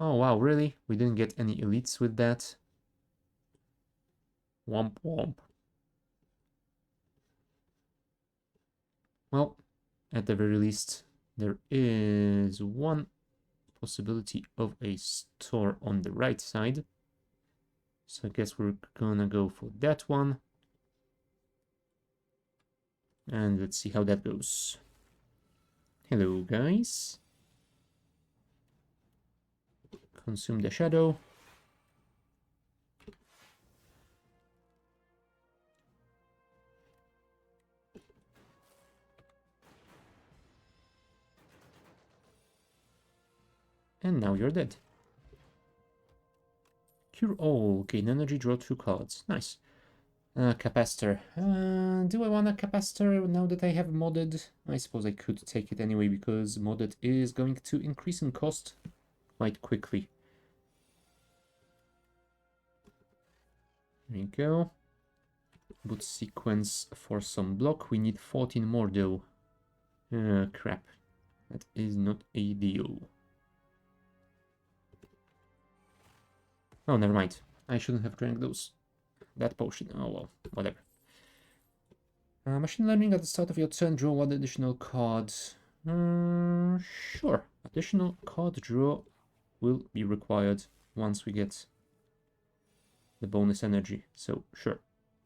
Oh wow, really? We didn't get any elites with that? Womp womp. Well, at the very least, there is one possibility of a store on the right side. So I guess we're gonna go for that one. And let's see how that goes. Hello, guys. Consume the shadow. And now you're dead. Cure all. Gain energy, draw 2 cards. Nice. Capacitor. Do I want a capacitor now that I have modded? I suppose I could take it anyway because modded is going to increase in cost quite quickly. There you go. Boot sequence for some block. We need 14 more though. Crap. That is not ideal. Oh, never mind. I shouldn't have drank that potion. Oh well, whatever. Machine learning at the start of your turn, draw 1 additional card. Sure. Additional card draw will be required once we get the bonus energy. So, sure.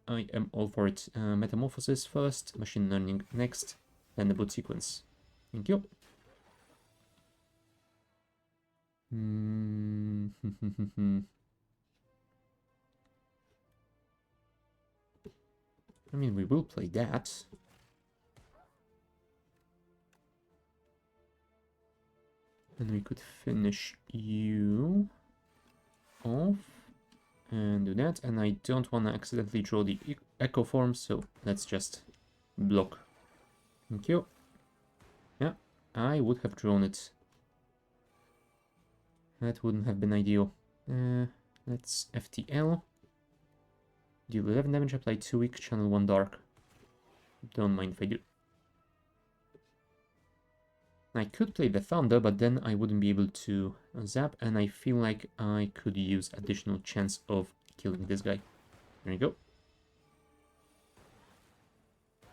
I am all for it. Metamorphosis first, machine learning next, then the boot sequence. Thank you. I mean, we will play that. And we could finish you off and do that. And I don't want to accidentally draw the echo form, so let's just block. Thank you. Yeah, I would have drawn it. That wouldn't have been ideal. Let's FTL. Deal 11 damage, apply 2 weak, channel 1 dark. Don't mind if I do. I could play the Thunder, but then I wouldn't be able to zap, and I feel like I could use additional chance of killing this guy. There you go.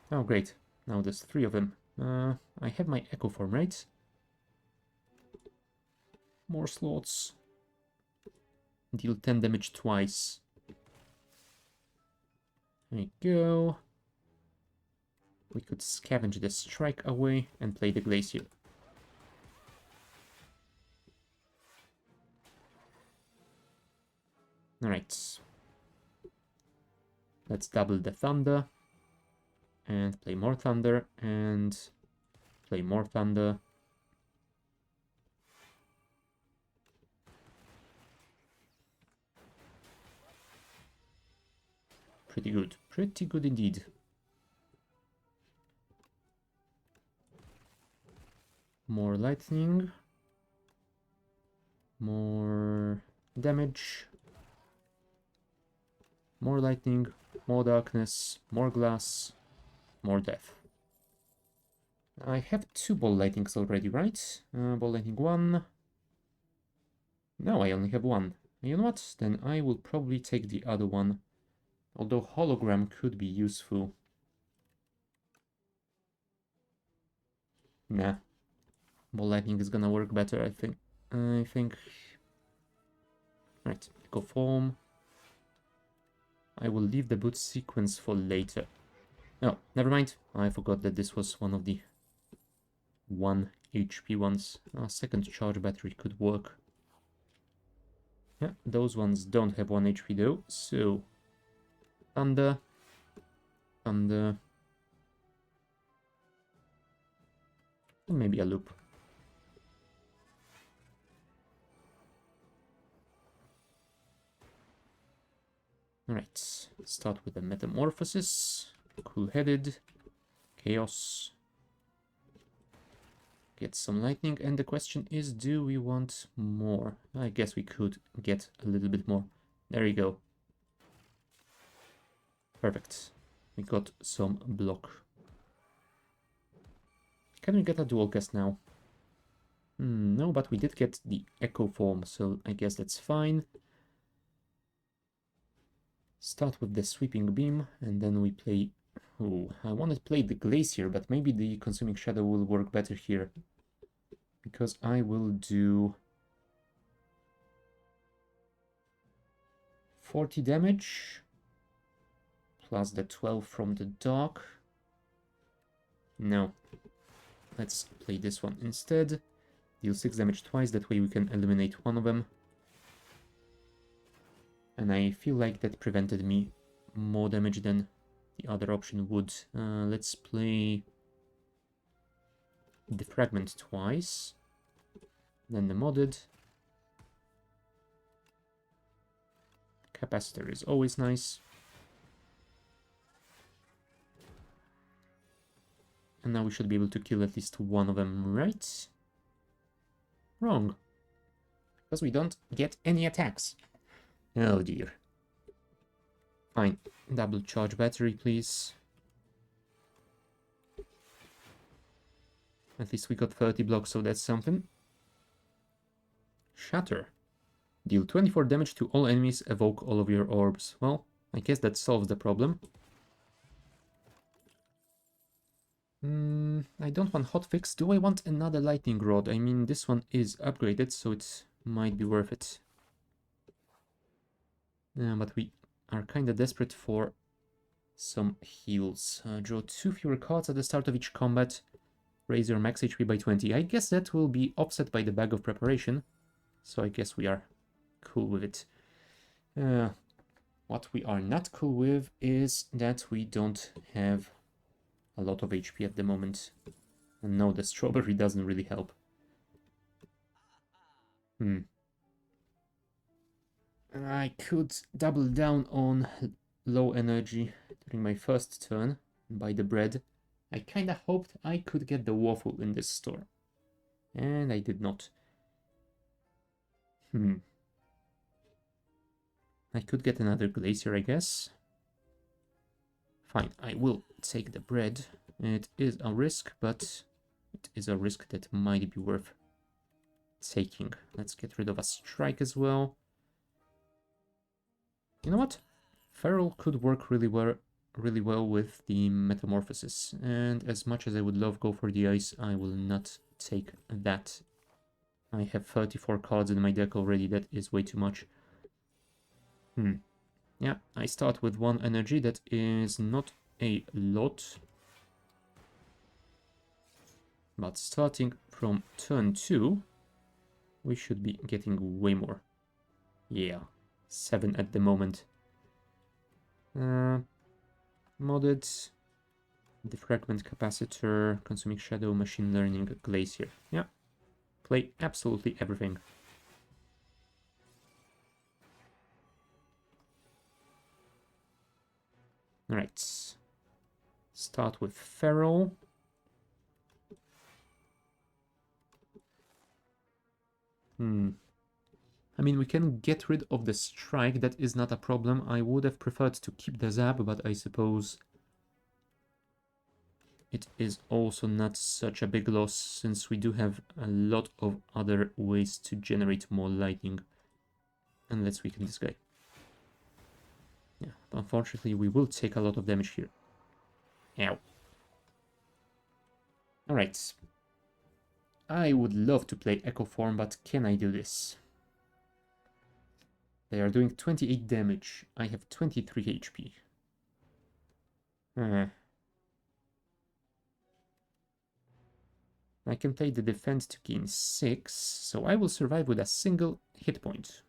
Oh, great. Now there's 3 of them. I have my Echo form, right? More slots. Deal 10 damage twice. There you go. We could scavenge the strike away and play the Glacier. Alright. Let's double the Thunder. And play more Thunder. And play more Thunder. Pretty good. Pretty good indeed. More lightning. More damage. More lightning, more darkness, more glass, more death. I have 2 ball lightnings already, right? Ball lightning 1. No, I only have 1. You know what? Then I will probably take the other one. Although hologram could be useful. Nah. Ball lightning is gonna work better, I think. Right, go form. I will leave the boot sequence for later. Oh, never mind. I forgot that this was one of the 1 HP ones. Second charge battery could work. Yeah, those ones don't have 1 HP though, so... Thunder. Thunder. And maybe a loop. Alright, start with the Metamorphosis. Cool-headed. Chaos. Get some lightning, and the question is, do we want more? I guess we could get a little bit more. There you go. Perfect. We got some block. Can we get a dual cast now? No, but we did get the echo form, so I guess that's fine. Start with the sweeping beam, and then we play... Oh, I want to play the glacier, but maybe the consuming shadow will work better here. Because I will do 40 damage, plus the 12 from the dark. No. Let's play this one instead. Deal 6 damage twice, that way we can eliminate one of them. And I feel like that prevented me more damage than the other option would. Let's play the fragment twice. Then the modded. Capacitor is always nice. And now we should be able to kill at least one of them, right? Wrong. Because we don't get any attacks. Oh dear. Fine. Double charge battery, please. At least we got 30 blocks, so that's something. Shatter. Deal 24 damage to all enemies, evoke all of your orbs. Well, I guess that solves the problem. I don't want hotfix. Do I want another lightning rod? I mean, this one is upgraded, so it might be worth it. But we are kind of desperate for some heals. Draw 2 fewer cards at the start of each combat. Raise your max HP by 20. I guess that will be offset by the bag of preparation. So I guess we are cool with it. What we are not cool with is that we don't have a lot of HP at the moment. And no, the strawberry doesn't really help. I could double down on low energy during my first turn and buy the bread. I kinda hoped I could get the waffle in this store. And I did not. I could get another glacier, I guess. Fine, I will take the bread. It is a risk, but it is a risk that might be worth taking. Let's get rid of a strike as well. You know what? Feral could work really well with the Metamorphosis. And as much as I would love go for the ice, I will not take that. I have 34 cards in my deck already. That is way too much. Yeah, I start with 1 energy. That is not a lot. But starting from turn 2, we should be getting way more. Yeah, 7 at the moment. Modded, Defragment, Capacitor, Consuming Shadow, Machine Learning, Glacier. Yeah, play absolutely everything. Alright, start with Feral. I mean, we can get rid of the strike, that is not a problem. I would have preferred to keep the zap, but I suppose it is also not such a big loss, since we do have a lot of other ways to generate more lightning. And let's weaken this guy. Yeah, unfortunately, we will take a lot of damage here. Ow. Alright. I would love to play Echo Form, but can I do this? They are doing 28 damage. I have 23 HP. I can play the defense to gain 6, so I will survive with a single hit point.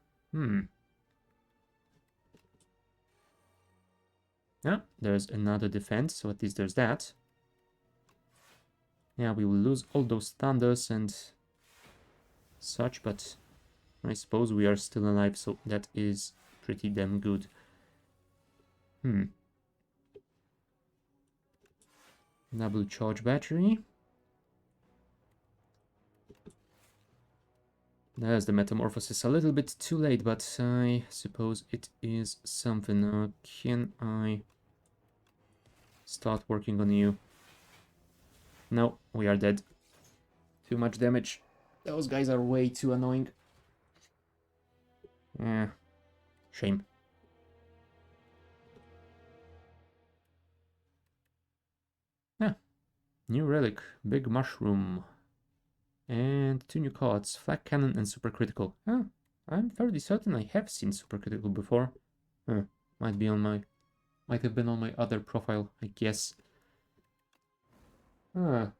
Yeah, there's another defense, so at least there's that. Yeah, we will lose all those thunders and such, but I suppose we are still alive, so that is pretty damn good. Double charge battery. There's the metamorphosis, a little bit too late, but I suppose it is something. Can I start working on you? No, we are dead. Too much damage. Those guys are way too annoying. Yeah, shame. Yeah, new relic, big mushroom. And 2 new cards, Flak Cannon and Supercritical. Huh, I'm fairly certain I have seen Supercritical before. Huh, might have been on my other profile, I guess. I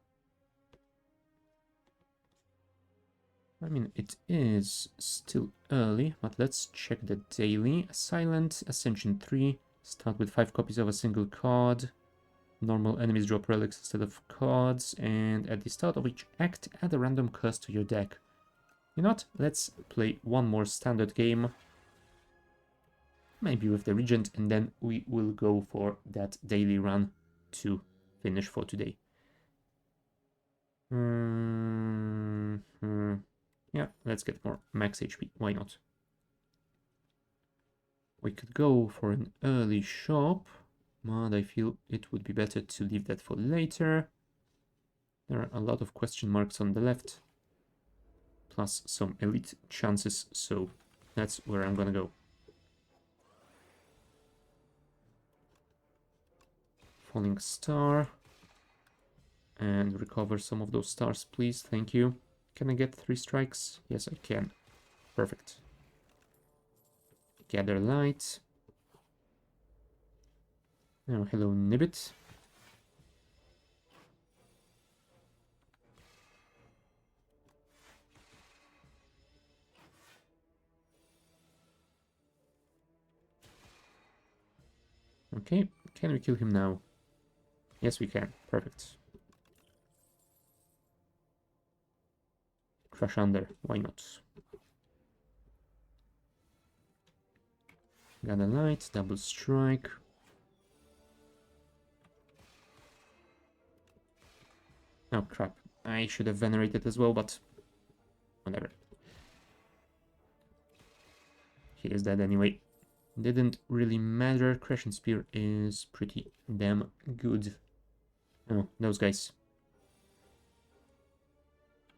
mean, it is still early, but let's check the daily. Silent, Ascension 3, start with 5 copies of a single card. Normal enemies drop relics instead of cards, and at the start of each act, add a random curse to your deck. You know what? Let's play one more standard game. Maybe with the Regent, and then we will go for that daily run to finish for today. Yeah, let's get more max HP. Why not? We could go for an early shop, but I feel it would be better to leave that for later. There are a lot of question marks on the left, plus some elite chances, so that's where I'm gonna go. Falling star. And recover some of those stars, please. Thank you. Can I get 3 strikes? Yes, I can. Perfect. Gather light. Oh, hello, Nibbit. Okay, can we kill him now? Yes, we can. Perfect. Crush under. Why not? Gather light. Double strike. Oh, crap. I should have venerated as well, but whatever. He is dead anyway. Didn't really matter. Crescent Spear is pretty damn good. Oh, those guys.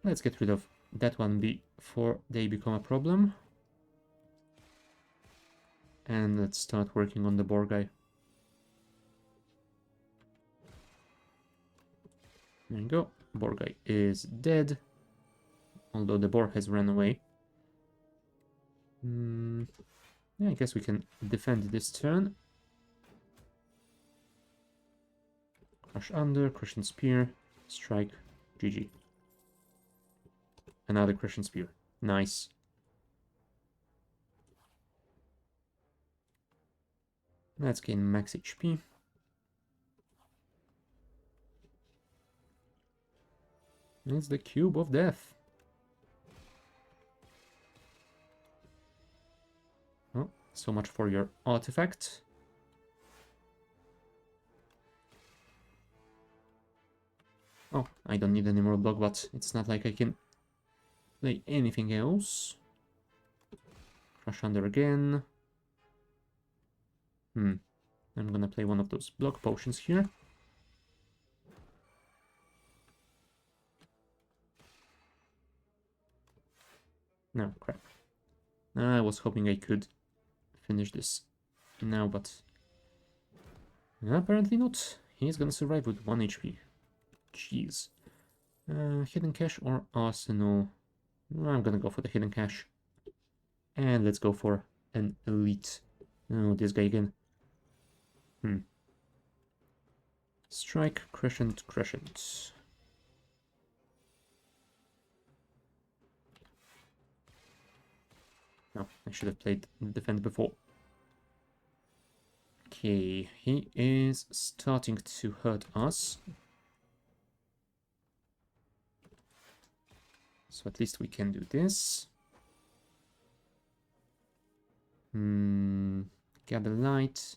Let's get rid of that one before they become a problem. And let's start working on the boar guy. There you go. Boar guy is dead. Although the boar has run away. Yeah, I guess we can defend this turn. Crush under, Crushing Spear, strike, GG. Another Crushing Spear. Nice. Let's gain max HP. It's the Cube of Death. Oh, so much for your artifact. Oh, I don't need any more block, but it's not like I can play anything else. Crush Under again. I'm gonna play one of those block potions here. No, crap. I was hoping I could finish this now, but apparently not. He's gonna survive with 1 HP. Jeez. Hidden Cache or Arsenal? I'm gonna go for the Hidden Cache. And let's go for an Elite. Oh, this guy again. Strike, Crescent, Crescent. No, I should have played Defend before. Okay, he is starting to hurt us. So at least we can do this. Gather Light,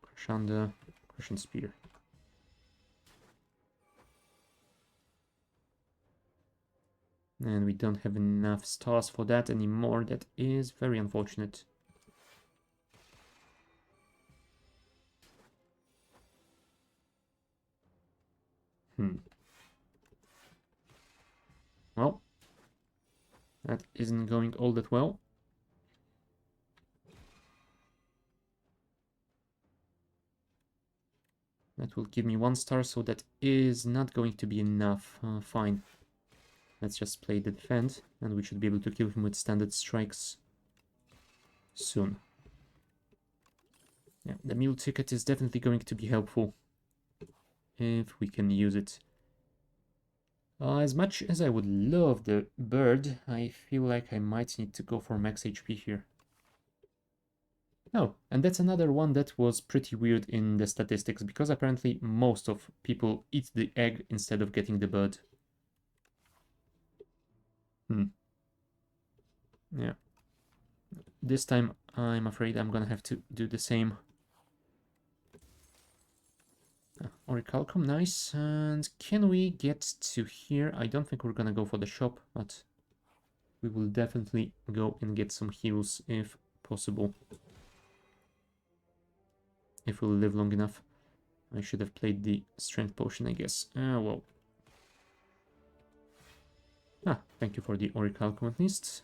Crush Under, Crescent Spear. And we don't have enough stars for that anymore. That is very unfortunate. Well, that isn't going all that well. That will give me 1 star, so that is not going to be enough. Fine. Let's just play the defend, and we should be able to kill him with standard strikes soon. Yeah, the meal ticket is definitely going to be helpful if we can use it. As much as I would love the bird, I feel like I might need to go for max HP here. Oh, and that's another one that was pretty weird in the statistics, because apparently most of people eat the egg instead of getting the bird. Yeah. This time I'm afraid I'm gonna have to do the same. Orichalcum, nice. And can we get to here? I don't think we're gonna go for the shop, but we will definitely go and get some heals if possible. If we'll live long enough. I should have played the strength potion, I guess. Well. Thank you for the Orichalcum at least.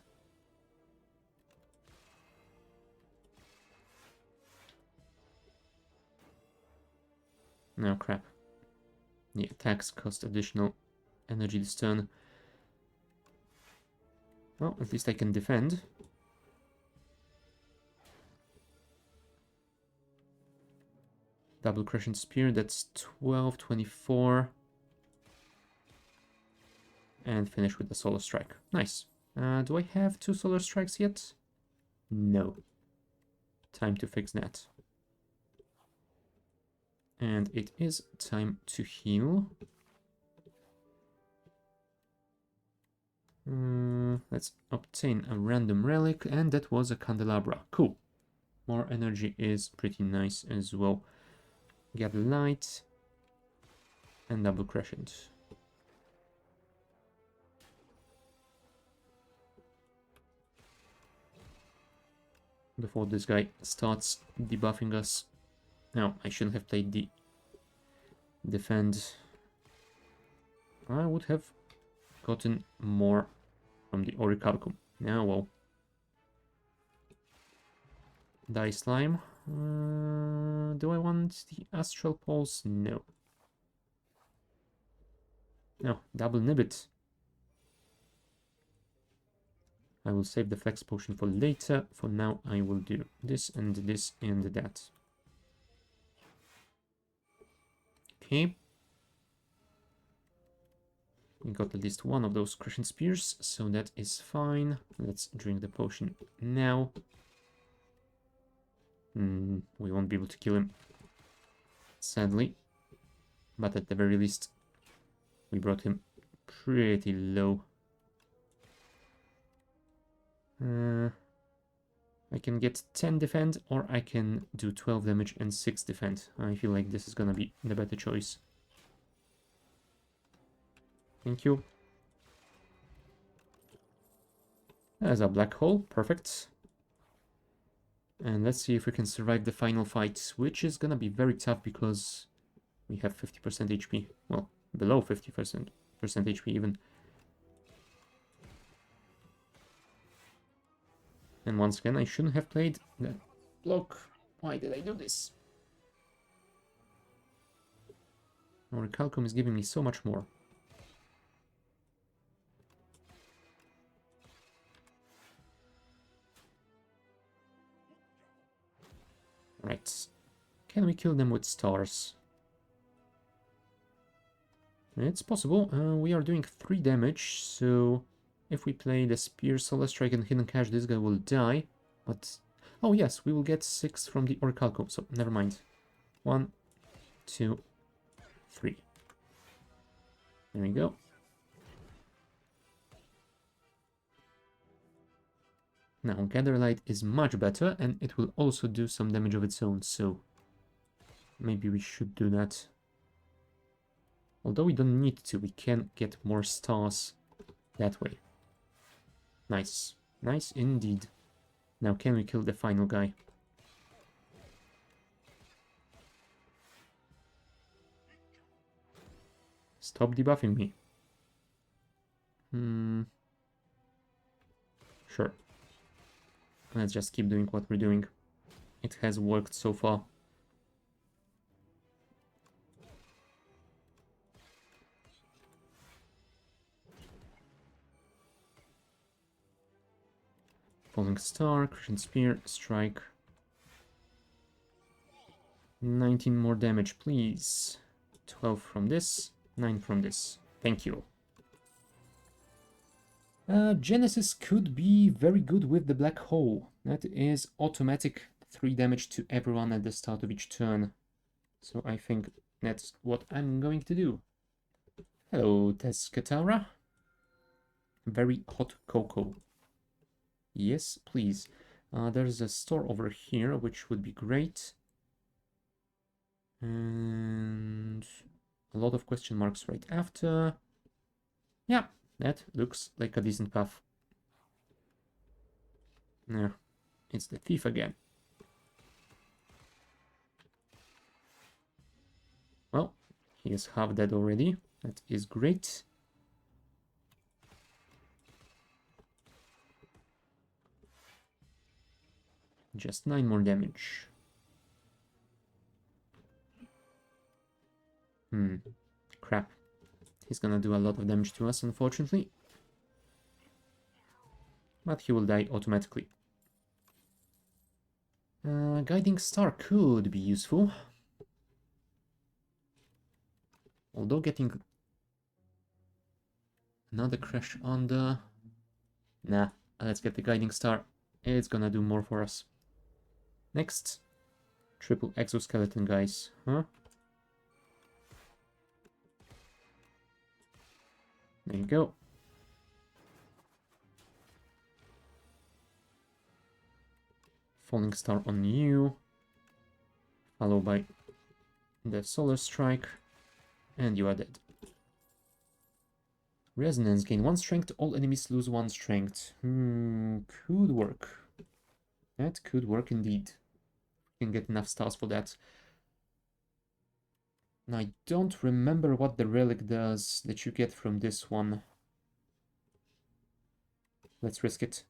No, crap. The attacks cost additional energy this turn. Well, at least I can defend. Double Crescent Spear, that's 12, 24. And finish with the Solar Strike. Nice. Do I have 2 Solar Strikes yet? No. Time to fix that. And it is time to heal. Let's obtain a random relic, and that was a candelabra. Cool. More energy is pretty nice as well. Gather Light and Double Crescent. Before this guy starts debuffing us. No, I shouldn't have played the defend. I would have gotten more from the Orichalcum. Now, well. Die Slime. Do I want the Astral Pulse? No. No, double Nibbit. I will save the Flex Potion for later. For now, I will do this and that. Okay. We got at least one of those Crescent Spears, so that is fine. Let's drink the potion now. We won't be able to kill him, sadly. But at the very least, we brought him pretty low. I can get 10 defend, or I can do 12 damage and 6 defend. I feel like this is gonna be the better choice. Thank you. There's a black hole, perfect. And let's see if we can survive the final fight, which is gonna be very tough because we have 50% HP. Well, below 50% HP even. And once again, I shouldn't have played that block. Why did I do this? Orichalcum is giving me so much more. Right. Can we kill them with stars? It's possible. We are doing 3 damage, so if we play the Spear, Solar Strike, and Hidden Cache, this guy will die. But, oh yes, we will get 6 from the Orichalcum, so never mind. 1, 2, 3. There we go. Now, Gather Light is much better, and it will also do some damage of its own, so maybe we should do that. Although we don't need to, we can get more stars that way. Nice. Nice indeed. Now, can we kill the final guy? Stop debuffing me. Sure. Let's just keep doing what we're doing. It has worked so far. Falling Star, Christian Spear, Strike. 19 more damage, please. 12 from this, 9 from this. Thank you. Genesis could be very good with the Black Hole. That is automatic 3 damage to everyone at the start of each turn. So I think that's what I'm going to do. Hello, Teskatara. Very hot cocoa. Yes, please. There's a store over here, which would be great. And a lot of question marks right after. Yeah, that looks like a decent path. No, it's the thief again. Well, he is half dead already. That is great. Just 9 more damage. Crap. He's gonna do a lot of damage to us, unfortunately. But he will die automatically. Guiding Star could be useful. Although getting another crash on the... Nah, let's get the Guiding Star. It's gonna do more for us. Next. Triple exoskeleton, guys. Huh? There you go. Falling Star on you. Followed by the Solar Strike. And you are dead. Resonance. Gain 1 strength. All enemies lose 1 strength. Could work. That could work indeed. We can get enough stars for that. Now, I don't remember what the relic does that you get from this one. Let's risk it.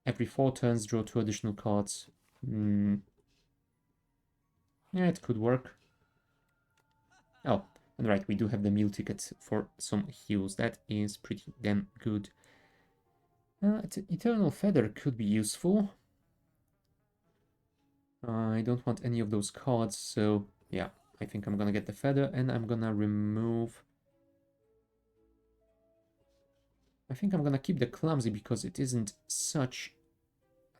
Every 4 turns, draw 2 additional cards. Yeah, it could work. Oh, and right, we do have the meal ticket for some heals. That is pretty damn good. Eternal Feather could be useful. I don't want any of those cards, so yeah, I think I'm gonna get the Feather, and I'm gonna remove... I think I'm gonna keep the Clumsy because it isn't such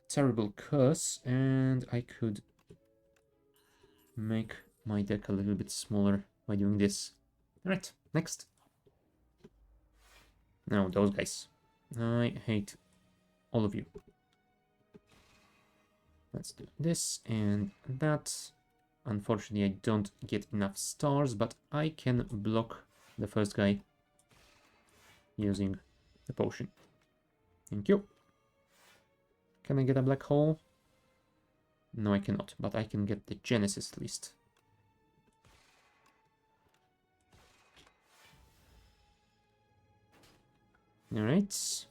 a terrible curse, and I could make my deck a little bit smaller by doing this. Alright, next. Now, those guys. I hate all of you. Let's do this and that. Unfortunately, I don't get enough stars, but I can block the first guy using the potion. Thank you. Can I get a black hole? No, I cannot, but I can get the Genesis at least. Alright.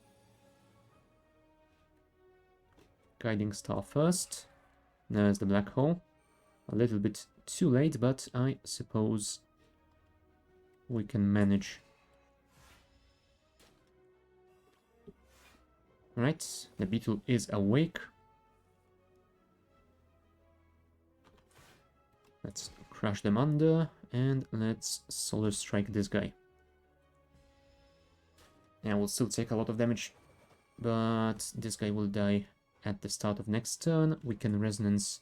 Guiding star first. There's the black hole. A little bit too late, but I suppose we can manage. Alright, the beetle is awake. Let's crush them under, and let's solar strike this guy. Yeah, we'll still take a lot of damage, but this guy will die at the start of next turn. We can resonance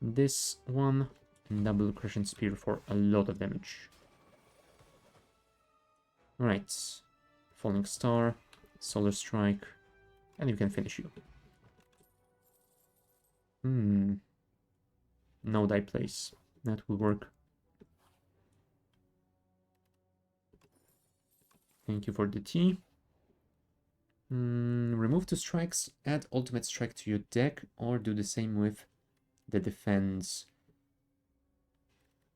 this one and double Crescent Spear for a lot of damage. Alright, Falling Star, Solar Strike, and we can finish you. No die place. That will work. Thank you for the tea. Remove 2 strikes, add ultimate strike to your deck, or do the same with the defense.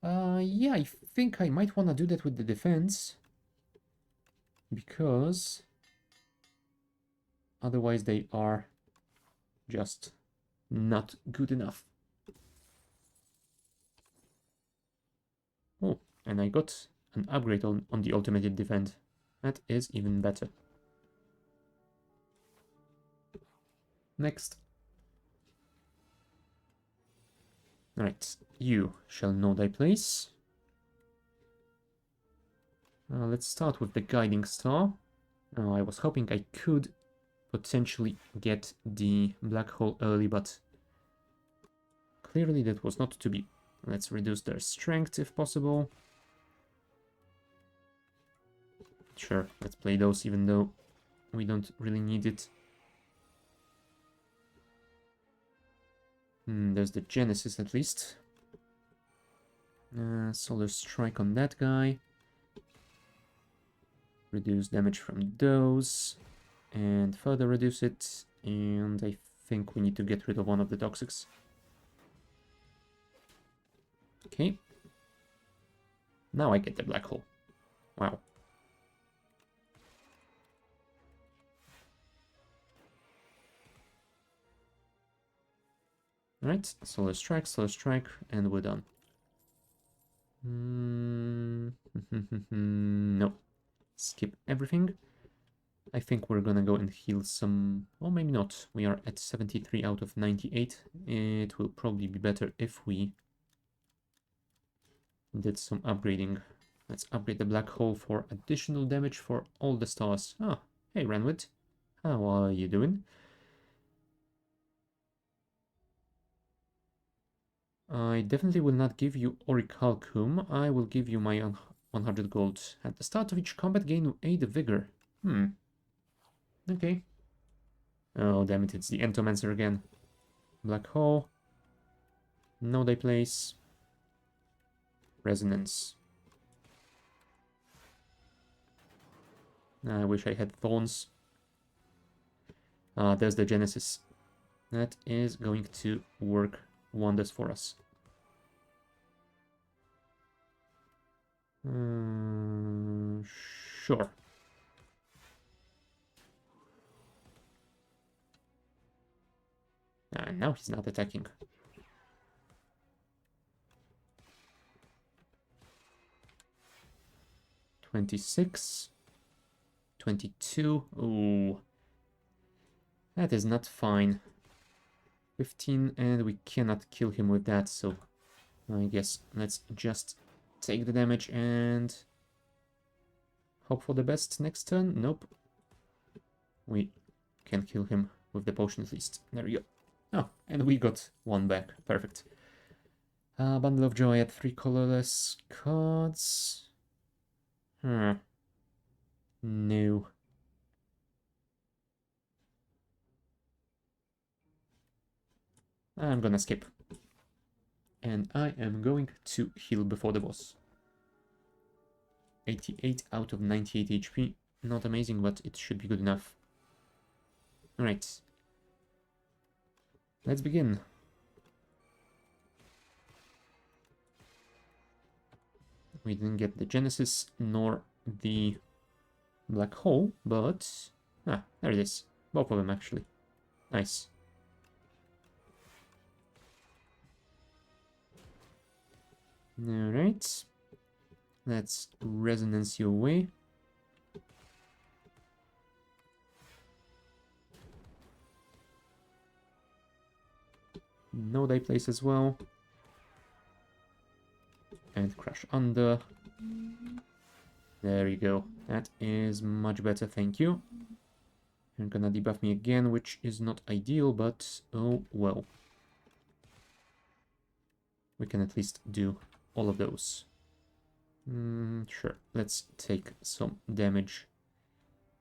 Yeah, I think I might want to do that with the defense. Because otherwise they are just not good enough. Oh, and I got an upgrade on the ultimate defend. That is even better. Next. Alright, you shall know thy place. Let's start with the Guiding Star. I was hoping I could potentially get the black hole early, but clearly that was not to be. Let's reduce their strength if possible. Sure, let's play those even though we don't really need it. There's the Genesis at least. Solar Strike on that guy. Reduce damage from those. And further reduce it. And I think we need to get rid of one of the Toxics. Okay. Now I get the black hole. Wow. Alright, Solar Strike, and we're done. No. Skip everything. I think we're gonna go and heal some... Or maybe not. We are at 73 out of 98. It will probably be better if we did some upgrading. Let's upgrade the black hole for additional damage for all the stars. Ah, hey Ranwood. How are you doing? I definitely will not give you Orichalcum. I will give you my 100 gold. At the start of each combat, gain 8 vigor. Okay. Oh, damn it, it's the Entomancer again. Black hole. No die place. Resonance. I wish I had thorns. There's the Genesis. That is going to work wonders for us. Sure. Now he's not attacking. $26. $22. Ooh. That is not fine. 15, and we cannot kill him with that, so I guess let's just take the damage and hope for the best next turn. Nope. We can kill him with the potion at least. There we go. Oh, and we got one back. Perfect. Bundle of Joy at 3 colorless cards. No. I'm gonna skip. And I am going to heal before the boss. 88 out of 98 HP. Not amazing, but it should be good enough. Alright. let's begin. We didn't get the Genesis nor the Black Hole, but... Ah, there it is. Both of them, actually. Nice. Alright. Let's resonance you away. Node I place as well. And crash under. There you go. That is much better, thank you. You're gonna debuff me again, which is not ideal, but oh well. We can at least do all of those. Sure, let's take some damage.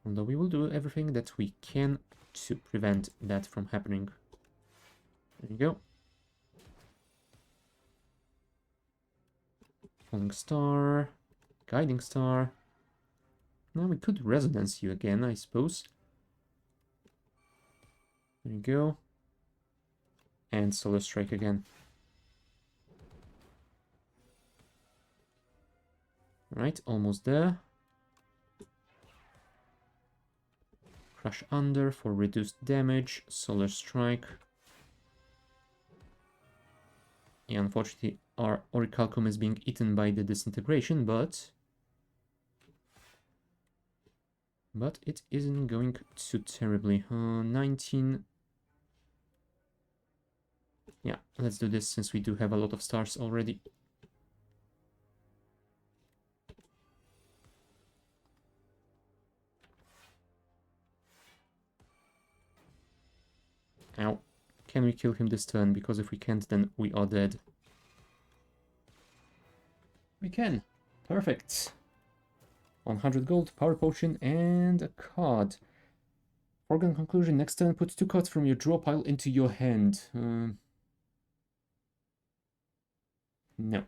Although we will do everything that we can to prevent that from happening. There you go. Falling Star, Guiding Star. Now we could Resonance you again, I suppose. There you go. And Solar Strike again. Right, almost there. Crush under for reduced damage. Solar Strike. Yeah, unfortunately, our Orichalcum is being eaten by the disintegration, but it isn't going too terribly. 19. Yeah, let's do this since we do have a lot of stars already. Ow. Can we kill him this turn? Because if we can't, then we are dead. We can. Perfect. 100 gold, power potion, and a card. Foregone conclusion. Next turn, put 2 cards from your draw pile into your hand. No.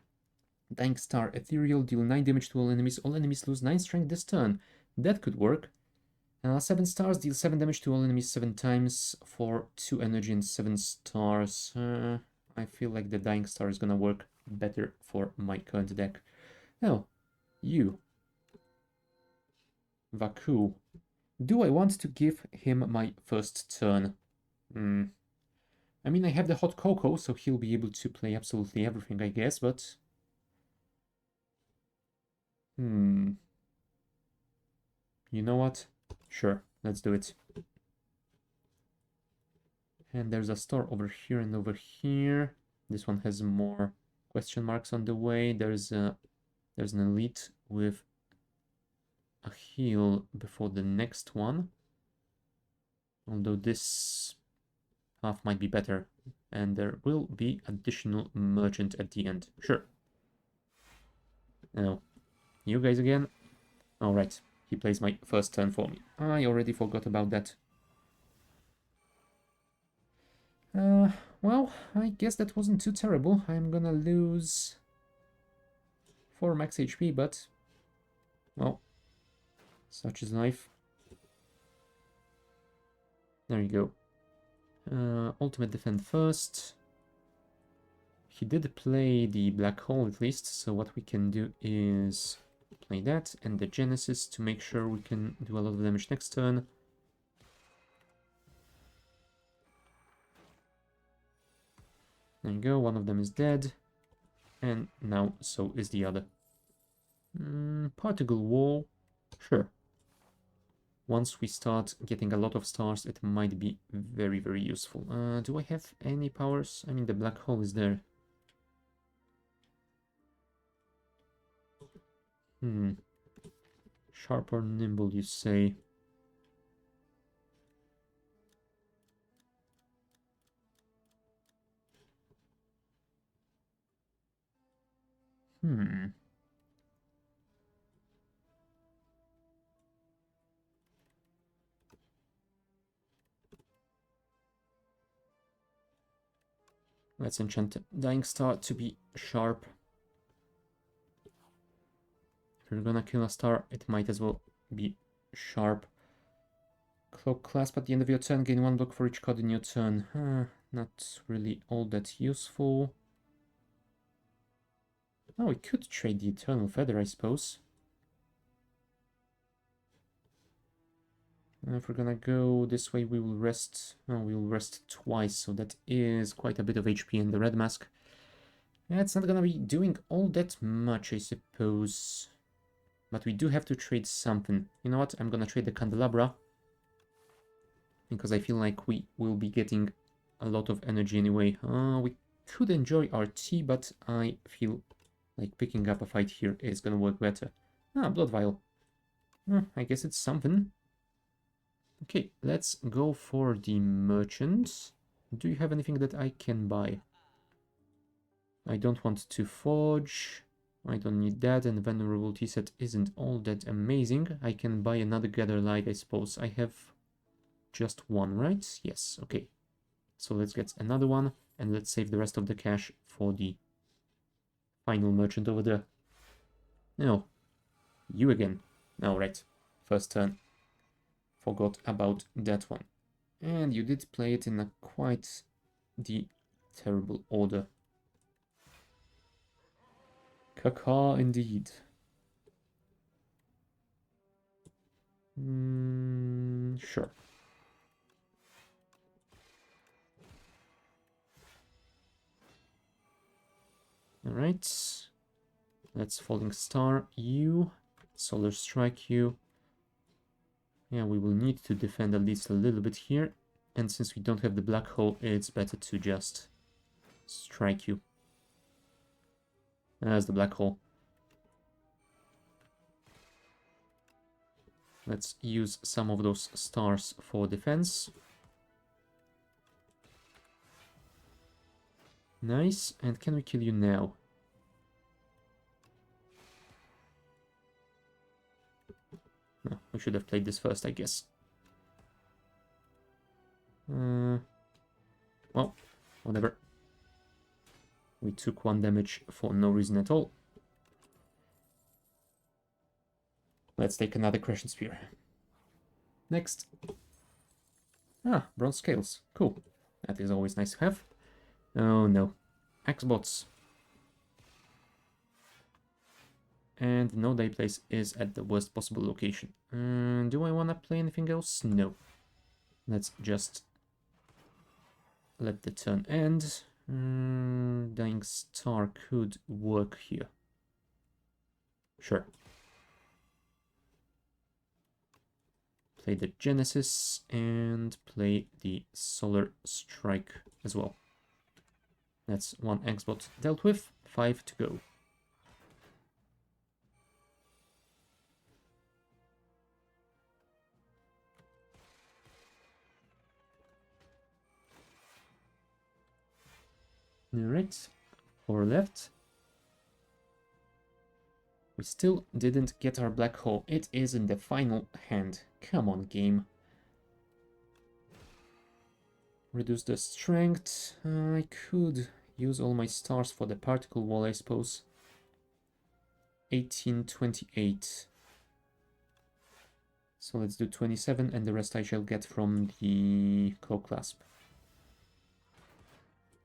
Dying Star. Ethereal. Deal 9 damage to all enemies. All enemies lose 9 strength this turn. That could work. 7 stars, deal 7 damage to all enemies 7 times for 2 energy and 7 stars. I feel like the Dying Star is gonna work better for my current deck. Oh, you. Vaku. Do I want to give him my first turn? I mean, I have the Hot Cocoa, so he'll be able to play absolutely everything, I guess, but... You know what? Sure, let's do it. And there's a store over here and over here. This one has more question marks on the way. There's an elite with a heal before the next one. Although this half might be better. And there will be additional merchant at the end. Sure. Now, you guys again? Alright. He plays my first turn for me. I already forgot about that. Well, I guess that wasn't too terrible. I'm gonna lose 4 max HP, but... well, such is life. There you go. Ultimate Defend first. He did play the Black Hole at least, so what we can do is... play that, and the Genesis to make sure we can do a lot of damage next turn. There you go, one of them is dead. And now so is the other. Particle Wall, sure. Once we start getting a lot of stars, it might be very, very useful. Do I have any powers? I mean, the Black Hole is there. Sharp or nimble, you say? Let's enchant Dying Star to be sharp. If you're gonna kill a star, it might as well be sharp. Cloak Clasp at the end of your turn, gain 1 block for each card in your turn. Not really all that useful. Oh, we could trade the Eternal Feather, I suppose. If we're gonna go this way, we will rest. Oh, we will rest twice, so that is quite a bit of HP in the Red Mask. Yeah, it's not gonna be doing all that much, I suppose. But we do have to trade something. You know what? I'm gonna trade the Candelabra. Because I feel like we will be getting a lot of energy anyway. We could enjoy our tea, but I feel like picking up a fight here is gonna work better. Ah, Blood Vial. I guess it's something. Okay, let's go for the merchants. Do you have anything that I can buy? I don't want to forge. I don't need that, and the Venerable Tea set isn't all that amazing. I can buy another Gather Light, I suppose. I have just one, right? Yes, okay. So let's get another one, and let's save the rest of the cash for the final merchant over there. No, you again. No, right. First turn. Forgot about that one. And you did play it in a quite the terrible order. Caca indeed. Sure. Alright. Let's Falling Star you. Solar Strike you. Yeah, we will need to defend at least a little bit here. And since we don't have the black hole, it's better to just strike you. As the black hole. Let's use some of those stars for defense. Nice. And can we kill you now? No, we should have played this first, I guess. Well, whatever. We took 1 damage for no reason at all. Let's take another Crescent Spear. Next. Ah, Bronze Scales. Cool. That is always nice to have. Oh no. Axebots. And no die place is at the worst possible location. Do I want to play anything else? No. Let's just let the turn end. Dying Star could work here. Sure. Play the Genesis and play the Solar Strike as well. That's 1 Xbot dealt with, 5 to go. Alright, 4 left. We still didn't get our black hole. It is in the final hand. Come on, game. Reduce the strength. I could use all my stars for the particle wall, I suppose. 1828. So let's do 27, and the rest I shall get from the claw clasp.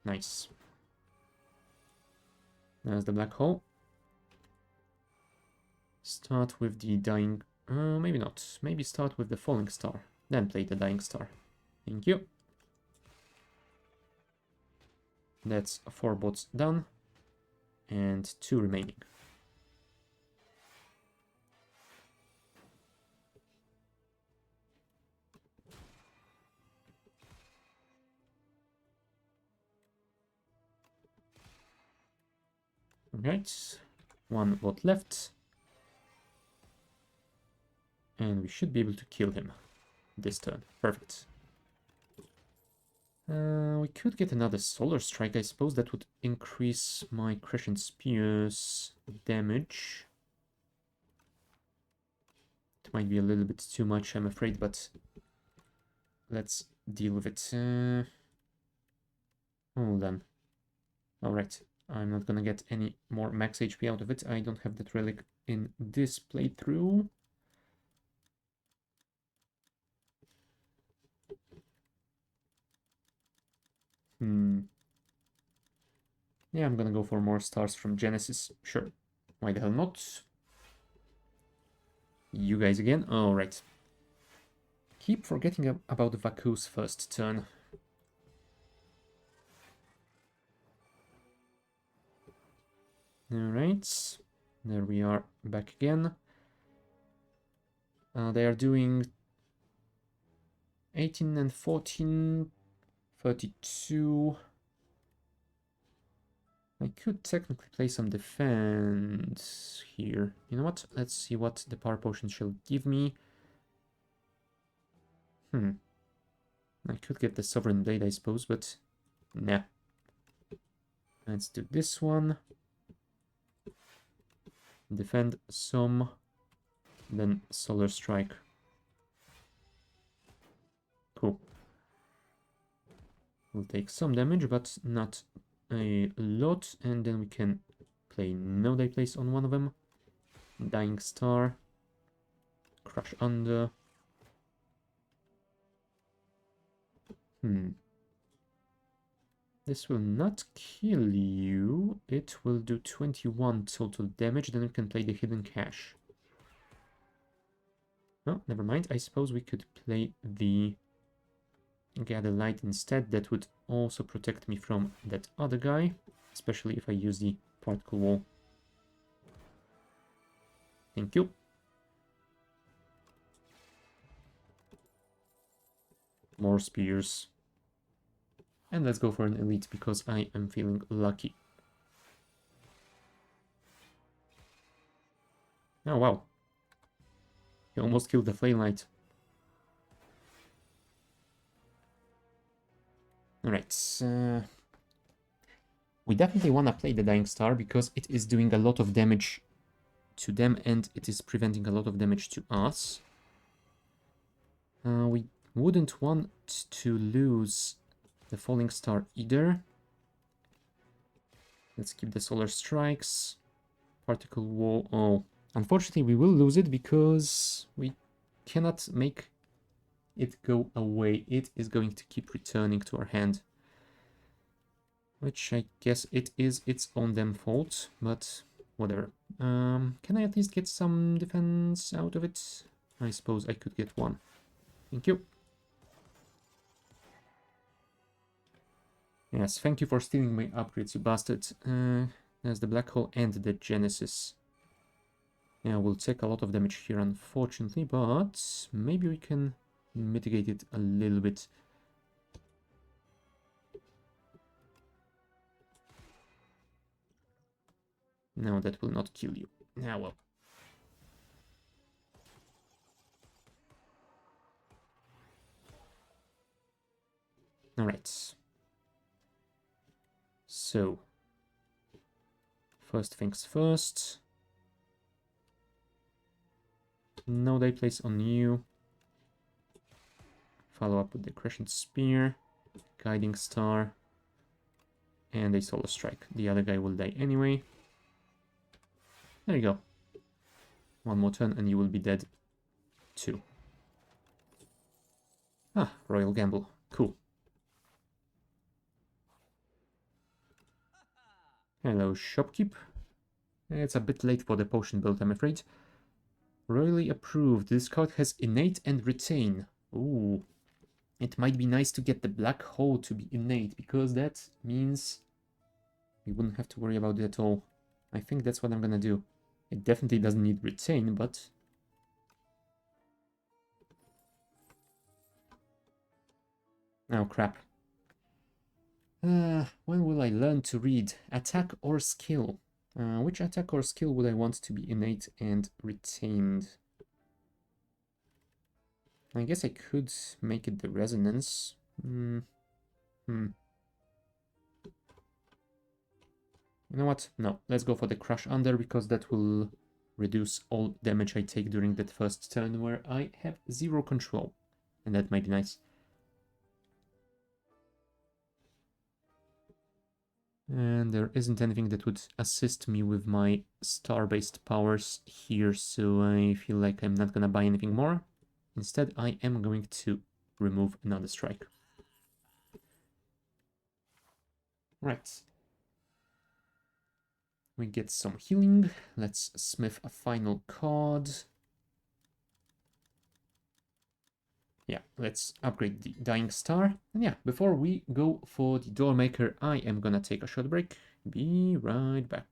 Nice. There's the black hole. Start with the dying... maybe not. Maybe start with the falling star. Then play the dying star. Thank you. That's 4 bots done. And 2 remaining. Alright. 1 bot left. And we should be able to kill him this turn. Perfect. We could get another Solar Strike, I suppose. That would increase my Crescent Spear's damage. It might be a little bit too much, I'm afraid, but let's deal with it. Hold on. Alright, I'm not gonna get any more max HP out of it. I don't have that relic in this playthrough. Yeah, I'm gonna go for more stars from Genesis. Sure. Why the hell not? You guys again? Alright. Keep forgetting about Vaku's first turn. Alright. There we are back again. They are doing 18 and 14, 32. I could technically play some defense here. You know what? Let's see what the power potion shall give me. I could get the Sovereign Blade, I suppose, but nah. Let's do this one. Defend some, then Solar Strike. Cool. We'll take some damage, but not a lot, and then we can play No Die Place on one of them. Dying Star. Crush Under. This will not kill you. It will do 21 total damage, then we can play the Hidden Cache. Oh, never mind. I suppose we could play the Gather Light instead. That would also protect me from that other guy, especially if I use the Particle Wall. Thank you. More spears. And let's go for an elite because I am feeling lucky. Oh wow. He almost killed the Flame Knight. Alright. We definitely want to play the Dying Star because it is doing a lot of damage to them and it is preventing a lot of damage to us. We wouldn't want to lose the Falling Star either. Let's keep the Solar Strikes. Particle Wall. Oh, unfortunately we will lose it because we cannot make it go away. It is going to keep returning to our hand. Which I guess it is its own damn fault, but whatever. Can I at least get some defense out of it? I suppose I could get one. Thank you. Yes, thank you for stealing my upgrades, you bastard. There's the Black Hole and the Genesis. Yeah, we'll take a lot of damage here, unfortunately, but maybe we can mitigate it a little bit. No, that will not kill you. Ah, well. Alright. So, first things first. No Die Place on you. Follow up with the Crescent Spear, Guiding Star, and a Solar Strike. The other guy will die anyway. There you go. One more turn and you will be dead too. Ah, Royal Gamble. Cool. Hello, Shopkeep. It's a bit late for the potion build, I'm afraid. Royally approved. This card has Innate and Retain. Ooh. It might be nice to get the Black Hole to be innate, because that means we wouldn't have to worry about it at all. I think that's what I'm gonna do. It definitely doesn't need Retain, but... Oh, crap. When will I learn to read? Attack or skill? Which attack or skill would I want to be innate and retained? I guess I could make it the resonance. You know what? No, let's go for the Crush Under because that will reduce all damage I take during that first turn where I have 0 control. And that might be nice. And there isn't anything that would assist me with my star-based powers here, so I feel like I'm not gonna buy anything more. Instead, I am going to remove another strike. Right. We get some healing. Let's smith a final card. Yeah, let's upgrade the Dying Star. And yeah, before we go for the Doormaker, I am gonna take a short break. Be right back.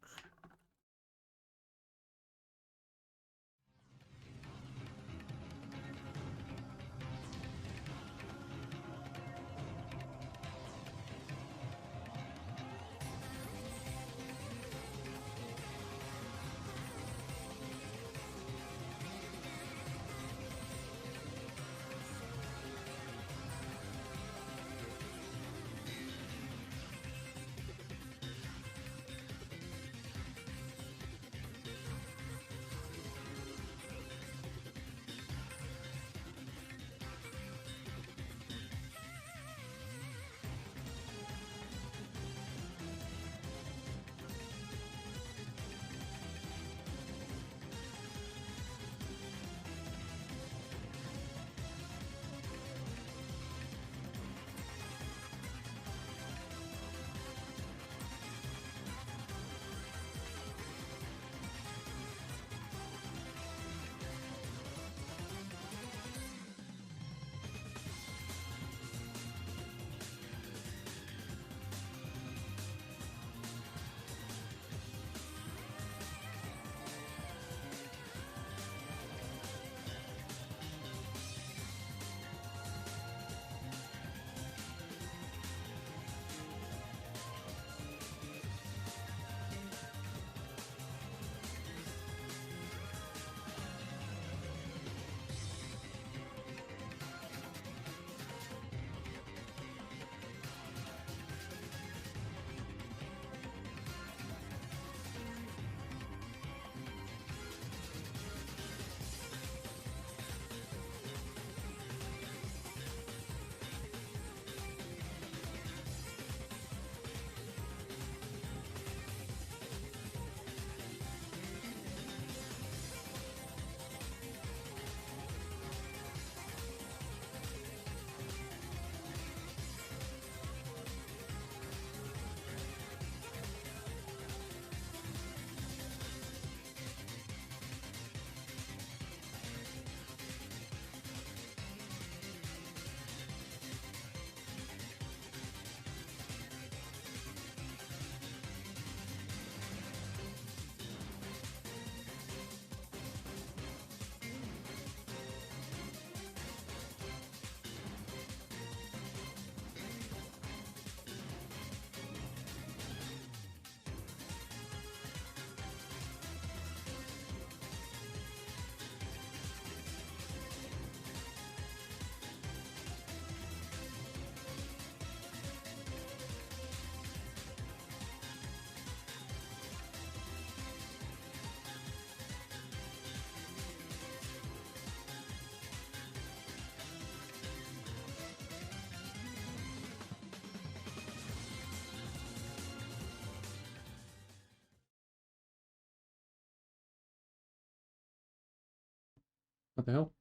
What the hell?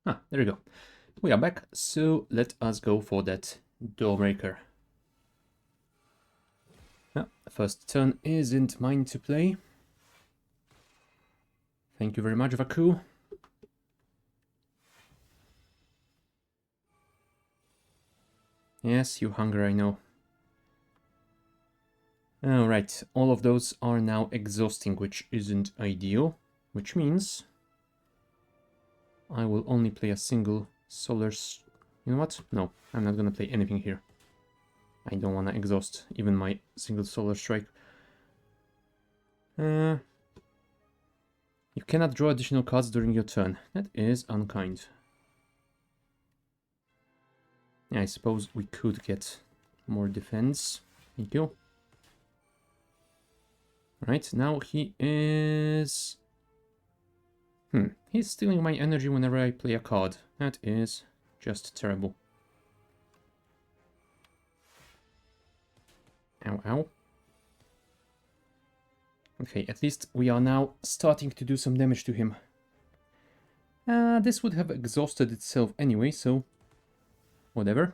Ah, there we go. We are back, so let us go for that Doormaker. Ah, first turn isn't mine to play. Thank you very much, Vaku. Yes, you hunger, I know. Alright, all of those are now exhausting, which isn't ideal. Which means I will only play a single solar... You know what? No, I'm not gonna play anything here. I don't wanna exhaust even my single solar strike. You cannot draw additional cards during your turn. That is unkind. Yeah, I suppose we could get more defense. Thank you. Alright, now he is... he's stealing my energy whenever I play a card. That is just terrible. Ow, ow. Okay, at least we are now starting to do some damage to him. This would have exhausted itself anyway, so... whatever.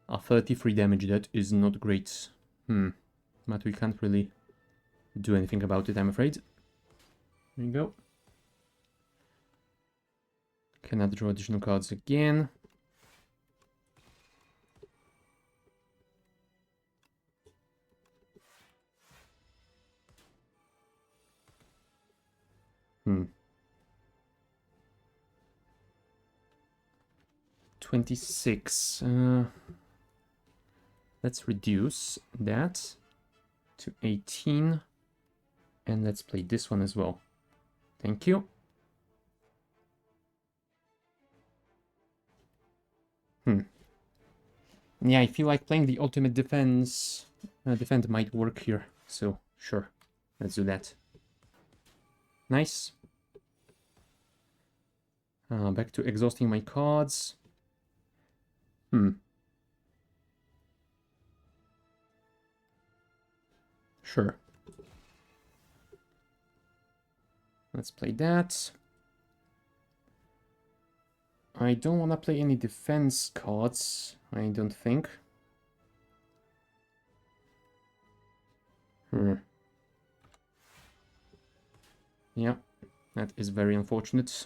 33 damage, that is not great. But we can't really do anything about it, I'm afraid. There you go. Cannot draw additional cards again. Hmm. 26. Let's reduce that to 18. And let's play this one as well. Thank you. Yeah, I feel like playing the ultimate defense. Defend might work here. So, sure. Let's do that. Nice. Back to exhausting my cards. Sure. Let's play that. I don't want to play any defense cards, I don't think. Yeah, that is very unfortunate.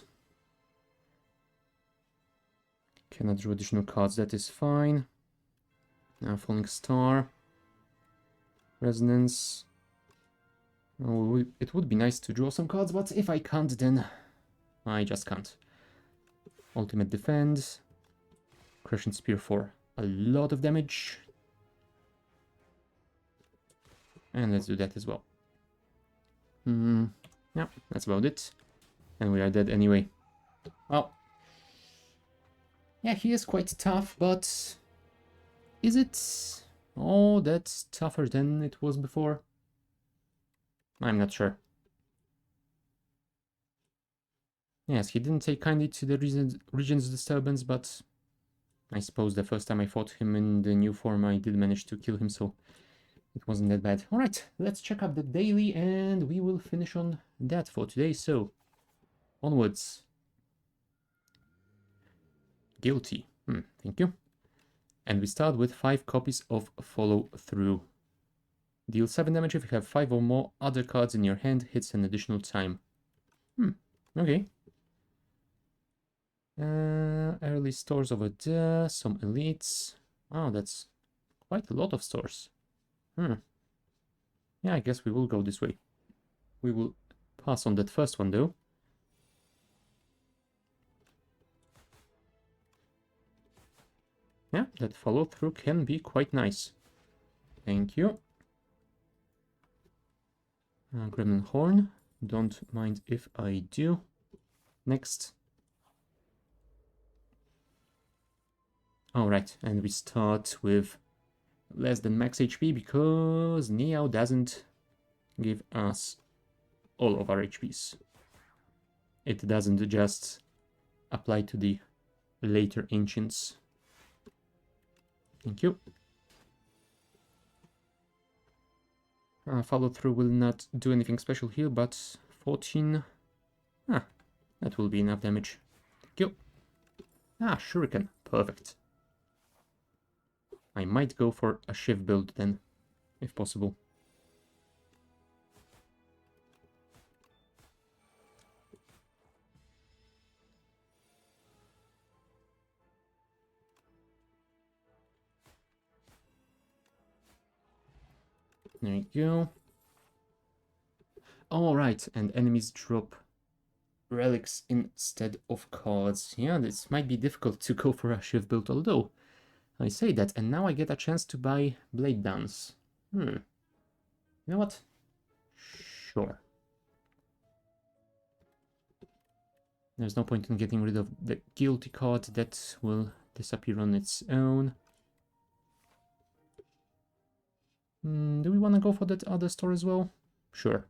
Cannot draw additional cards, that is fine. Now Falling Star. Resonance. Oh, it would be nice to draw some cards, but if I can't, then I just can't. Ultimate Defend. Crushing Spear for a lot of damage. And let's do that as well. Yeah, that's about it. And we are dead anyway. Well, yeah, he is quite tough, but is it all that tougher than it was before? I'm not sure. Yes, he didn't take kindly to the Regent's disturbance, but I suppose the first time I fought him in the new form, I did manage to kill him, so it wasn't that bad. Alright, let's check up the daily, and we will finish on that for today, so onwards. Guilty. Thank you. And we start with 5 copies of Follow Through. Deal 7 damage if you have 5 or more other cards in your hand, hits an additional time. Okay. Early stores over there, some elites. Oh, that's quite a lot of stores. Yeah, I guess we will go this way. We will pass on that first one, though. Yeah, that follow-through can be quite nice. Thank you. Gremlin Horn. Don't mind if I do. Next. Alright, and we start with less than max HP because Neo doesn't give us all of our HPs. It doesn't just apply to the later Ancients. Thank you. Follow through will not do anything special here, but 14. That will be enough damage. Thank you. Shuriken. Perfect. I might go for a Shiv build then, if possible. There you go. Alright, and enemies drop relics instead of cards. Yeah, this might be difficult to go for a Shiv build, although I say that, and now I get a chance to buy Blade Dance. You know what? Sure. There's no point in getting rid of the guilty card that will disappear on its own. Do we want to go for that other store as well? Sure.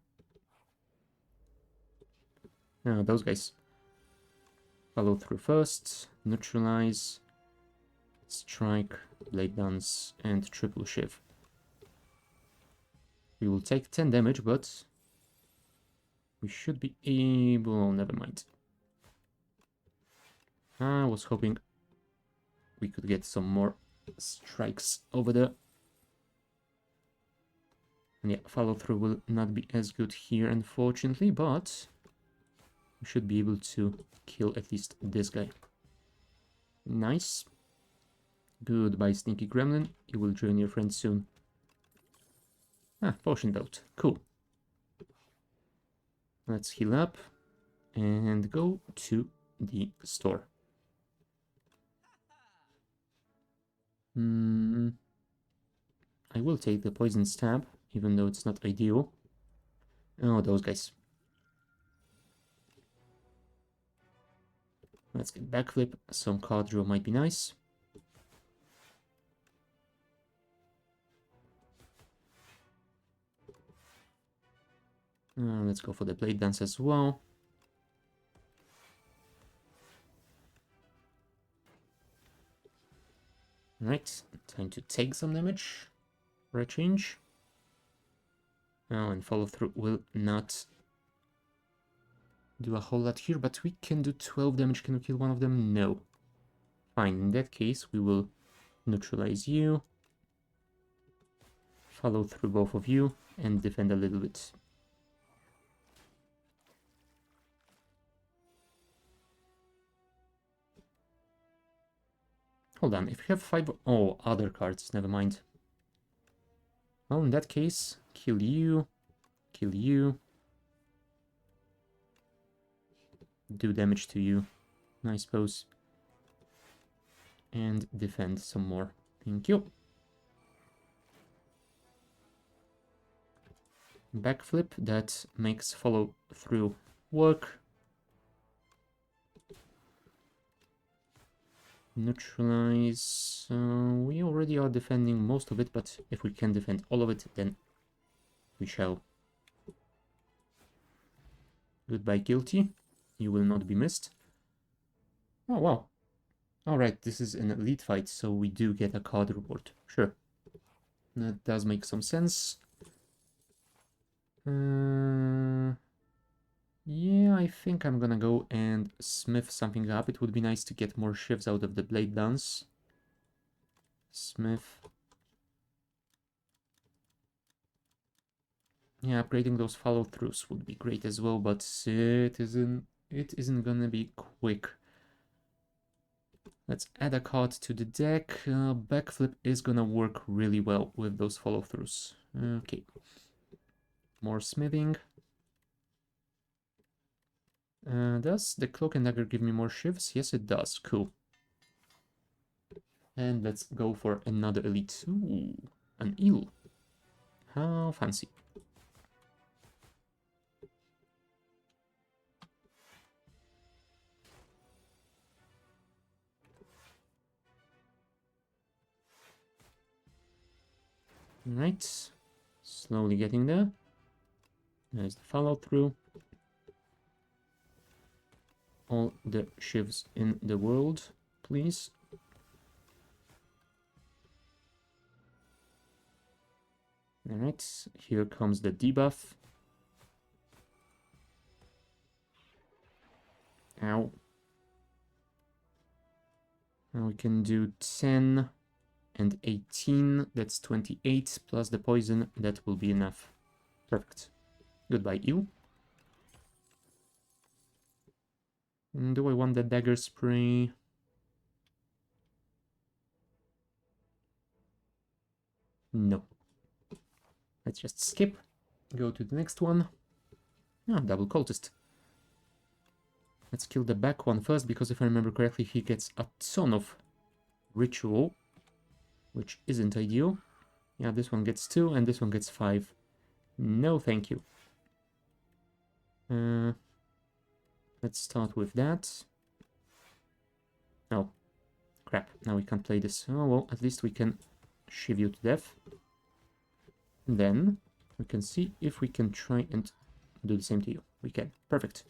Those guys. Follow through first, neutralize, strike, blade dance, and triple shiv. We will take 10 damage, but we should be able... Oh, never mind. I was hoping we could get some more strikes over there. And yeah, follow through will not be as good here, unfortunately, but we should be able to kill at least this guy. Nice. Goodbye, sneaky gremlin. You will join your friend soon. Ah, potion belt. Cool. Let's heal up and go to the store. I will take the poison stab, even though it's not ideal. Oh, those guys. Let's get backflip. Some card draw might be nice. Let's go for the blade dance as well. Alright, time to take some damage for a change. Oh, and follow through will not do a whole lot here, but we can do 12 damage. Can we kill one of them? No. Fine, in that case, we will neutralize you, follow through both of you, and defend a little bit. Hold on, if you have 5... Oh, other cards, never mind. Well, in that case, kill you, do damage to you, I suppose, and defend some more. Thank you. Backflip, that makes follow through work. Neutralize. We already are defending most of it, but if we can defend all of it, then we shall. Goodbye, guilty. You will not be missed. Oh, wow. Alright, this is an elite fight, so we do get a card reward. Sure. That does make some sense. Yeah, I think I'm gonna go and smith something up. It would be nice to get more shifts out of the blade dance. Smith. Yeah, upgrading those follow-throughs would be great as well, but it isn't gonna be quick. Let's add a card to the deck. Backflip is gonna work really well with those follow-throughs. Okay. More smithing. Does the Cloak and Dagger give me more shifts? Yes, it does. Cool. And let's go for another elite. Ooh, an eel. How fancy. Right. Slowly getting there. There's the follow through. All the shivs in the world, please. Alright, here comes the debuff. Ow. Now we can do 10 and 18. That's 28 plus the poison. That will be enough. Perfect. Goodbye, eel. Do I want the dagger spray? No. Let's just skip. Go to the next one. Ah, double cultist. Let's kill the back one first, because if I remember correctly, he gets a ton of ritual, which isn't ideal. Yeah, this one gets 2 and this one gets 5. No, thank you. Let's start with that. Oh, crap. Now we can't play this. Oh, well, at least we can shiv you to death. And then we can see if we can try and do the same to you. We can. Perfect.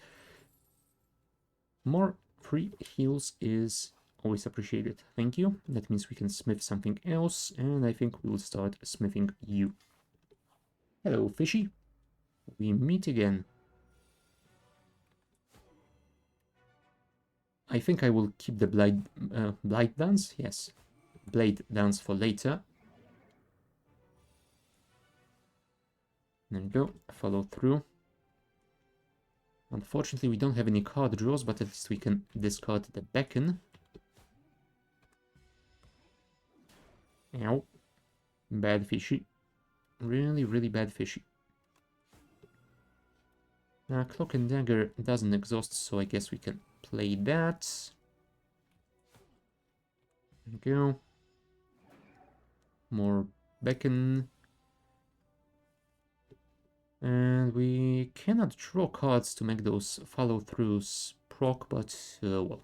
More free heals is always appreciated. Thank you. That means we can smith something else, and I think we will start smithing you. Hello, fishy. We meet again. I think I will keep the blade dance. Yes, blade dance for later. There we go, follow through. Unfortunately, we don't have any card draws, but at least we can discard the beacon. Ow. Bad fishy. Really, really bad fishy. Cloak and Dagger doesn't exhaust, so I guess we can play that. There we go. More beacon. And we cannot draw cards to make those follow-throughs proc, but well.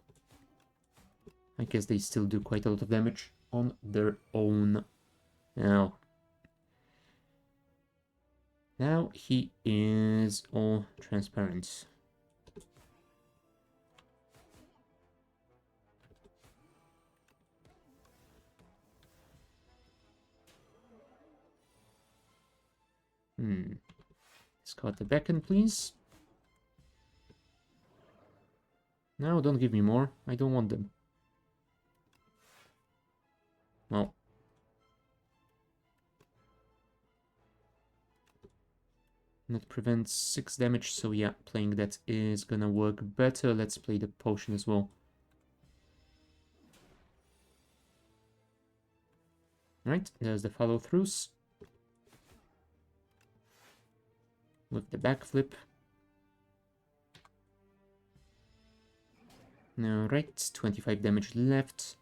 I guess they still do quite a lot of damage on their own. Now he is all transparent. Discard the beacon, please. No, don't give me more. I don't want them. Well. That prevents 6 damage, so yeah, playing that is gonna work better. Let's play the potion as well. Right, there's the follow-throughs. With the backflip. Alright, 25 damage left.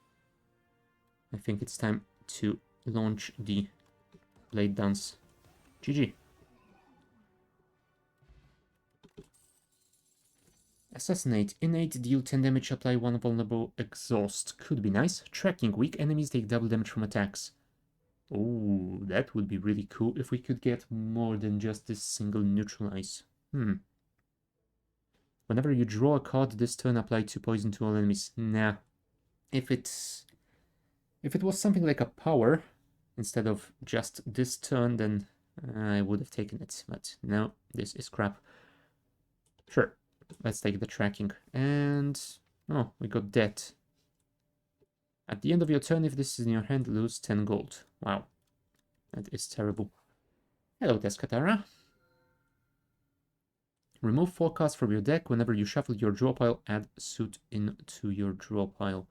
I think it's time to launch the Blade Dance. GG. Assassinate. Innate, deal 10 damage, apply 1 vulnerable, exhaust. Could be nice. Tracking. Weak enemies take double damage from attacks. Oh, that would be really cool if we could get more than just this single neutralize. Whenever you draw a card this turn, apply 2 poison to all enemies. Nah. If it was something like a power, instead of just this turn, then I would have taken it. But no, this is crap. Sure, let's take the tracking. And, oh, we got that. At the end of your turn, if this is in your hand, lose 10 gold. Wow, that is terrible. Hello, Teskatara. Remove 4 cards from your deck. Whenever you shuffle your draw pile, add suit into your draw pile.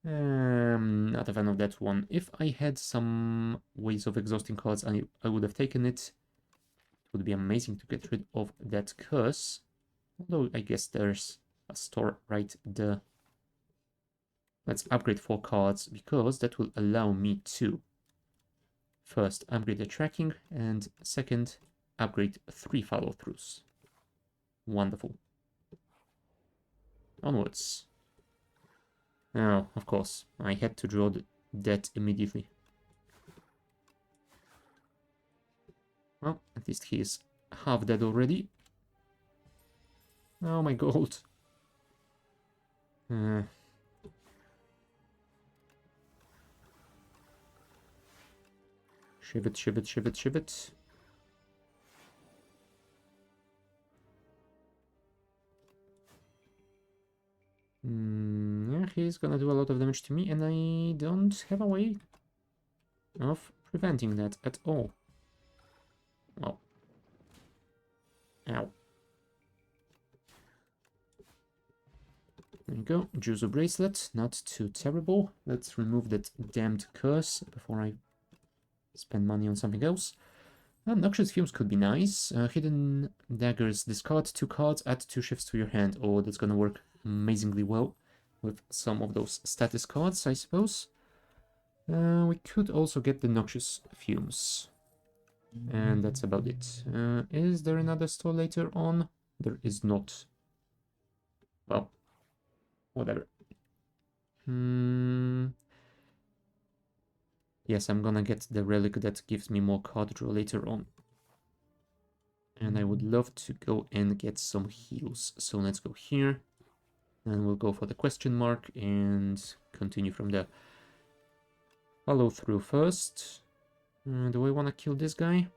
Not a fan of that one. If I had some ways of exhausting cards, I would have taken it. It would be amazing to get rid of that curse. Although I guess there's a store right there. Let's upgrade 4 cards, because that will allow me to first upgrade the tracking, and second upgrade 3 follow-throughs. Wonderful. Onwards. Oh, of course, I had to draw that immediately. Well, at least he is half dead already. Oh, my gold. Shiv it, shiv it, shiv it, shiv it. Yeah, he's gonna do a lot of damage to me, and I don't have a way of preventing that at all. Well. Ow. There you go. Juzo Bracelet, not too terrible. Let's remove that damned curse before I spend money on something else. Noxious Fumes could be nice. Hidden Daggers, discard 2 cards, add 2 shifts to your hand. Oh, that's gonna work amazingly well with some of those status cards, I suppose. We could also get the Noxious Fumes. And that's about it. Is there another store later on? There is not. Well, whatever. Yes, I'm gonna get the relic that gives me more card draw later on. And I would love to go and get some heals. So let's go here. And we'll go for the question mark and continue from there. Follow through first. Do I want to kill this guy?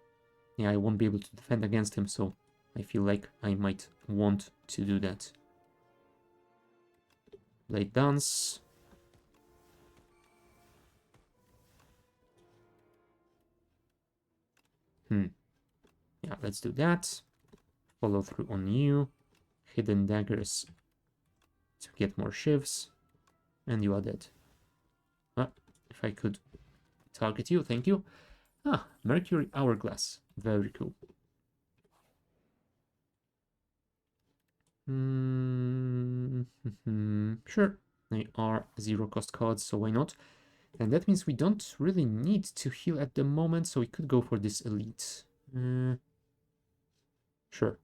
Yeah, I won't be able to defend against him, so I feel like I might want to do that. Blade Dance. Yeah, let's do that. Follow through on you. Hidden daggers to get more shivs. And you are dead. Ah, if I could target you, thank you. Ah, Mercury Hourglass. Very cool. Sure, they are zero cost cards, so why not? And that means we don't really need to heal at the moment, so we could go for this elite. Sure.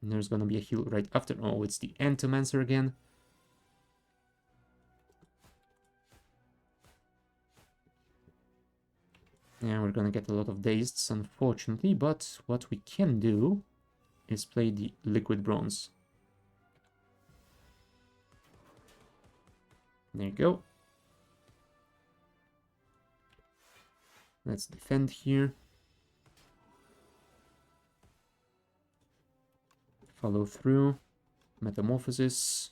And there's gonna be a heal right after. Oh, it's the Entomancer again. Yeah, we're gonna get a lot of dazeds, unfortunately, but what we can do is play the Liquid Bronze. There you go. Let's defend here. Follow through. Metamorphosis.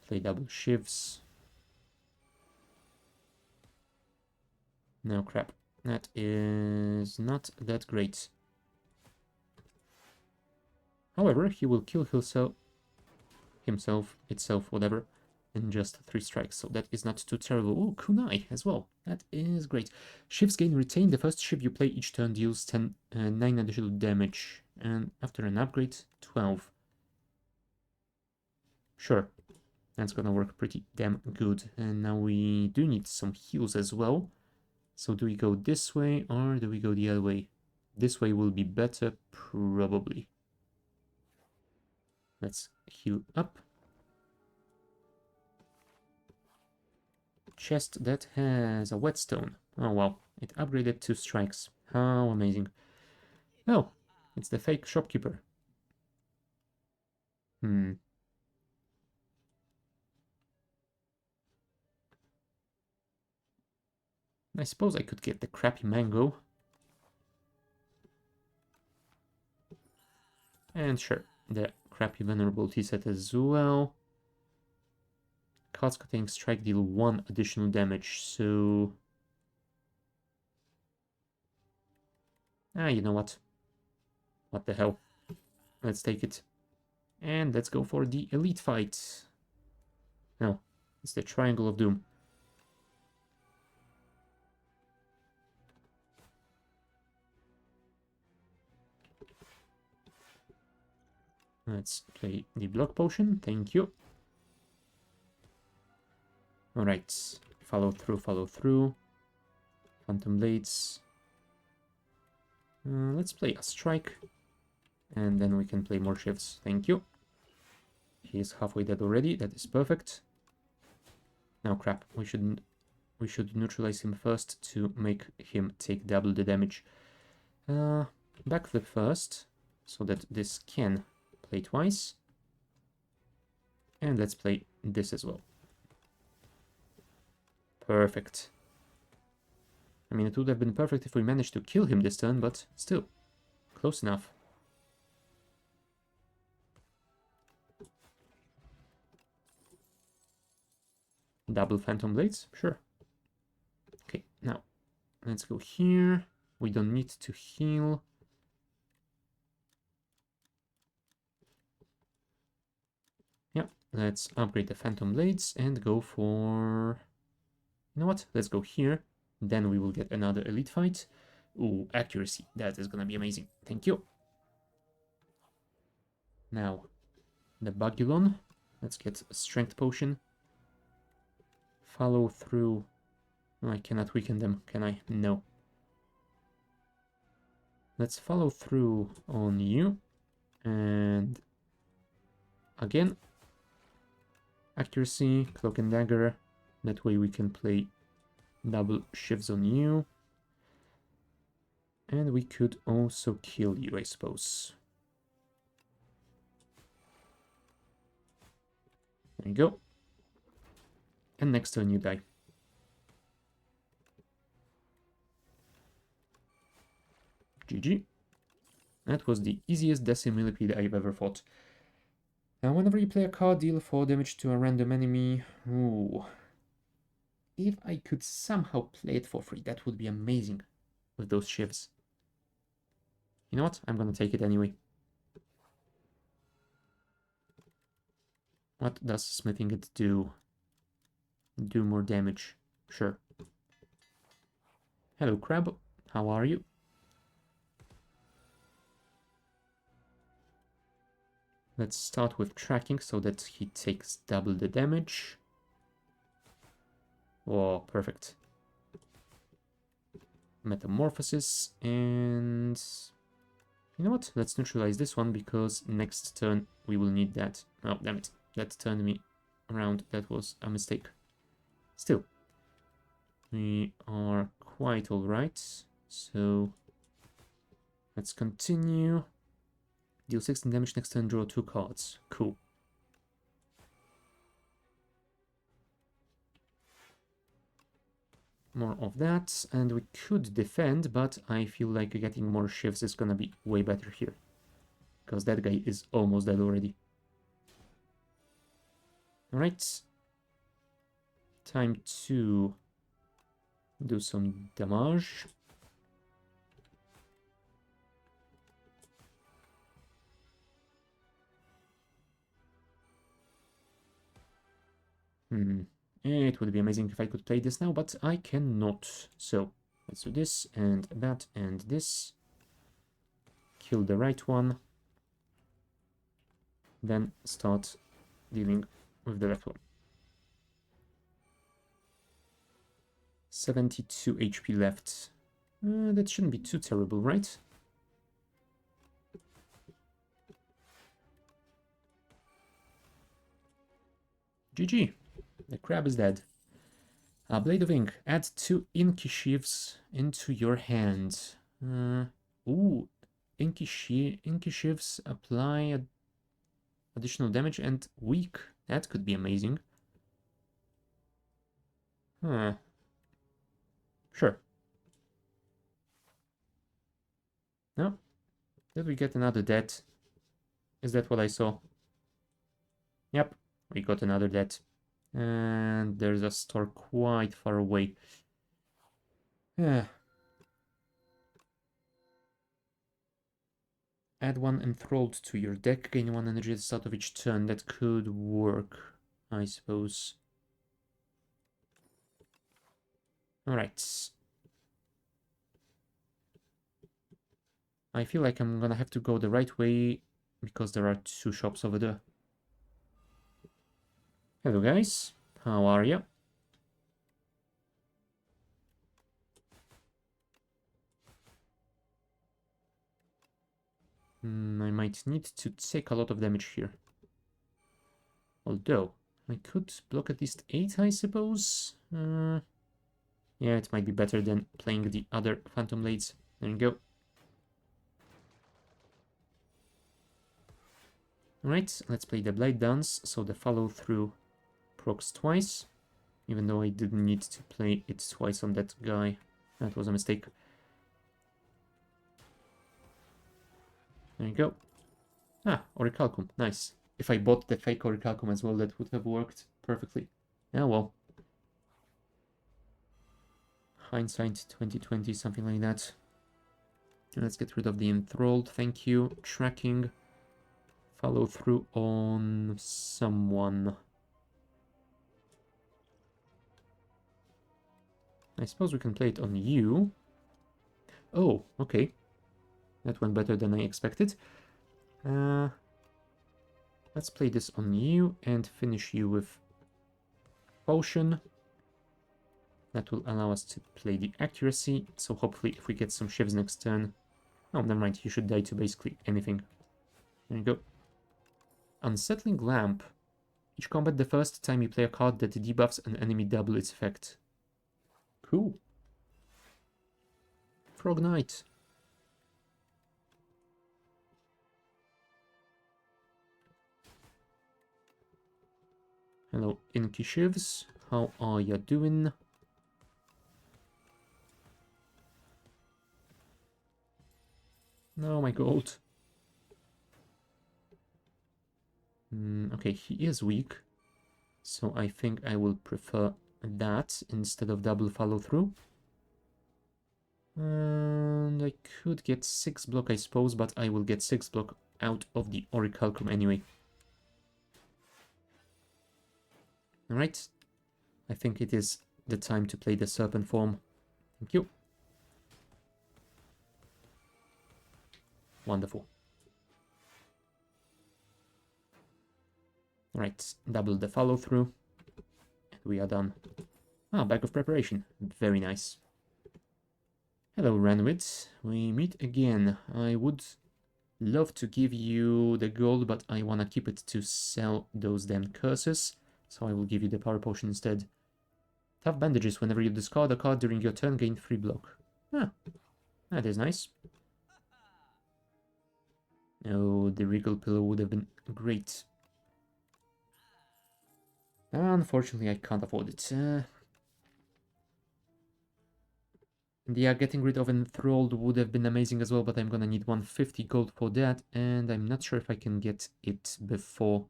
Play double shivs. No, crap. That is not that great. However, he will kill himself, itself, whatever, in just 3 strikes, so that is not too terrible. Oh, kunai as well. That is great. Shivs gain retain. The first shiv you play each turn deals 9 additional damage, and after an upgrade, 12. Sure, that's gonna work pretty damn good. And now we do need some heals as well. So do we go this way or do we go the other way? This way will be better, probably. Let's heal up. Chest that has a whetstone. Oh wow, it upgraded 2 strikes. How amazing. Oh, it's the fake shopkeeper. I suppose I could get the crappy mango. And sure, the crappy vulnerability set as well. Cards containing strike deal 1 additional damage, so... you know what? What the hell? Let's take it. And let's go for the elite fight. No, it's the Triangle of Doom. Let's play the block potion, thank you. Alright, follow through. Phantom Blades. Let's play a strike. And then we can play more shifts, thank you. He is halfway dead already, that is perfect. Now crap, we should neutralize him first to make him take double the damage. Backflip first, so that this can play twice. And let's play this as well. Perfect. I mean, it would have been perfect if we managed to kill him this turn, but still, close enough. Double Phantom Blades? Sure. Okay, now, let's go here. We don't need to heal. Yeah, let's upgrade the Phantom Blades and go for... You know what? Let's go here. Then we will get another elite fight. Ooh, accuracy. That is gonna be amazing. Thank you. Now, the Bagulon. Let's get a strength potion. Follow through. Oh, I cannot weaken them, can I? No. Let's follow through on you. And again, accuracy, cloak and dagger. That way we can play double shifts on you. And we could also kill you, I suppose. There you go. And next turn you die. GG. That was the easiest Decim Millipede I've ever fought. Now, whenever you play a card, deal 4 damage to a random enemy. Ooh. If I could somehow play it for free, that would be amazing with those shivs. You know what? I'm gonna take it anyway. What does smithing it do? Do more damage. Sure. Hello, Crab. How are you? Let's start with tracking so that he takes double the damage. Oh, perfect. Metamorphosis, and you know what? Let's neutralize this one because next turn we will need that. Oh, damn it. That turned me around. That was a mistake. Still, we are quite alright. So let's continue. Deal 16 damage next turn, draw 2 cards. Cool. More of that, and we could defend, but I feel like getting more shifts is gonna be way better here. Because that guy is almost dead already. Alright. Time to do some damage. It would be amazing if I could play this now, but I cannot. So, let's do this, and that, and this. Kill the right one. Then start dealing with the left one. 72 HP left. That shouldn't be too terrible, right? GG. The crab is dead. Blade of Ink. Add 2 Inky Sheaves into your hand. Ooh. Inky Sheaves apply additional damage and weak. That could be amazing. Huh. Sure. No? Did we get another dead? Is that what I saw? Yep. We got another dead. And there's a store quite far away. Yeah. Add 1 enthralled to your deck, gain 1 energy at the start of each turn. That could work, I suppose. Alright. I feel like I'm gonna have to go the right way because there are 2 shops over there. Hello guys, how are you? I might need to take a lot of damage here. Although, I could block at least 8, I suppose. Yeah, it might be better than playing the other Phantom Blades. There you go. Alright, let's play the Blade Dance, so the follow-through procs twice. Even though I didn't need to play it twice on that guy. That was a mistake. There you go. Ah, Orichalcum, nice. If I bought the fake Orichalcum as well, that would have worked perfectly. Yeah, well. Hindsight 2020, something like that. Let's get rid of the enthralled, thank you. Tracking. Follow through on someone. I suppose we can play it on you. Oh, okay. That went better than I expected. Let's play this on you and finish you with potion. That will allow us to play the accuracy. So hopefully if we get some shivs next turn... Oh, never mind. You should die to basically anything. There you go. Unsettling Lamp. Each combat, the first time you play a card that debuffs an enemy, double its effect. Cool. Frog Knight. Hello, Inky Shivs. How are you doing? No, my gold. Okay, he is weak. So I think I will prefer that instead of double follow through. And I could get 6 block, I suppose, but I will get 6 block out of the Orichalcum anyway. Alright, I think it is the time to play the Serpent form. Thank you. Wonderful. Alright, double the follow through. And we are done. Ah, bag of preparation. Very nice. Hello, Ranwit. We meet again. I would love to give you the gold, but I want to keep it to sell those damn curses. So I will give you the power potion instead. Tough bandages. Whenever you discard a card during your turn, gain 3 block. Ah, that is nice. Oh, the regal pillow would have been great. Unfortunately, I can't afford it. Yeah, getting rid of Enthralled would have been amazing as well, but I'm gonna need 150 gold for that, and I'm not sure if I can get it before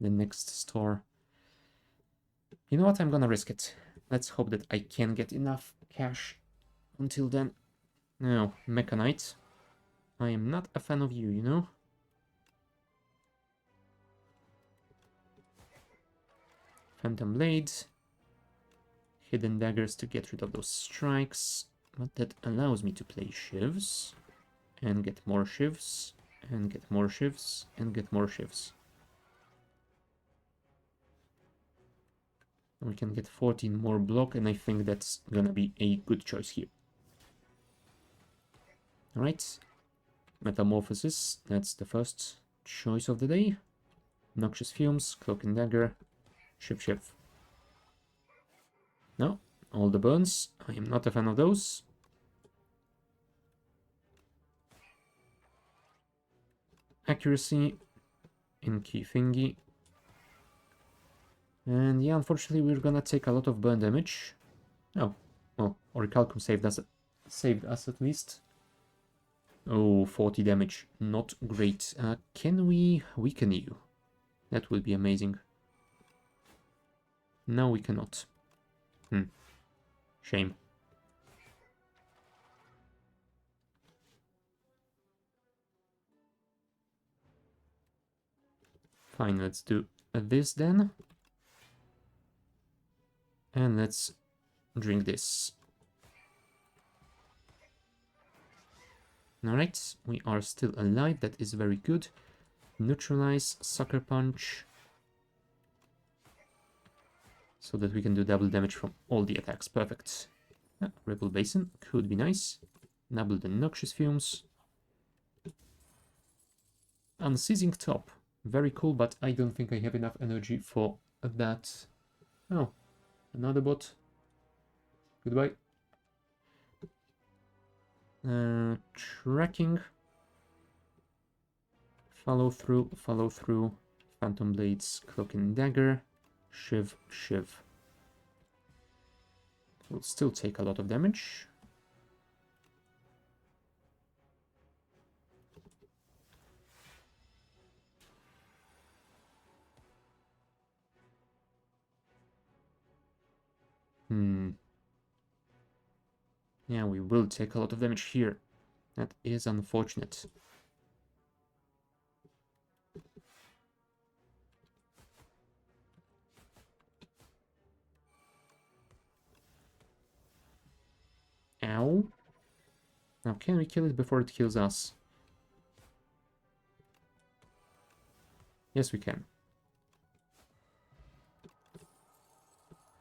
the next store. You know what? I'm gonna risk it. Let's hope that I can get enough cash until then. No, Mechanite. I am not a fan of you, you know? Phantom Blades. Hidden Daggers to get rid of those strikes. But that allows me to play Shivs. And get more Shivs. And get more Shivs. And get more Shivs. We can get 14 more block, and I think that's gonna be a good choice here. Alright. Metamorphosis, that's the first choice of the day. Noxious Fumes, Cloak and Dagger, Shiv. No, all the burns. I am not a fan of those. Accuracy, Inky Thingy. And yeah, unfortunately we're gonna take a lot of burn damage. Oh, well, Orichalcum saved us at least. Oh, 40 damage. Not great. Can we weaken you? That would be amazing. No, we cannot. Shame. Fine, let's do this then. And let's drink this. Alright, we are still alive. That is very good. Neutralize, Sucker Punch. So that we can do double damage from all the attacks. Perfect. Ripple Basin could be nice. Double the Noxious Fumes. Unceasing Top. Very cool, but I don't think I have enough energy for that. Oh, another bot. Goodbye. Tracking. Follow through. Phantom Blades, Cloak and Dagger. Shiv. Will still take a lot of damage. Yeah, we will take a lot of damage here. That is unfortunate. Ow. Now, can we kill it before it kills us? Yes, we can.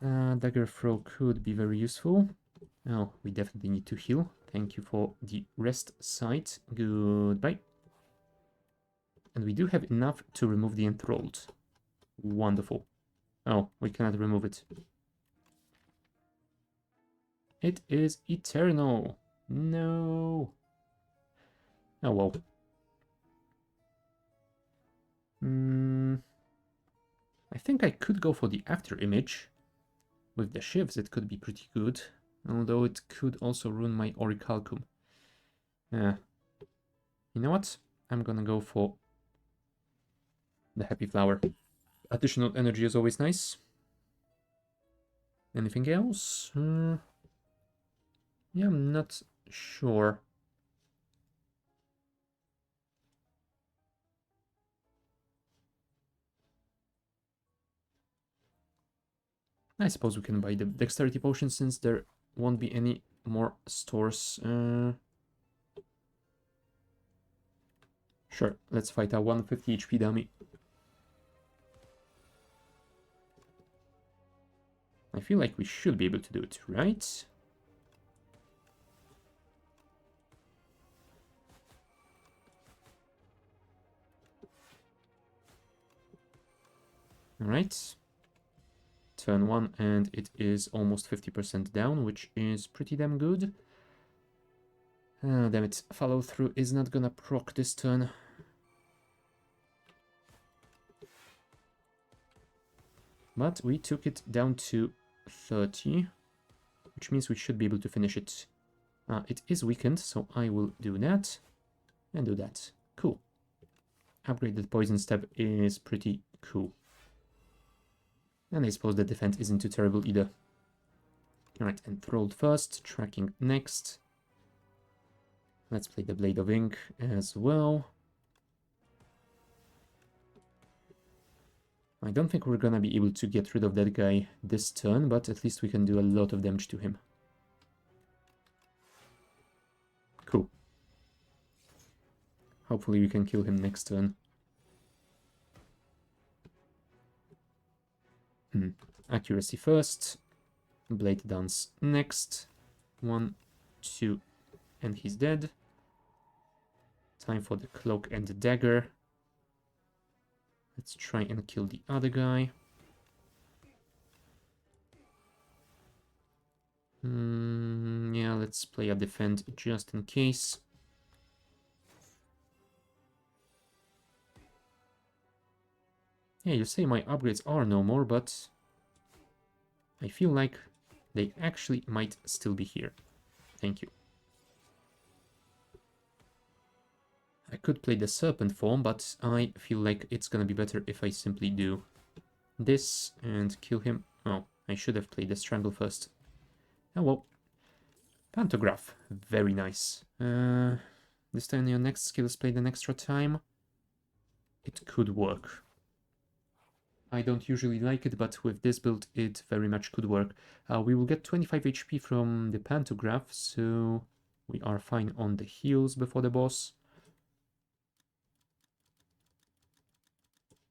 Dagger Throw could be very useful. Oh, we definitely need to heal. Thank you for the rest sight. Goodbye. And we do have enough to remove the Enthralled. Wonderful. Oh, we cannot remove it. It is eternal. No. Oh, well. I think I could go for the after image. With the shivs, it could be pretty good. Although it could also ruin my Orichalcum. You know what? I'm gonna go for the Happy Flower. Additional energy is always nice. Anything else? Yeah, I'm not sure. I suppose we can buy the dexterity potion since there won't be any more stores. Sure, let's fight a 150 HP dummy. I feel like we should be able to do it, right? Alright. Turn 1, and it is almost 50% down, which is pretty damn good. Damn it, follow through is not gonna proc this turn. But we took it down to 30, which means we should be able to finish it. It is weakened, so I will do that and do that. Cool. Upgraded poison stab is pretty cool. And I suppose the defense isn't too terrible either. Alright, enthralled first, tracking next. Let's play the Blade of Ink as well. I don't think we're gonna be able to get rid of that guy this turn, but at least we can do a lot of damage to him. Cool. Hopefully we can kill him next turn. Accuracy first. Blade Dance next. 1, 2, and he's dead. Time for the Cloak and the Dagger. Let's try and kill the other guy. Yeah, let's play a defend just in case. Yeah, you say my upgrades are no more, but I feel like they actually might still be here. Thank you. I could play the Serpent form, but I feel like it's gonna be better if I simply do this and kill him. Oh, I should have played the Strangle first. Oh well. Pantograph. Very nice. This time your next skill is played an extra time. It could work. I don't usually like it, but with this build, it very much could work. We will get 25 HP from the Pantograph, so we are fine on the heals before the boss.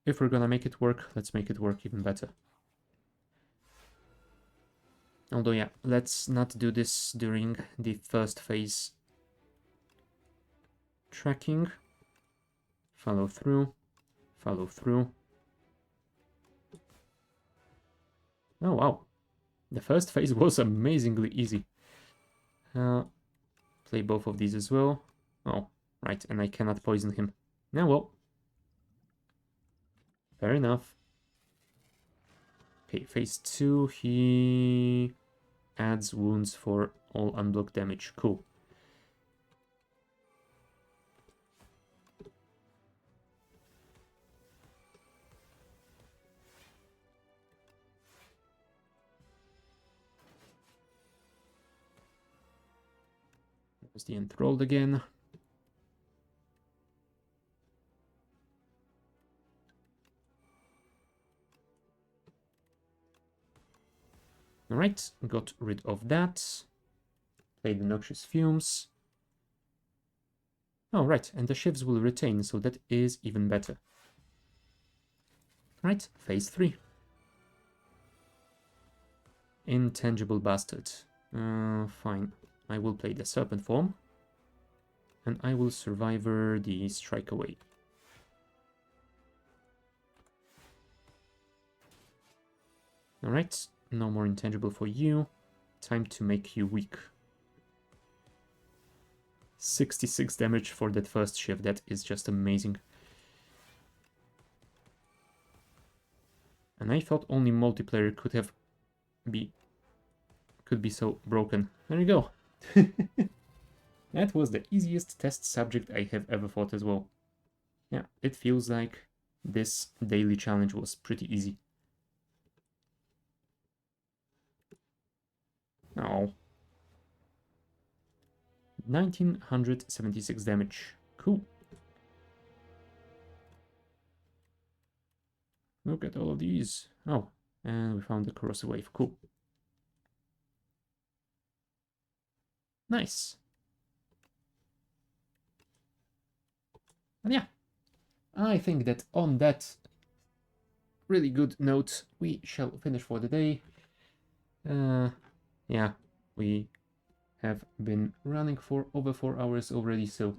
If we're gonna make it work, let's make it work even better. Although, yeah, let's not do this during the first phase. Tracking. Follow through. Follow through. Oh, wow. The first phase was amazingly easy. Play both of these as well. Oh, right, and I cannot poison him. Now, well. Fair enough. Okay, phase 2, he adds wounds for all unblocked damage. Cool. There's the enthralled again. Alright, got rid of that. Play the Noxious Fumes. Oh, right, and the shivs will retain, so that is even better. Right, phase 3. Intangible Bastard. Fine. I will play the Serpent form. And I will Survivor the Strike Away. Alright, no more intangible for you. Time to make you weak. 66 damage for that first shift. That is just amazing. And I thought only multiplayer could be so broken. There you go. That was the easiest test subject I have ever fought as well. Yeah, it feels like this daily challenge was pretty easy. Oh. 1976 damage. Cool. Look at all of these. Oh, and we found the corrosive wave. Cool. Nice. And yeah, I think that on that really good note, we shall finish for the day. Yeah, we have been running for over 4 hours already, so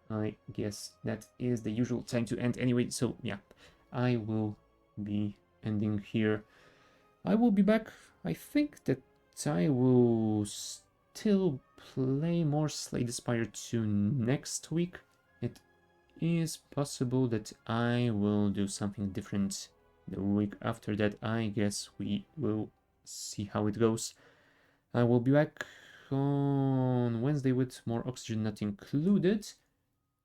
I guess that is the usual time to end anyway. So yeah, I will be ending here. I will be back. I think that I will still play more Slay the Spire 2 next week. It is possible that I will do something different the week after that. I guess we will see how it goes. I will be back on Wednesday with more Oxygen Not Included.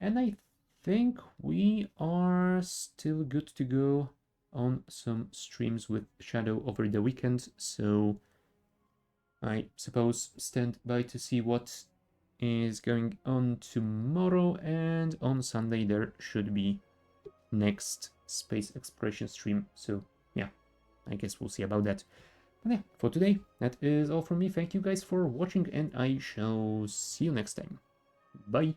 And I think we are still good to go on some streams with Shadow over the weekend. So I suppose stand by to see what is going on tomorrow. And on Sunday there should be next space exploration stream. So yeah, I guess we'll see about that. But yeah, for today, that is all from me. Thank you guys for watching, and I shall see you next time. Bye!